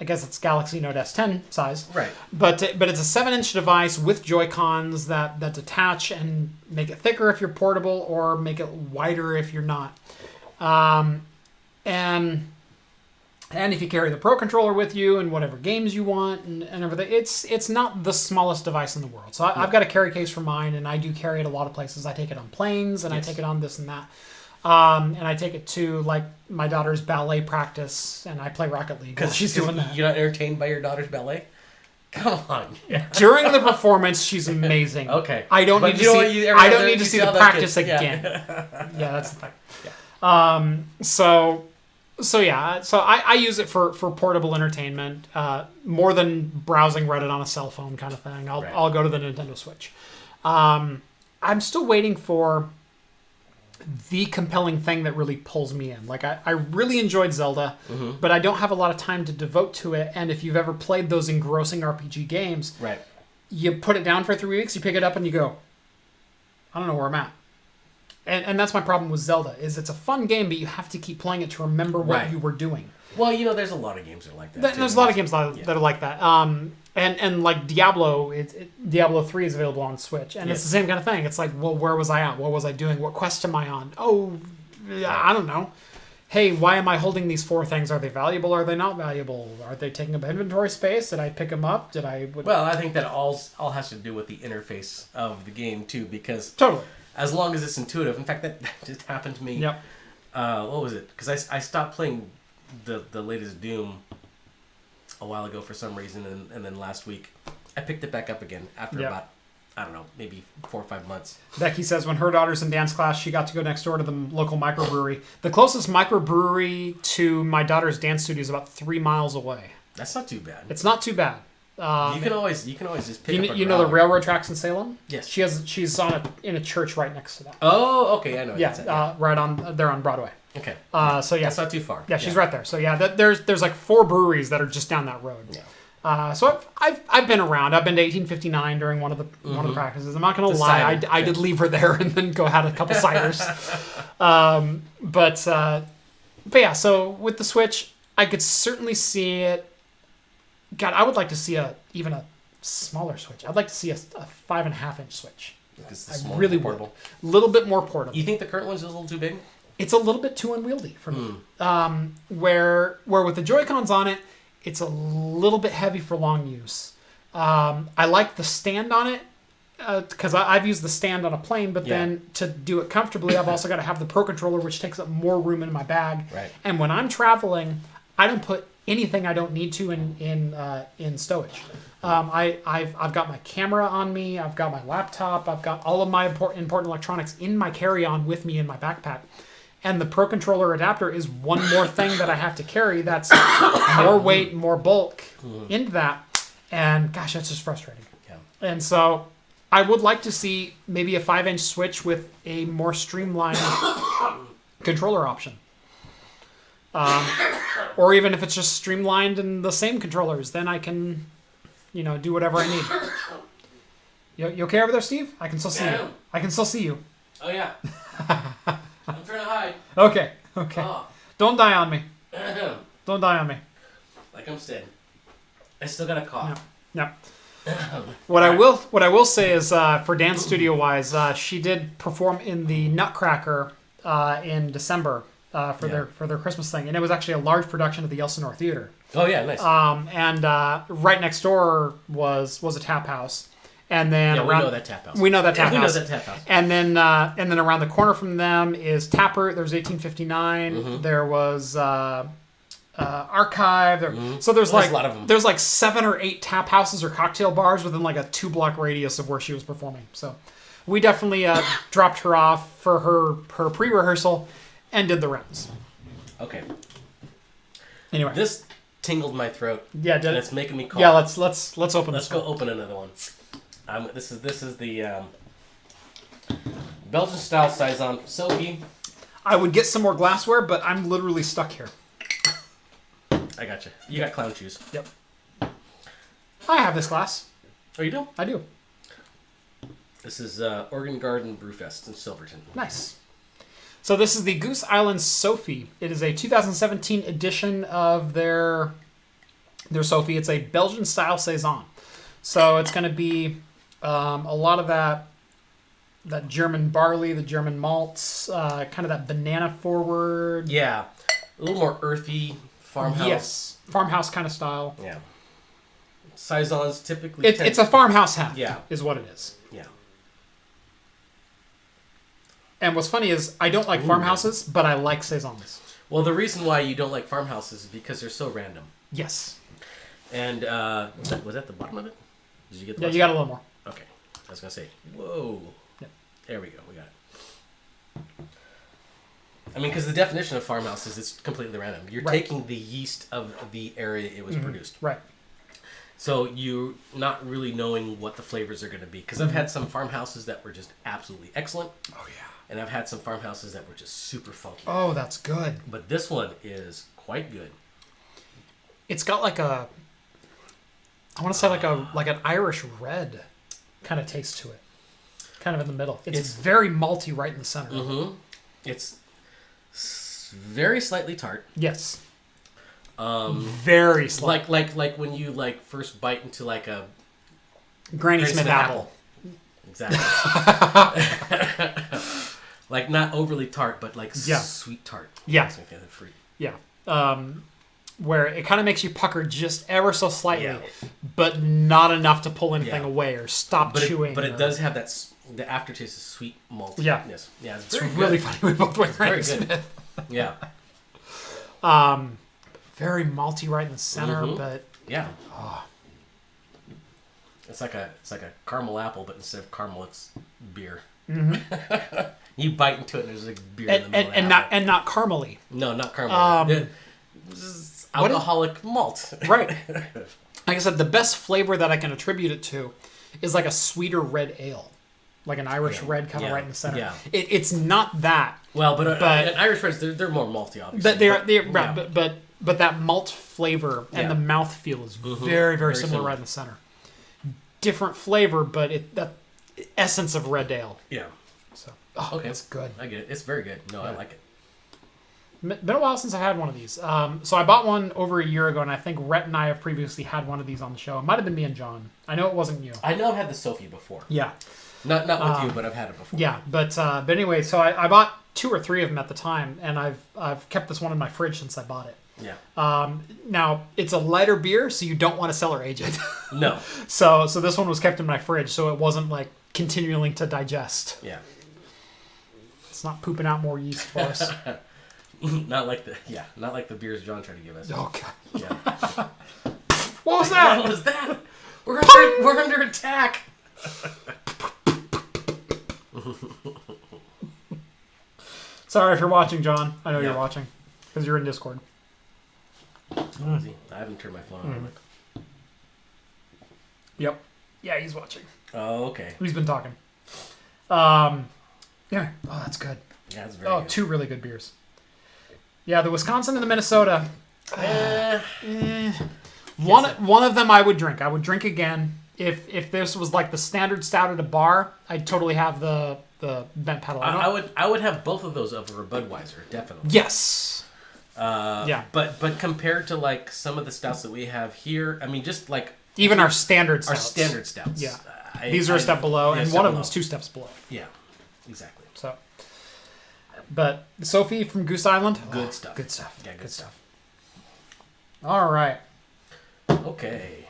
I guess it's Galaxy Note S10 size. Right. But it's a 7-inch device with Joy-Cons that detach and make it thicker if you're portable or make it wider if you're not. And if you carry the Pro Controller with you and whatever games you want and everything, it's not the smallest device in the world. So I've got a carry case for mine, and I do carry it a lot of places. I take it on planes, and I take it on this and that. And I take it to, like, my daughter's ballet practice, and I play Rocket League while she's doing that. You're not entertained by your daughter's ballet? Come on. During the performance, she's amazing. Okay. I don't need to see the practice again. Yeah, that's the thing. Yeah. So I use it for portable entertainment, more than browsing Reddit on a cell phone kind of thing. I'll go to the Nintendo Switch. I'm still waiting for the compelling thing that really pulls me in. Like, I really enjoyed Zelda, but I don't have a lot of time to devote to it. And if you've ever played those engrossing RPG games, right, you put it down for 3 weeks, you pick it up, and you go, I don't know where I'm at. And that's my problem with Zelda, is it's a fun game, but you have to keep playing it to remember what you were doing. Well, there's a lot of games that are like that. There's a lot of games that are like that. And like Diablo, Diablo 3 is available on Switch, and it's the same kind of thing. It's like, well, where was I at? What was I doing? What quest am I on? Oh, I don't know. Hey, why am I holding these 4 things? Are they valuable? Are they not valuable? Are they taking up inventory space? Did I pick them up? Well, I think that all has to do with the interface of the game too, because totally. As long as it's intuitive. In fact, that just happened to me. Yep. What was it? Because I stopped playing the latest Doom a while ago for some reason, and then last week I picked it back up again after about, I don't know, maybe 4 or 5 months. Becky says when her daughter's in dance class, she got to go next door to the local microbrewery. The closest microbrewery to my daughter's dance studio is about 3 miles away. That's not too bad. It's not too bad. You can always just pick up. You know the railroad tracks in Salem? Yes. She's in a church right next to that. Oh, okay, I know. Yeah, right on. They're on Broadway. Okay. So yeah, that's not too far. Yeah, she's right there. So yeah, there's like 4 breweries that are just down that road. Yeah. So I've been around. I've been to 1859 during one of the practices. I'm not gonna lie, I did leave her there and then go had a couple ciders. But yeah. So with the Switch, I could certainly see it. God, I would like to see even a smaller Switch. I'd like to see a 5.5-inch Switch. I really portable. A little bit more portable. You think the current one's a little too big? It's a little bit too unwieldy for me. Where with the Joy-Cons on it, it's a little bit heavy for long use. I like the stand on it because I've used the stand on a plane, but then to do it comfortably, I've also got to have the Pro Controller, which takes up more room in my bag. Right. And when I'm traveling, I don't put anything I don't need to in stowage. I've got my camera on me. I've got my laptop. I've got all of my important electronics in my carry-on with me in my backpack. And the Pro Controller adapter is one more thing that I have to carry that's more weight, more bulk into that. And gosh, that's just frustrating. Yeah. And so I would like to see maybe a 5-inch switch with a more streamlined controller option. Or even if it's just streamlined in the same controllers, then I can, do whatever I need. You okay over there, Steve? I can still see you. I can still see you. Oh, yeah. I'm trying to hide. Okay. Oh. Don't die on me. Don't die on me. Like I'm saying. I still got a cough. Yeah. What I will say is for dance studio wise, she did perform in the Nutcracker in December for their Christmas thing, and it was actually a large production at the Elsinore Theater. Oh yeah, nice. And right next door was a tap house, and then we know that tap house. We know that tap house. We know that tap house. And then around the corner from them is Taproot. There was 1859. Mm-hmm. There was Archive. So there's like a lot of them. There's like 7 or 8 tap houses or cocktail bars within like a 2-block radius of where she was performing. So we definitely dropped her off for her pre-rehearsal and did the rounds. Okay. Anyway, this tingled my throat. Yeah, did and it? It's making me cough. Yeah, let's open. Let's go open another one. This is the Belgian style Saison Sophie. I would get some more glassware, but I'm literally stuck here. I got you. You got clown shoes. Yep. I have this glass. Oh, you do? I do. This is Oregon Garden Brewfest in Silverton. Nice. So this is the Goose Island Sophie. It is a 2017 edition of their Sophie. It's a Belgian style Saison. So it's going to be a lot of that German barley, the German malts, kind of that banana forward. Yeah. A little more earthy farmhouse. Yes. Farmhouse kind of style. Yeah. Saisons typically... It's a farmhouse hemp. Yeah. Is what it is. Yeah. And what's funny is I don't like farmhouses, but I like Saisons. Well, the reason why you don't like farmhouses is because they're so random. Yes. And was that the bottom of it? Did you get the Yeah, you got a little more. Okay. I was going to say, whoa. Yep. There we go. We got it. I mean, because the definition of farmhouse is it's completely random. You're taking the yeast of the area it was produced. Right. So you're not really knowing what the flavors are going to be. Because I've had some farmhouses that were just absolutely excellent. Oh, yeah. And I've had some farmhouses that were just super funky. Oh, that's good. But this one is quite good. It's got like I want to say like an Irish red kind of taste to it. Kind of in the middle. It's very malty right in the center. Mm-hmm. It's very slightly tart. Yes. Very slightly. Like when you first bite into like a Granny Smith apple. Exactly. Like not overly tart, but sweet tart. Yeah. Fruit. Yeah. Where it kind of makes you pucker just ever so slightly, but not enough to pull anything away or stop chewing. It does have the aftertaste of sweet malt. Yeah. Yes. Yeah. It's really funny. We both went Granny Smith. Yeah. Very malty right in the center, but yeah. Oh. It's like a caramel apple, but instead of caramel, it's beer. Mm-hmm. You bite into it, and there's like beer in the middle. And not caramely. No, not caramel. Alcoholic malt. Right. Like I said, the best flavor that I can attribute it to is like a sweeter red ale, like an Irish red, kind of right in the center. Yeah. It's not that. Well, but Irish reds, they're more malty, obviously. But that malt flavor and the mouthfeel is very, very similar right in the center. Different flavor, but that essence of red ale. Yeah. So, it's good. I get it. It's very good. No, I like it. Been a while since I've had one of these. So I bought one over a year ago, and I think Rhett and I have previously had one of these on the show. It might have been me and John. I know it wasn't you. I know I've had the Sophie before. Yeah. Not with you, but I've had it before. Yeah, but anyway, so I bought 2 or 3 of them at the time, and I've kept this one in my fridge since I bought it. Yeah. Now it's a lighter beer, so you don't want to sell or age it. No. So this one was kept in my fridge, so it wasn't like continuing to digest. Yeah. It's not pooping out more yeast for us. Not like the beers John tried to give us. Oh god. Yeah. What was that? What was that? We're under attack. Sorry if you're watching, John. I know Yeah. you're watching because you're in Discord. Oh, I haven't turned my phone on. Yep. Yeah, he's watching. Oh, okay. He's been talking. Yeah. Oh, that's good. Yeah, it's very good. 2 really good beers. Yeah, the Wisconsin and the Minnesota. One of them I would drink. I would drink again. If this was like the standard stout at a bar, I'd totally have the bent pedal. I would have both of those over a Budweiser, definitely. Yes. Yeah. But compared to like some of the stouts that we have here, I mean, just like even our standard stouts. Our standard stouts. Yeah. These are a step below, and one of them's 2 steps below. Yeah, exactly. So, but Sophie from Goose Island, good stuff. Good stuff. Yeah, good stuff. All right. Okay.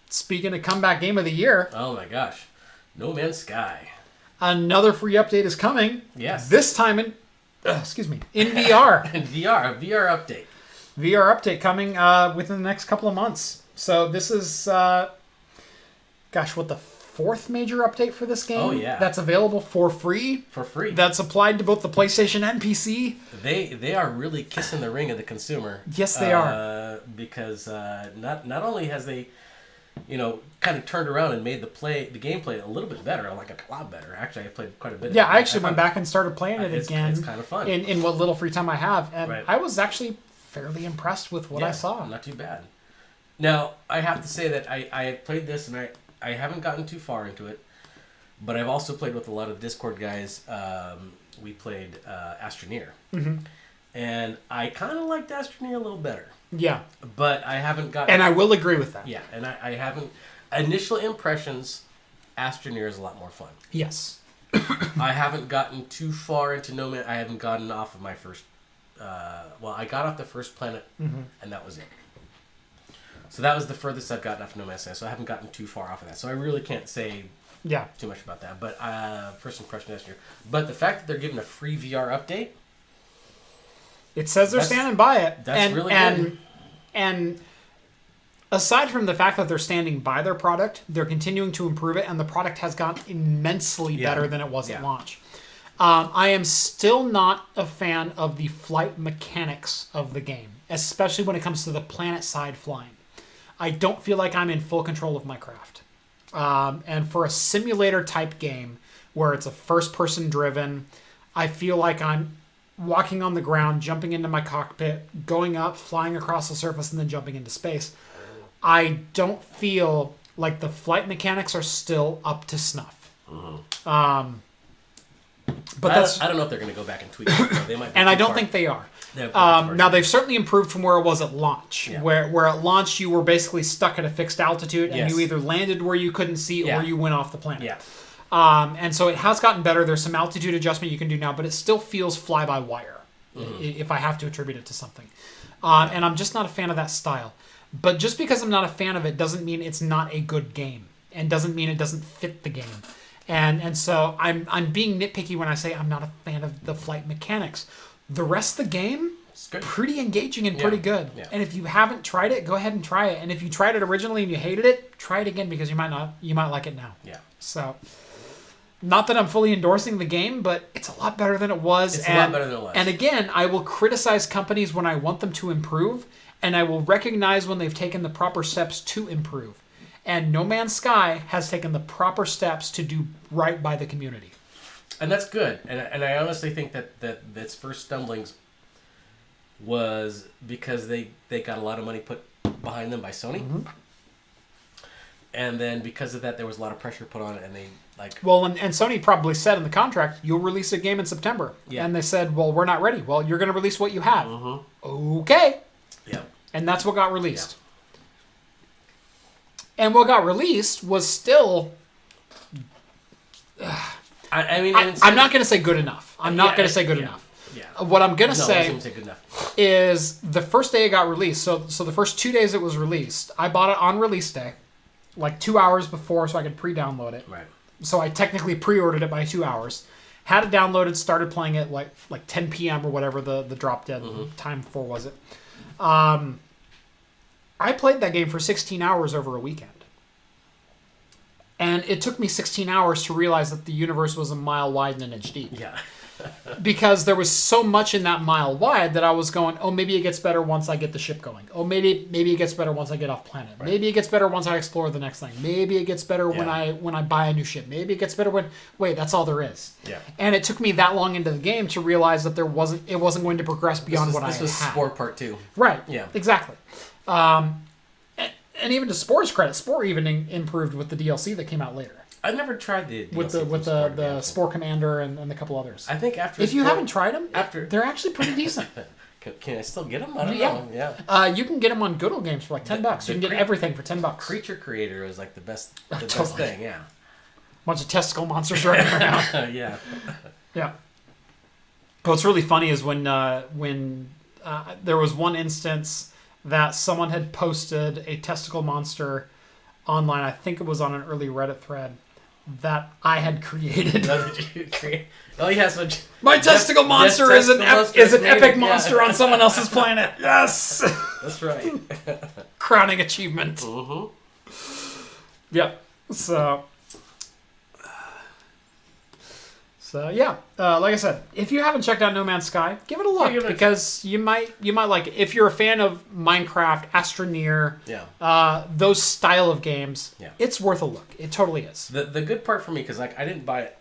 Speaking of comeback game of the year, oh my gosh, No Man's Sky. Another free update is coming. Yes. This time in VR. In VR, a VR update. VR update coming within the next couple of months. So this is, what the 4th major update for this game? Oh, yeah. That's available for free. For free. That's applied to both the PlayStation and PC. They are really kissing the ring of the consumer. Yes, they are. Because not only has they, kind of turned around and made the gameplay a little bit better, like a lot better. Actually, I played quite a bit. Yeah, I actually went back and started playing it again. It's kind of fun. In what little free time I have, and right. I was actually fairly impressed with what I saw. Not too bad. Now, I have to say that I have played this, and I haven't gotten too far into it, but I've also played with a lot of Discord guys. We played Astroneer, and I kind of liked Astroneer a little better. Yeah. But I haven't gotten... And I will agree with that. Yeah, and I haven't... Initial impressions, Astroneer is a lot more fun. Yes. I haven't gotten too far into No Man... I haven't gotten off of my first... I got off the first planet, and that was it. So that was the furthest I've gotten off No Man's Sky, so I haven't gotten too far off of that. So I really can't say too much about that. But first impression Astroneer. But the fact that they're giving a free VR update... It says they're standing by it. That's really good. And aside from the fact that they're standing by their product, they're continuing to improve it, and the product has gotten immensely better than it was at launch. I am still not a fan of the flight mechanics of the game, especially when it comes to the planet side flying. I don't feel like I'm in full control of my craft. And for a simulator type game where it's a first person driven, I feel like I'm walking on the ground, jumping into my cockpit, going up, flying across the surface, and then jumping into space. I don't feel like the flight mechanics are still up to snuff. But I don't know if they're going to go back and tweak it. They might. And I don't think they are. Now they've certainly improved from where it was at launch. Yeah. Where at launch you were basically stuck at a fixed altitude, and you either landed where you couldn't see or you went off the planet. Yeah. And so it has gotten better. There's some altitude adjustment you can do now, but it still feels fly-by-wire, if I have to attribute it to something. And I'm just not a fan of that style. But just because I'm not a fan of it doesn't mean it's not a good game, and doesn't mean it doesn't fit the game. And so I'm being nitpicky when I say I'm not a fan of the flight mechanics. The rest of the game, pretty engaging and pretty good. Yeah. And if you haven't tried it, go ahead and try it. And if you tried it originally and you hated it, try it again because you might like it now. Yeah. So... Not that I'm fully endorsing the game, but it's a lot better than it was. It's a lot better than it was. And again, I will criticize companies when I want them to improve, and I will recognize when they've taken the proper steps to improve. And No Man's Sky has taken the proper steps to do right by the community. And that's good. And I honestly think that its first stumblings was because they got a lot of money put behind them by Sony. And then because of that, there was a lot of pressure put on it, and they and Sony probably said in the contract, you'll release a game in September. Yeah. And they said, well, we're not ready. Well, you're going to release what you have. Okay. Yeah. And that's what got released. Yeah. And what got released was still... I'm not going to say good enough. I'm not going to say good enough. Yeah. What I'm going to say is the first day it got released, so the first 2 days it was released, I bought it on release day, like 2 hours before so I could pre-download it. Right. So I technically pre-ordered it by 2 hours. Had it downloaded, started playing it like 10 p.m. or whatever the drop dead time for was it. I played that game for 16 hours over a weekend. And it took me 16 hours to realize that the universe was a mile wide and an inch deep. Yeah. because there was so much in that mile wide that I was going, oh, maybe it gets better once I get the ship going. Oh, maybe it gets better once I get off planet. Right. Maybe it gets better once I explore the next thing. Maybe it gets better when I buy a new ship. Maybe it gets better when wait, that's all there is. Yeah. And it took me that long into the game to realize that it wasn't going to progress beyond what I had. This was Spore Part 2. Right. Yeah. Exactly. And even to Spore's credit, Spore even improved with the DLC that came out later. I never tried the DLC With the Spore Commander and a couple others. I think after if you haven't tried them, after they're actually pretty decent. Can I still get them? I don't know. Yeah. You can get them on Good Old Games for like $10. You can get everything for $10. Creature Creator is like the best Totally. thing. Yeah. Bunch of testicle monsters running around. Yeah. Yeah. What's really funny is when there was one instance that someone had posted a testicle monster online. I think it was on an early Reddit thread that I had created. Oh, yeah, so My testicle monster is an epic monster on someone else's planet. Yes. That's right. Crowning achievement. Mm-hmm. Yep. So yeah, like I said, if you haven't checked out No Man's Sky, give it a look because you might like it. If you're a fan of Minecraft, Astroneer, those style of games, it's worth a look. It totally is. The good part for me, because like I didn't buy it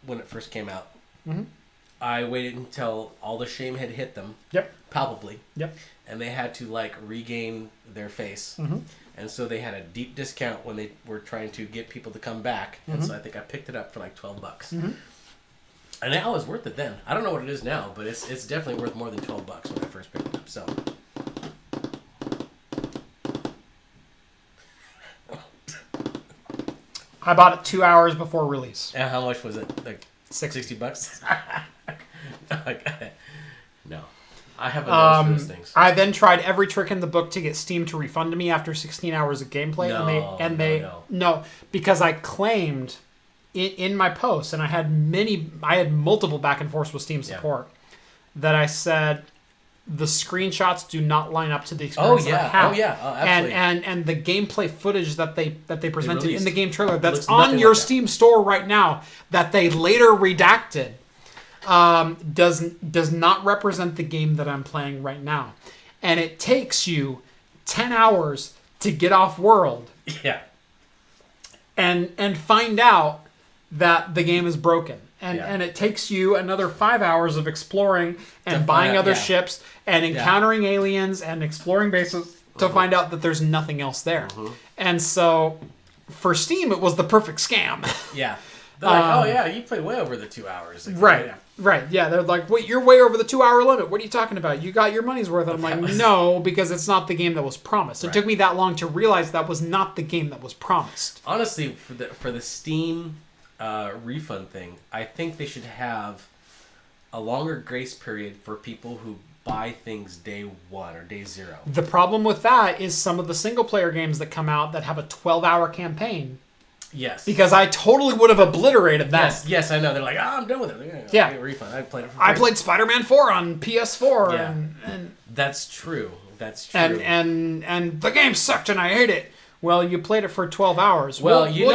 when it first came out. Mm-hmm. I waited until all the shame had hit them. Yep. Palpably. Yep. And they had to like regain their face. Mm-hmm. And so they had a deep discount when they were trying to get people to come back. Mm-hmm. And so I think I picked it up for like $12. Mm-hmm. And now it was worth it then. I don't know what it is now, but it's definitely worth more than $12 when I first picked it up. So I bought it 2 hours before release. and how much was it? Like $60. $60? No. I haven't noticed those things. I then tried every trick in the book to get Steam to refund me after 16 hours of gameplay. No, because I claimed in my posts, and I had multiple back and forths with Steam support, that I said the screenshots do not line up to the experience that I have. Oh yeah, absolutely. And the gameplay footage that they presented in the game trailer that's on on your Steam store right now that they later redacted does not represent the game that I'm playing right now. And it takes you 10 hours to get off world. Yeah. And find out that the game is broken. And it takes you another 5 hours of exploring and buying other ships and encountering aliens and exploring bases to find out that there's nothing else there. Mm-hmm. And so for Steam, it was the perfect scam. Yeah. They're like, oh yeah, you played way over the 2 hours. Like, right. Right. Yeah. They're like, wait, you're way over the 2 hour limit. What are you talking about? You got your money's worth. And I'm like, no, because it's not the game that was promised. It took me that long to realize that was not the game that was promised. Honestly, for the Steam refund thing, I think they should have a longer grace period for people who buy things day one or day zero. The problem with that is some of the single player games that come out that have a 12-hour campaign. Yes. Because I totally would have obliterated that. Yes, I know. They're like, I'm done with it. Yeah. I'll get a refund. I played it for free. I played Spider-Man 4 on PS4. Yeah. And that's true. That's true. And the game sucked and I hate it. Well, you played it for 12 hours. Well, you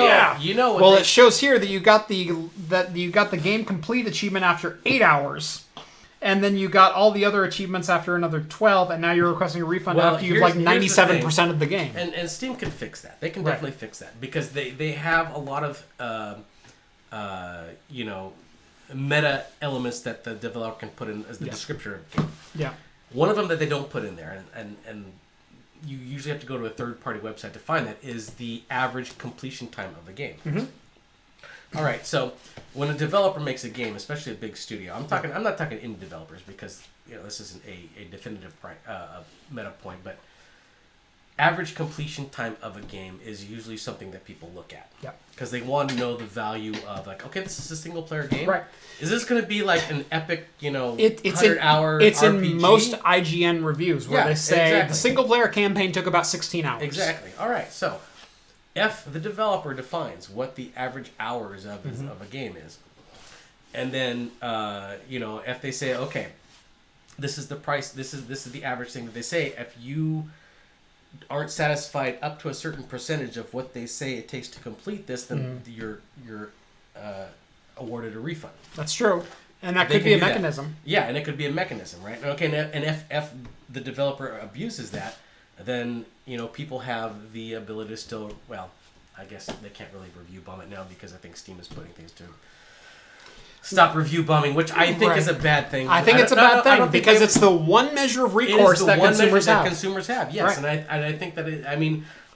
know. Well, it shows here that you got the game complete achievement after 8 hours, and then you got all the other achievements after another 12, and now you're requesting a refund after you've like 97% of the game. And Steam can fix that. They can definitely fix that because they have a lot of meta elements that the developer can put in as the descriptor of the game. Yeah. One of them that they don't put in there, and you usually have to go to a third-party website to find that, is the average completion time of a game. Mm-hmm. All right, so when a developer makes a game, especially a big studio, I'm not talking indie developers because this isn't a definitive meta point, but average completion time of a game is usually something that people look at. Yeah. Because they want to know the value of, like, okay, this is a single-player game. Right. Is this going to be like an epic, it's 100-hour It's RPG? in most IGN reviews where they say the single-player campaign took about 16 hours. Exactly. All right, so if the developer defines what the average hours of a game is, and then, if they say, okay, this is the price, this is the average thing that they say, if you aren't satisfied up to a certain percentage of what they say it takes to complete this, then you're awarded a refund. That's true. And that could be a mechanism. Yeah, and it could be a mechanism, right? Okay, and if the developer abuses that, then people have the ability to still. Well, I guess they can't really review bomb it now because I think Steam is putting things to stop review bombing, which I think is a bad thing. I think it's a bad thing because it's the one measure of recourse that consumers have. Yes, right. and I think that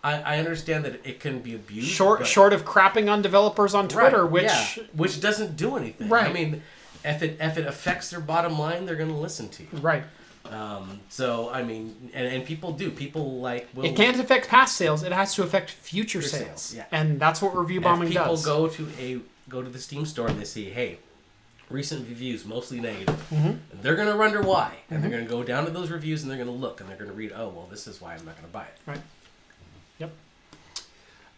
I understand that it can be abused. Short of crapping on developers on Twitter, which doesn't do anything. Right. I mean, if it affects their bottom line, they're going to listen to you. Right. So I mean, and people do. People it can't affect past sales. It has to affect future sales. Yeah. And that's what review bombing does. People go to the Steam store and they see, hey, recent reviews mostly negative. Mm-hmm. They're going to wonder why, and they're going to go down to those reviews and they're going to look and they're going to read. Oh, well, this is why I'm not going to buy it. Right. Yep.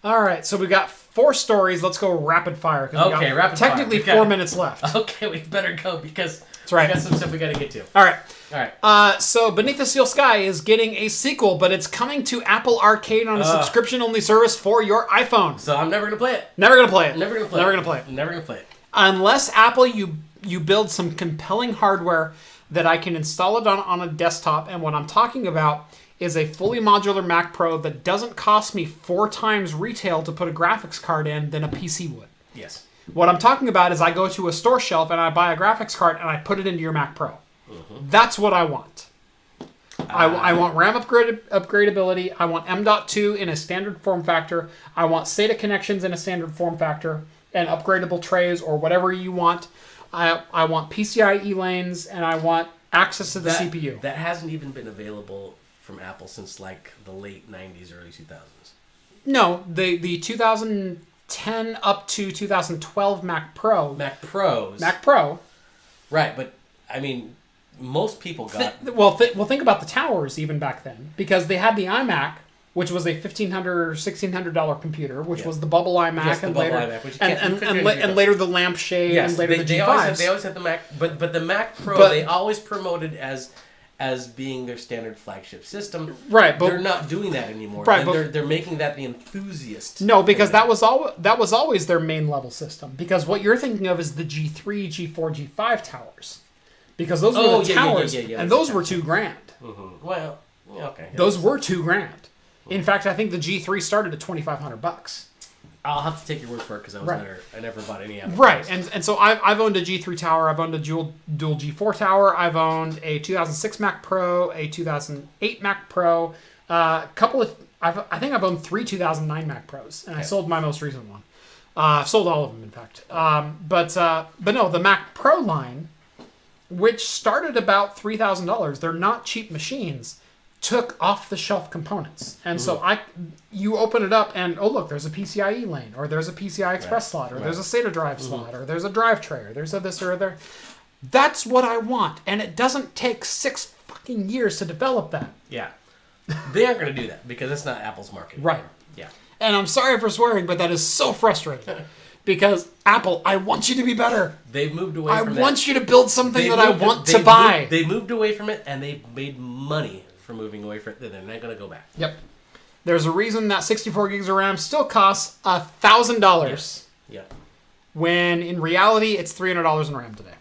All right, so we got 4 stories. Let's go rapid fire. Okay, rapid fire. Technically 4 minutes left. Okay, we better go because that's right. We got some stuff we got to get to. All right. All right. So Beneath the Steel Sky is getting a sequel, but it's coming to Apple Arcade on a subscription-only service for your iPhone. So I'm never going to play it. Never going to play it. Never going to play Never it. going to play it. Never going to play it. Unless Apple, you build some compelling hardware that I can install it on a desktop, and what I'm talking about is a fully modular Mac Pro that doesn't cost me 4 times retail to put a graphics card in than a PC would. Yes. What I'm talking about is I go to a store shelf and I buy a graphics card and I put it into your Mac Pro. Mm-hmm. That's what I want. I want RAM upgradability. I want M.2 in a standard form factor. I want SATA connections in a standard form factor and upgradable trays or whatever you want. I want PCIe lanes and I want access to the CPU. That hasn't even been available from Apple since like the late 90s, early 2000s. No, the 2010 up to 2012 Mac Pro. Mac Pros. Mac Pro. Right, but I mean, most people got... think about the towers even back then. Because they had the iMac, which was a $1,500 or $1,600 computer, which was the bubble iMac, yes, and later iMac, and later the lampshade, and later the G5s. They always had the Mac, but the Mac Pro they always promoted as being their standard flagship system. Right, but they're not doing that anymore. Right, they're making that the enthusiast. No, because that was always their main level system. Because what you're thinking of is the G3, G4, G5 towers. Because those were the towers, and those were $2,000. Mm-hmm. Well, okay. Those were $2,000. In fact, I think the G3 started at $2,500. I'll have to take your word for it because I never bought any Apple. Right, and so I've owned a G3 tower, I've owned a dual G4 tower, I've owned a 2006 Mac Pro, a 2008 Mac Pro, I think I've owned 3 2009 Mac Pros, and I sold my most recent one. I've sold all of them, in fact. But no, the Mac Pro line, which started about $3,000, they're not cheap machines, took off-the-shelf components. And so you open it up and, oh, look, there's a PCIe lane, or there's a PCI Express slot, or there's a SATA drive slot, or there's a drive tray, or there's a this or other. That's what I want. And it doesn't take 6 fucking years to develop that. Yeah. They aren't going to do that because it's not Apple's market. Right. Yeah. And I'm sorry for swearing, but that is so frustrating. Because, Apple, I want you to be better. They've moved away from that. I want you to build something that I want to buy. They moved away from it, and they've made money for moving away from it. They're not going to go back. Yep. There's a reason that 64 gigs of RAM still costs $1,000. Yes. Yeah. When, in reality, it's $300 in RAM today.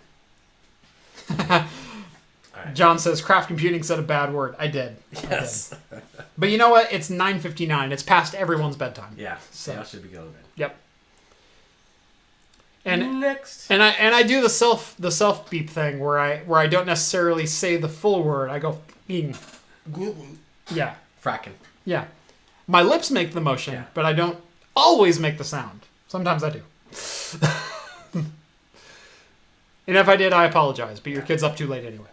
Right. John says, craft computing said a bad word. I did. Yes. I did. But you know what? It's 9:59. It's past everyone's bedtime. Yeah. So I should be going to bed. Yep. And next. And I do the self beep thing where I don't necessarily say the full word. I go "ing." Yeah. Fracking. Yeah. My lips make the motion, but I don't always make the sound. Sometimes I do. And if I did, I apologize. But your kid's up too late anyway.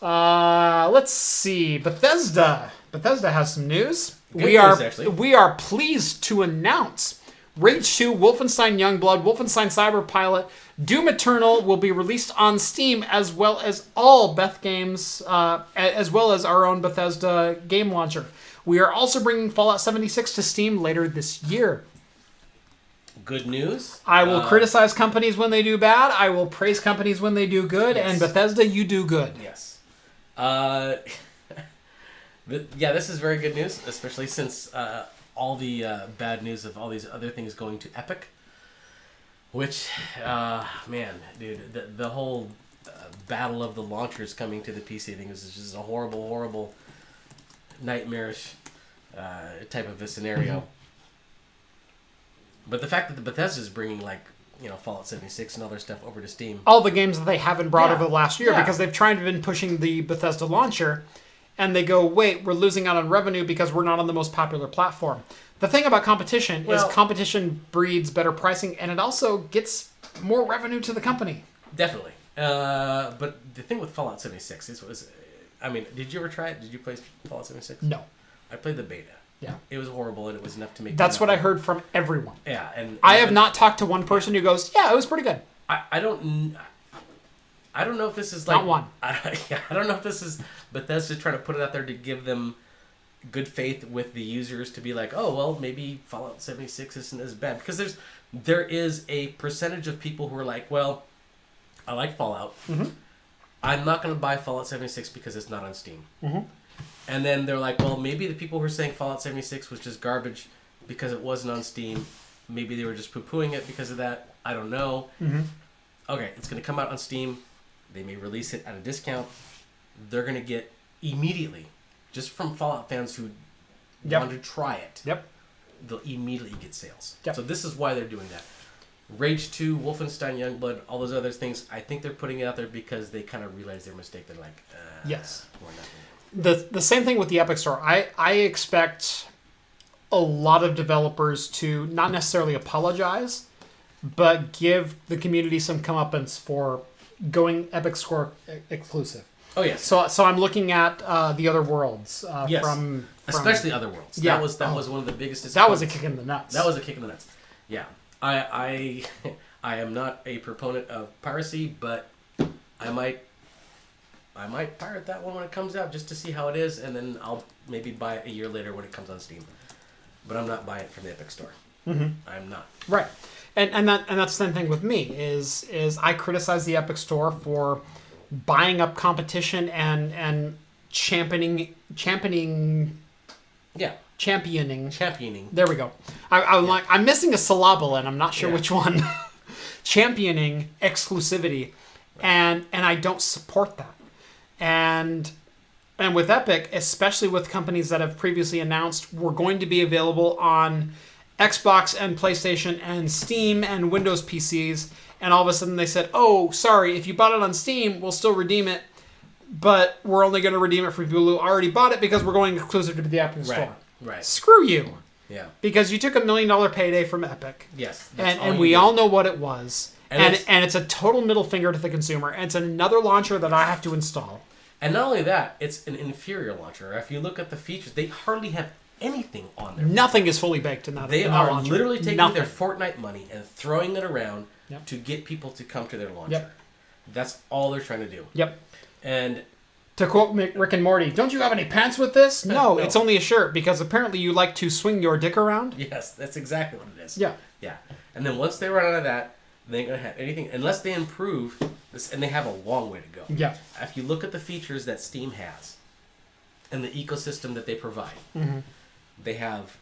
Let's see. Bethesda has some news. We are pleased to announce Rage 2, Wolfenstein Youngblood, Wolfenstein Cyberpilot, Doom Eternal will be released on Steam, as well as all Beth games, as well as our own Bethesda game launcher. We are also bringing Fallout 76 to Steam later this year. Good news. I will criticize companies when they do bad. I will praise companies when they do good. Yes. And Bethesda, you do good. Yes. This is very good news, especially since all the bad news of all these other things going to Epic. Which, man, dude, the whole battle of the launchers coming to the PC thing is just a horrible, horrible, nightmarish type of a scenario. But the fact that the Bethesda is bringing Fallout 76 and other stuff over to Steam. All the games that they haven't brought Yeah. over the last year Yeah. because they've tried to been pushing the Bethesda launcher, and they go, wait, we're losing out on revenue because we're not on the most popular platform. The thing about competition is competition breeds better pricing, and it also gets more revenue to the company. Definitely. But the thing with Fallout 76 did you ever try it? Did you play Fallout 76? No. I played the beta. Yeah. It was horrible, and it was enough to make. That's what I heard from everyone. Yeah, and I have not talked to one person who goes, yeah, it was pretty good. I don't know if this is Not one. I don't know if this is Bethesda trying to put it out there to give them good faith with the users to be like, oh well, maybe Fallout 76 isn't as bad, because there is a percentage of people who are like, well, I like Fallout. I'm not going to buy Fallout 76 because it's not on Steam. And then they're like, well, maybe the people who are saying Fallout 76 was just garbage because it wasn't on Steam, maybe they were just poo-pooing it because of that. I don't know. Okay, it's going to come out on Steam. They may release it at a discount. They're going to get immediately, just from Fallout fans who want to try it, they'll immediately get sales. So this is why they're doing that. Rage 2, Wolfenstein Youngblood, all those other things, I think they're putting it out there because they kind of realize their mistake. They're like, yes. We're not going to. The same thing with the Epic Store. I expect a lot of developers to not necessarily apologize, but give the community some comeuppance for going Epic Store exclusive. Oh yes. So I'm looking at The Other Worlds from especially Other Worlds. Yeah. That was one of the biggest. That was a kick in the nuts. That was a kick in the nuts. Yeah. I am not a proponent of piracy, but I might pirate that one when it comes out just to see how it is, and then I'll maybe buy it a year later when it comes on Steam. But I'm not buying it from the Epic Store. I'm not. Right. And that's the same thing with me is I criticize the Epic Store for buying up competition and championing. Yeah. Championing. There we go. I'm missing a syllable and I'm not sure which one. Championing exclusivity, and I don't support that. And with Epic, especially with companies that have previously announced we're going to be available on Xbox and PlayStation and Steam and Windows PCs, and all of a sudden they said, oh, sorry, if you bought it on Steam, we'll still redeem it, but we're only going to redeem it for people who already bought it because we're going exclusive to the Epic Store. Right. Screw you. Yeah. Because you took $1 million payday from Epic. Yes. And we all know what it was. And it's a total middle finger to the consumer. And it's another launcher that I have to install. And not only that, it's an inferior launcher. If you look at the features, they hardly have anything on there. Nothing is fully baked in that. They in are that launcher. literally taking Nothing. their Fortnite money and throwing it around to get people to come to their launcher. That's all they're trying to do. And to quote Rick and Morty, don't you have any pants with this? No, it's only a shirt because apparently you like to swing your dick around. Yes, that's exactly what it is. Yeah. And then once they run out of that, they ain't going to have anything unless they improve this, and they have a long way to go. Yeah. If you look at the features that Steam has and the ecosystem that they provide, they have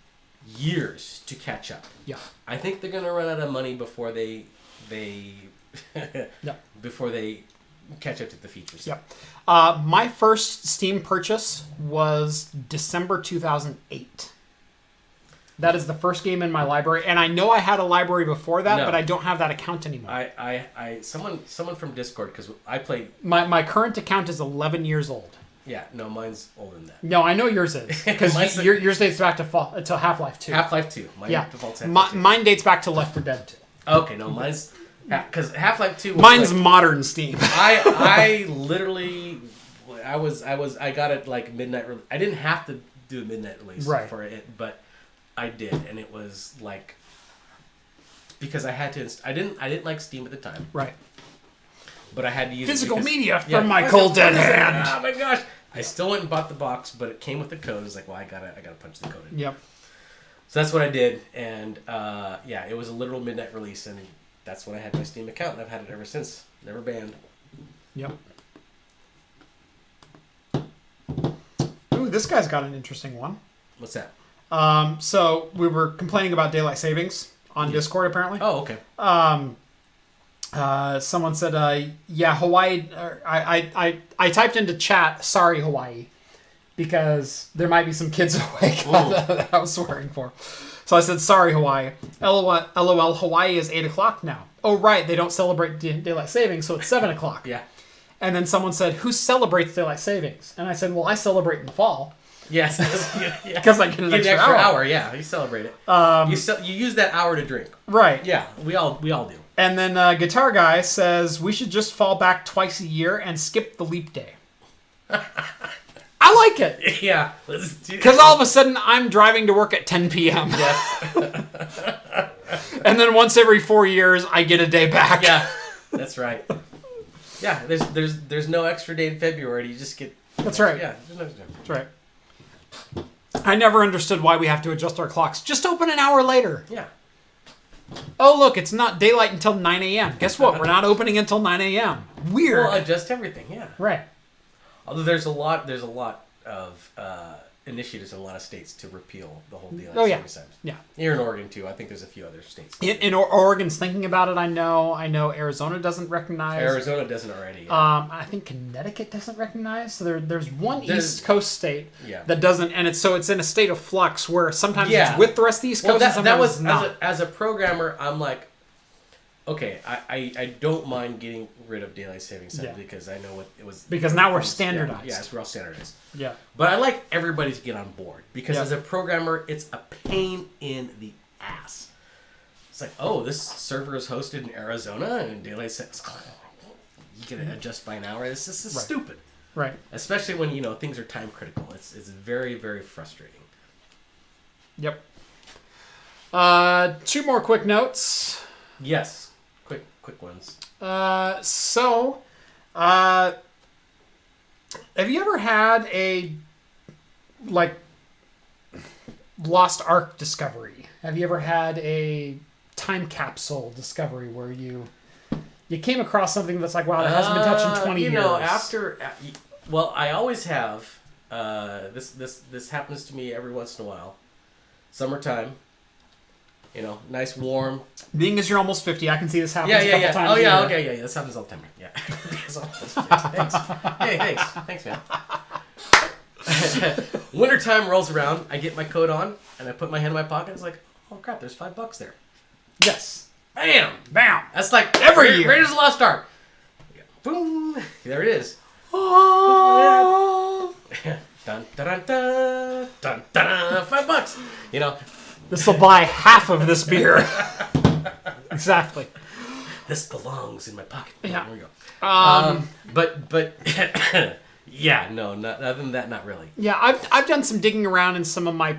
years to catch up. Yeah. I think they're going to run out of money before they before they catch up to the features. Yep. My first Steam purchase was December 2008. That is the first game in my library, and I know I had a library before that, but I don't have that account anymore. Someone from Discord, because I played. My current account is 11 years old. Yeah, no, mine's older than that. No, I know yours is because yours dates back to Half-Life 2. Half-Life 2. Default's Half-Life 2. Mine dates back to Left 4 Dead 2. Okay, no, mine's because Half-Life 2. Mine's modern Steam. I literally, I got it like midnight. I didn't have to do a midnight release for it, but I did, and it was like because I had to. I didn't like Steam at the time, right? But I had to use physical media from my cold dead hand. Oh my gosh! I still went and bought the box, but it came with the code. It's like, well, I gotta punch the code in. Yep. So that's what I did, and it was a literal midnight release, and that's when I had my Steam account, and I've had it ever since. Never banned. Yep. Ooh, this guy's got an interesting one. What's that? So we were complaining about daylight savings on Discord apparently. Oh, okay. Someone said, yeah, Hawaii. I typed into chat, sorry, Hawaii, because there might be some kids awake that I was swearing for. So I said, sorry, Hawaii. LOL, Hawaii is 8 o'clock now. Oh, right. They don't celebrate daylight savings, so it's 7 o'clock. Yeah. And then someone said, who celebrates daylight savings? And I said, well, I celebrate in the fall. Yes. Because I get an extra hour. Yeah, you celebrate it. You use that hour to drink. Right. Yeah, we all do. And then Guitar Guy says, we should just fall back twice a year and skip the leap day. I like it. Yeah. Because all of a sudden, I'm driving to work at 10 p.m. Yeah. And then once every 4 years, I get a day back. Yeah, that's right. Yeah, there's no extra day in February. You just get... That's right. Yeah, there's no extra day. That's right. I never understood why we have to adjust our clocks. Just open an hour later. Yeah. Oh, look, it's not daylight until 9 a.m. Guess what? We're not opening until 9 a.m. Weird. Well, adjust everything, yeah. Right. Although there's a lot of initiatives in a lot of states to repeal the whole daylight savings time. Yeah. Here in Oregon, too. I think there's a few other states. In Oregon's thinking about it, I know. Arizona doesn't recognize. Arizona doesn't already. Yeah. I think Connecticut doesn't recognize. So there's one East Coast state that doesn't, and it's in a state of flux where sometimes it's with the rest of the East Coast. Well, and sometimes that was it's not. as a programmer, I'm like, okay, I don't mind getting rid of daylight savings time because I know what it was. Because now we're standardized. Yeah, we're all standardized. Yeah. But I like everybody to get on board because as a programmer, it's a pain in the ass. It's like, oh, this server is hosted in Arizona and daylight savings. You can adjust by an hour. This is stupid. Right. Especially when things are time critical. It's very, very frustrating. Yep. 2 more quick notes. Yes. Quick ones. Have you ever had a lost ark discovery? Have you ever had a time capsule discovery where you came across something that's like, wow, that hasn't been touched in 20 years? Well, I always have. This happens to me every once in a while. Summertime. Nice warm. Being as you're almost 50, I can see this happen a couple times. Oh yeah, okay, yeah. This happens all the time. Yeah. Thanks. Hey, thanks, man. Wintertime rolls around. I get my coat on and I put my hand in my pocket. It's like, oh crap, there's $5 there. Yes. Bam. That's like every year. Raiders of the Lost Ark. Boom. There it is. Oh. Dun dun dun dun dun. $5. This will buy half of this beer. Exactly. This belongs in my pocket. Yeah. There we go. But yeah, no, other than that, not really. Yeah, I've done some digging around in some of my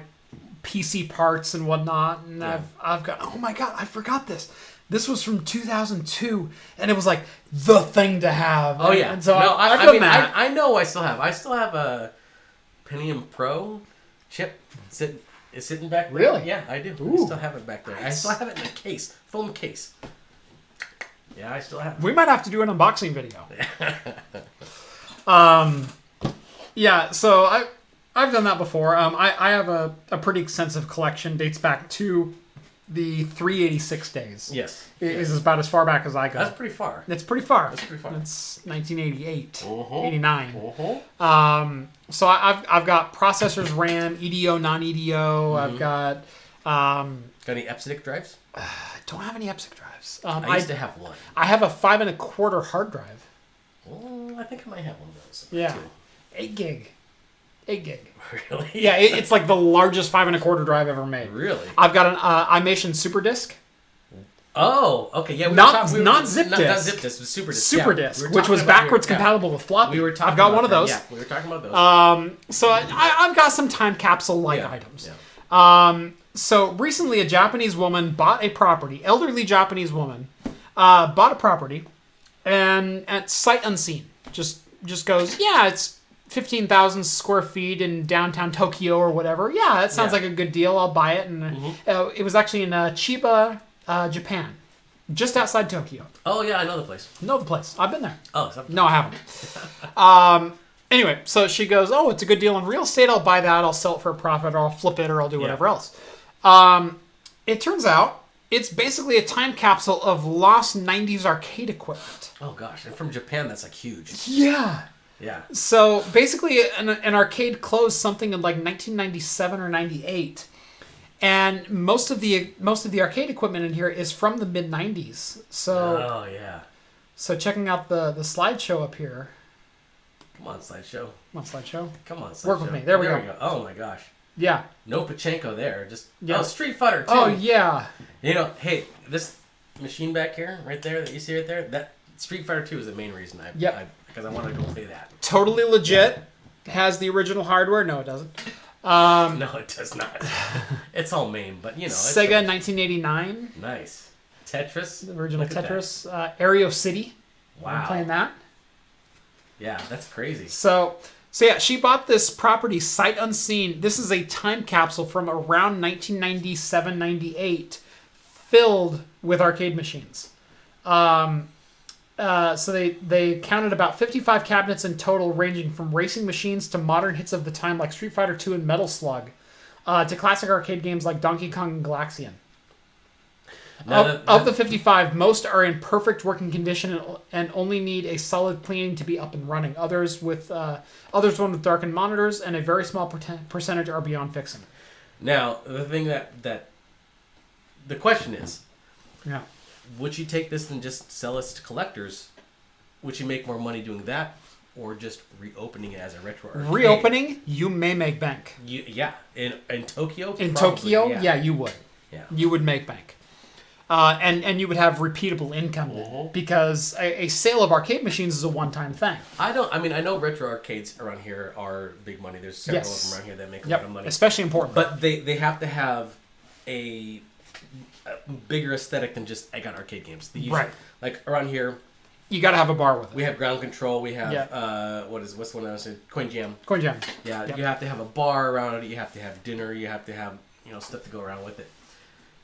PC parts and whatnot, and I've got, oh my god, I forgot this. This was from 2002, and it was like the thing to have. Oh yeah. And so no, I know I still have. I still have a Pentium Pro chip sitting back there. Really? Yeah, I do. Ooh. I still have it back there. Nice. I still have it in a case, foam case. Yeah, I still have it. We might have to do an unboxing video. Yeah, so I've done that before. I have a pretty extensive collection. Dates back to the 386 days. Yes. It is about as far back as I go. That's pretty far. It's pretty far. That's pretty far. It's 1988, uh-huh. 89. Uh-huh. So I've got processors, RAM, EDO, non-EDO. Mm-hmm. I've got... got any EPSIC drives? I don't have any EPSIC drives. I used to have one. I have a 5 1/4 hard drive. Oh, I think I might have one of those. Yeah. Too. 8 gig. 8 gig. Really? Yeah, it's like the largest 5 1/4 drive ever made. Really? I've got an iMation Super Disc. Oh, okay. Yeah, not zip disk. Not zip disk, but super disk. Super disk, which was backwards compatible with floppy. We were talking. I've got one of those. Yeah, we were talking about those. So I've got some time capsule-like items. Yeah. So recently, a Japanese woman bought a property. Elderly Japanese woman bought a property, and at sight unseen, just goes, yeah, it's 15,000 square feet in downtown Tokyo or whatever. Yeah, that sounds like a good deal. I'll buy it. And it was actually in Chiba, Japan, just outside Tokyo. Oh yeah, I know the place. Know the place. I've been there. Oh, no, I haven't. Anyway, so she goes, oh, it's a good deal in real estate. I'll buy that. I'll sell it for a profit, or I'll flip it, or I'll do whatever else. It turns out It's basically a time capsule of lost 90s arcade equipment. Oh gosh, and from Japan, that's like huge. Yeah. Yeah. So basically, an arcade closed something in like 1997 or 98, and most of the arcade equipment in here is from the mid 90s. So Oh yeah. so checking out the slideshow up here. Come on, slideshow. Come on, slideshow. Come on, slideshow. Work with me. There we go. Oh my gosh. Yeah. No Pachenko there. Just Yeah. Oh, Street Fighter 2. Oh yeah. You know, hey, this machine back here, right there, that you see right there, that Street Fighter 2 is the main reason because I wanted to go play that. Totally legit. Has the original hardware? No, it doesn't. No, it does not. It's all MAME, but you know. Sega 1989. Nice. Tetris. The original Look at Tetris. Aereo City. Wow. I'm playing that. Yeah, that's crazy. So yeah, she bought this property sight unseen. This is a time capsule from around 1997, 98, filled with arcade machines. So they counted about 55 cabinets in total, ranging from racing machines to modern hits of the time like Street Fighter 2 and Metal Slug, to classic arcade games like Donkey Kong and Galaxian. Of the 55, most are in perfect working condition and only need a solid cleaning to be up and running. Others run with darkened monitors, and a very small percentage are beyond fixing. Now, the thing that the question is, Yeah. would you take this and just sell this to collectors? Would you make more money doing that, or just reopening it as a retro arcade? Reopening, you may make bank. Yeah, in Tokyo. In probably, Tokyo, yeah, you would. Yeah. You would make bank. And you would have repeatable income then, because a sale of arcade machines is a one-time thing. I know retro arcades around here are big money. There's several of them around here that make a lot of money. Especially important. But they have to have a bigger aesthetic than just I got arcade games. Right. Like around here, you got to have a bar with it. we have Ground Control. We have what's the one I was saying? Coin Jam. Coin Jam. Yeah, Yep. you have to have a bar around it. You have to have dinner. You have to have stuff to go around with it.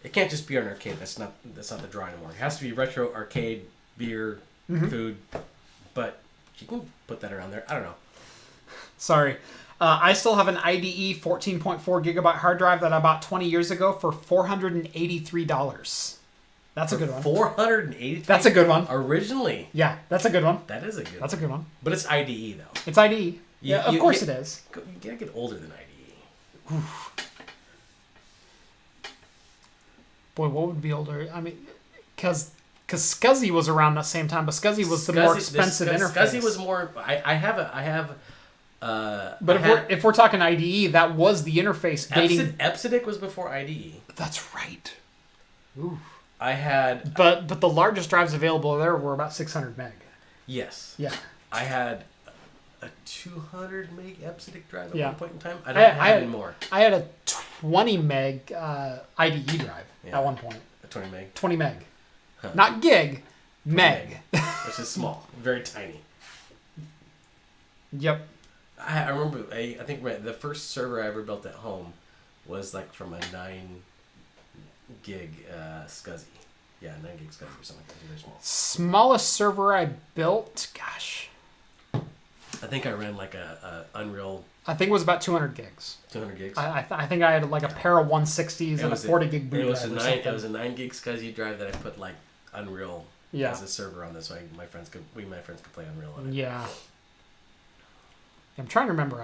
It can't just be an arcade. That's not the draw anymore. It has to be retro arcade, beer, food. But you can put that around there. I don't know. Sorry. I still have an IDE 14.4 gigabyte hard drive that I bought 20 years ago for $483. That's a good one. $483. That's a good one. Originally. Yeah, that's a good one. That is a good. That's a good one. But it's IDE though. It's IDE. Yeah, of course it is. You gotta get older than IDE. Boy, what would be older? I mean, because SCSI was around that same time, but SCSI was the more expensive interface. SCSI was more. I have. But if we're talking IDE, that was the interface dating. Epsidic was before IDE. That's right. Ooh. I had. But the largest drives available there were about 600 meg. Yes. Yeah. I had a 200 meg Epsidic drive at one point in time. I don't have anymore. I had a 20 meg IDE drive at one point. A 20 meg. 20 meg. Huh. Not gig, meg. Which is small, very tiny. Yep. I remember. I think the first server I ever built at home was like from a 9 gig SCSI. Yeah, 9 gig SCSI or something like that. Very small. Smallest server I built, gosh. I think I ran like a Unreal. I think it was about 200 gigs. 200 gigs. I think I had like a pair of 160s and a 40 gig boot drive. It was a 9 gig SCSI drive that I put like Unreal as a server on this, so my friends could play Unreal on it. Yeah. I'm trying to remember.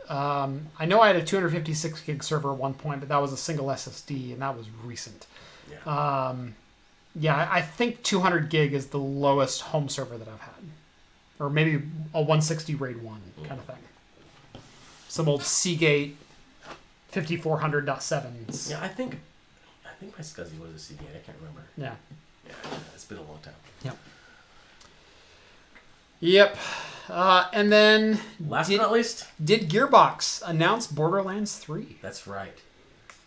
I know I had a 256 gig server at one point, but that was a single SSD, and that was recent. Yeah. I think 200 gig is the lowest home server that I've had, or maybe a 160 RAID 1 kind of thing. Some old Seagate 5400.7s. Yeah, I think my SCSI was a Seagate. I can't remember. Yeah. Yeah, it's been a long time. Yep. And then... Last but not least... Did Gearbox announce Borderlands 3? That's right.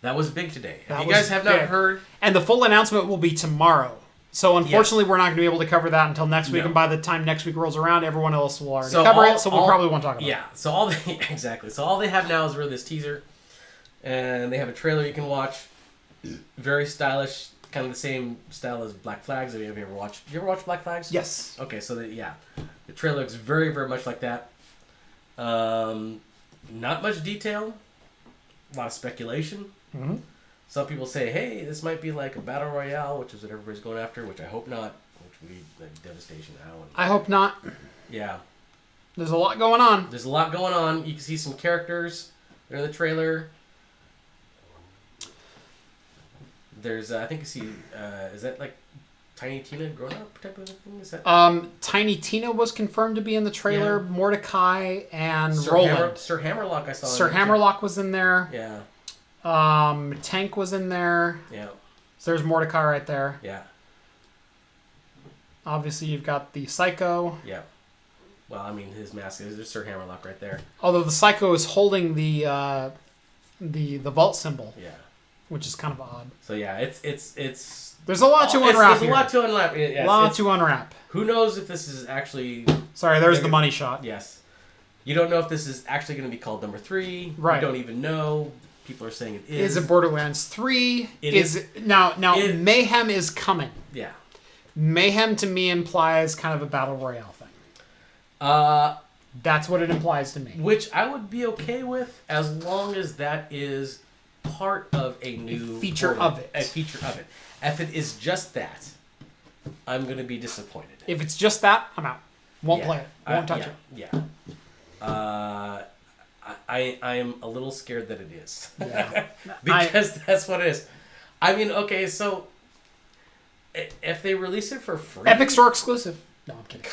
That was big today. If you guys have not heard... And the full announcement will be tomorrow. So unfortunately, we're not going to be able to cover that until next week. And by the time next week rolls around, everyone else will already cover it. So we'll probably won't talk about it. Yeah. So exactly. So all they have now is really this teaser. And they have a trailer you can watch. Very stylish. Kind of the same style as Black Flags. Have you ever watched Black Flags? Yes. Okay, so the trailer looks very, very much like that. Not much detail, a lot of speculation. Mm-hmm. Some people say, hey, this might be like a battle royale, which is what everybody's going after, which I hope not, which would be like devastation now. I hope not. Yeah. There's a lot going on. There's a lot going on. You can see some characters. They're in the trailer. There's, I think you see, is that like Tiny Tina grown up type of thing? Is that? Tiny Tina was confirmed to be in the trailer. Yeah. Mordecai and Roland. Sir Hammerlock, I saw. Sir Hammerlock was in there. Yeah. Tank was in there. Yeah. So there's Mordecai right there. Yeah. Obviously, you've got the Psycho. Yeah. Well, I mean, his mask is Sir Hammerlock right there. Although the Psycho is holding the vault symbol. Yeah. Which is kind of odd. So yeah, it's. There's a lot to unwrap. There's a lot to unwrap. Yes, a lot to unwrap. Who knows if this is actually? Sorry, there's the money shot. Yes. You don't know if this is actually going to be called number 3. Right. You don't even know. People are saying it is. Is it Borderlands 3? It is. Now Mayhem is coming. Yeah. Mayhem to me implies kind of a battle royale thing. That's what it implies to me. Which I would be okay with as long as that is part of a new feature of it. A feature of it. If it is just that, I'm going to be disappointed. If it's just that, I'm out. Won't play it. Won't touch it. Yeah. I am a little scared that it is. Yeah. Because that's what it is. I mean, okay, so if they release it for free... Epic Store exclusive. No, I'm kidding.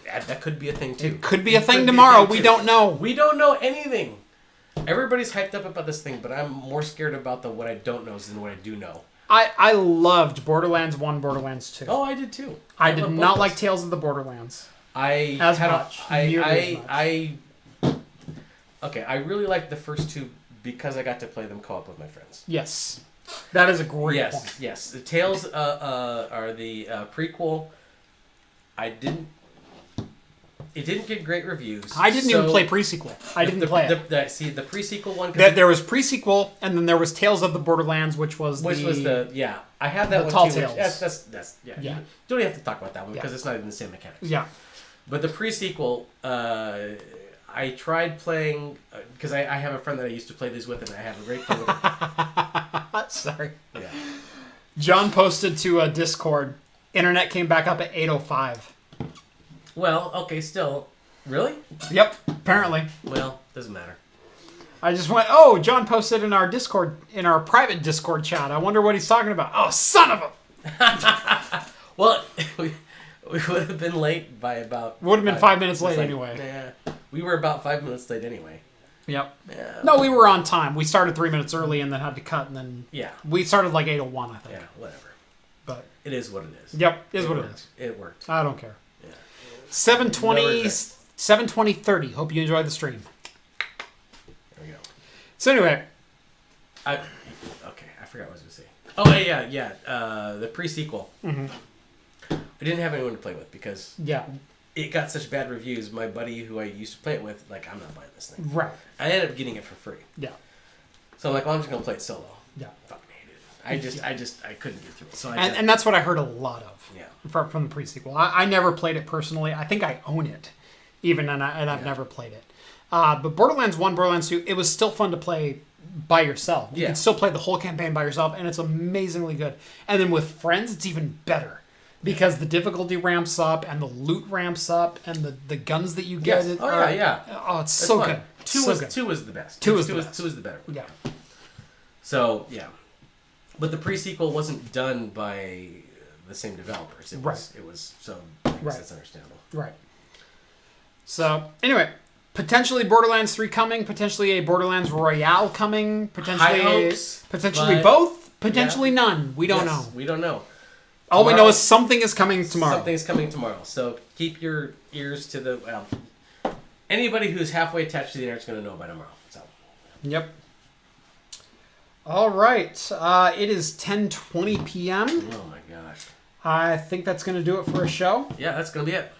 That could be a thing, too. It could be a thing tomorrow. We don't know. We don't know anything. Everybody's hyped up about this thing, but I'm more scared about what I don't know than what I do know. I loved Borderlands 1, Borderlands 2. Oh, I did, too. I did not like Tales of the Borderlands. Okay, I really liked the first 2 because I got to play them co-op with my friends. Yes. That is a great point. Yes. The Tales are the prequel. It didn't get great reviews. I didn't even play pre-sequel. I didn't play it. The pre-sequel one... There was pre-sequel, and then there was Tales of the Borderlands, which was I have that one Tall too. Tales. That's You don't even have to talk about that one because it's not even the same mechanics. Yeah. But the pre-sequel, I tried playing... Because I have a friend that I used to play these with, and I have a great friend with him. Sorry. Yeah. John posted to Discord, internet came back up at 8:05. Well, okay, still. Really? Yep, apparently. Well, doesn't matter. I just went, John posted in our Discord, in our private Discord chat. I wonder what he's talking about. Oh, son of a... Well, we would have been late by about... Would have been 5 minutes late anyway. Yeah, we were about 5 minutes late anyway. Yep. Yeah. No, we were on time. We started 3 minutes early and then had to cut, and then... Yeah. We started like 8:01, I think. Yeah, whatever. But... It is what it is. Yep, it is what it is. It worked. I don't care. 7:20 Hope you enjoyed the stream. There we go. So anyway, I forgot what I was going to say. Oh yeah. The pre-sequel. Mm-hmm. I didn't have anyone to play with because it got such bad reviews. My buddy who I used to play it with, like, I'm not buying this thing. Right. I ended up getting it for free. Yeah. So I'm like, well, I'm just going to play it solo. Yeah. Fucking hated it. I couldn't get through it. So and that's what I heard a lot of. Yeah. From the pre-sequel. I never played it personally. I think I own it, even, and I've never played it. But Borderlands 1, Borderlands 2, it was still fun to play by yourself. You can still play the whole campaign by yourself, and it's amazingly good. And then with friends, it's even better. Because the difficulty ramps up, and the loot ramps up, and the guns that you get... Yes. Oh, it's so fun. good. Two is the best. Two is the better. Yeah. So, yeah. But the pre-sequel wasn't done by the same developers. It was so that's understandable. Right. So, anyway, potentially Borderlands 3 coming, potentially a Borderlands Royale coming, potentially both, potentially none. We don't know. We don't know. All we know is something is coming tomorrow. Something's coming tomorrow. So keep your ears to the... Well, anybody who's halfway attached to the internet's going to know by tomorrow. So. Yep. All right. It is 10:20 p.m. Oh, my gosh. I think that's going to do it for a show. Yeah, that's going to be it.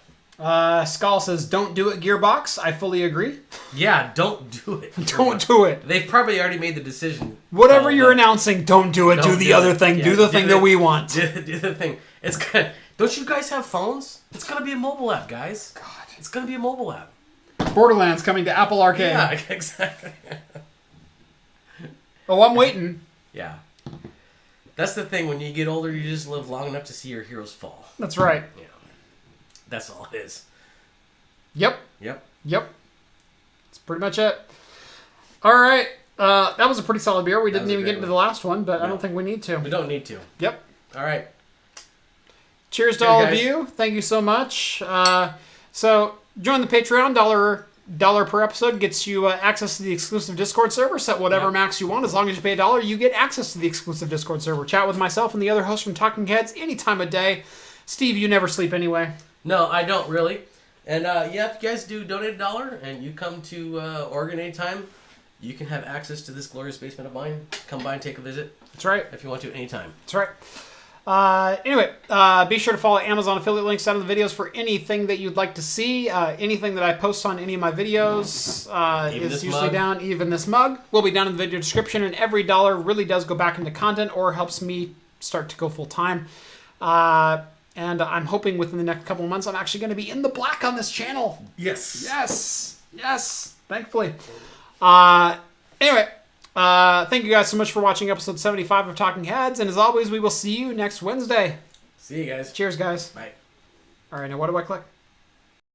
Skull says, don't do it, Gearbox. I fully agree. Yeah, don't do it. Don't do it. They've probably already made the decision. Whatever you're announcing, don't do it. Do the other thing. Do the thing that we want. Do the thing. It's good. Don't you guys have phones? It's going to be a mobile app, guys. God. It's going to be a mobile app. Borderlands coming to Apple Arcade. Yeah, exactly. Oh, I'm waiting. Yeah. That's the thing. When you get older, you just live long enough to see your heroes fall. That's right. Yeah. That's all it is. Yep. Yep. That's pretty much it. All right. That was a pretty solid beer. We didn't even get into the last one, but I don't think we need to. We don't need to. Yep. All right. Cheers to all of you. Thank you so much. So join the Patreon. Dollar per episode gets you access to the exclusive Discord server. Set whatever max you want. As long as you pay $1, you get access to the exclusive Discord server. Chat with myself and the other hosts from Talking Heads any time of day. Steve, you never sleep anyway. No, I don't really. And if you guys do donate $1 and you come to Oregon anytime, you can have access to this glorious basement of mine. Come by and take a visit. That's right. If you want to, anytime. That's right. Anyway, be sure to follow Amazon affiliate links down in the videos for anything that you'd like to see. Anything that I post on any of my videos is usually down. Even this mug will be down in the video description, and every $1 really does go back into content or helps me start to go full time. And I'm hoping within the next couple of months I'm actually going to be in the black on this channel. Yes. Thankfully. Anyway. Thank you guys so much for watching episode 75 of Talking Heads, and as always, we will see you next Wednesday. See you guys. Cheers, guys. Bye. All right, now what do I click?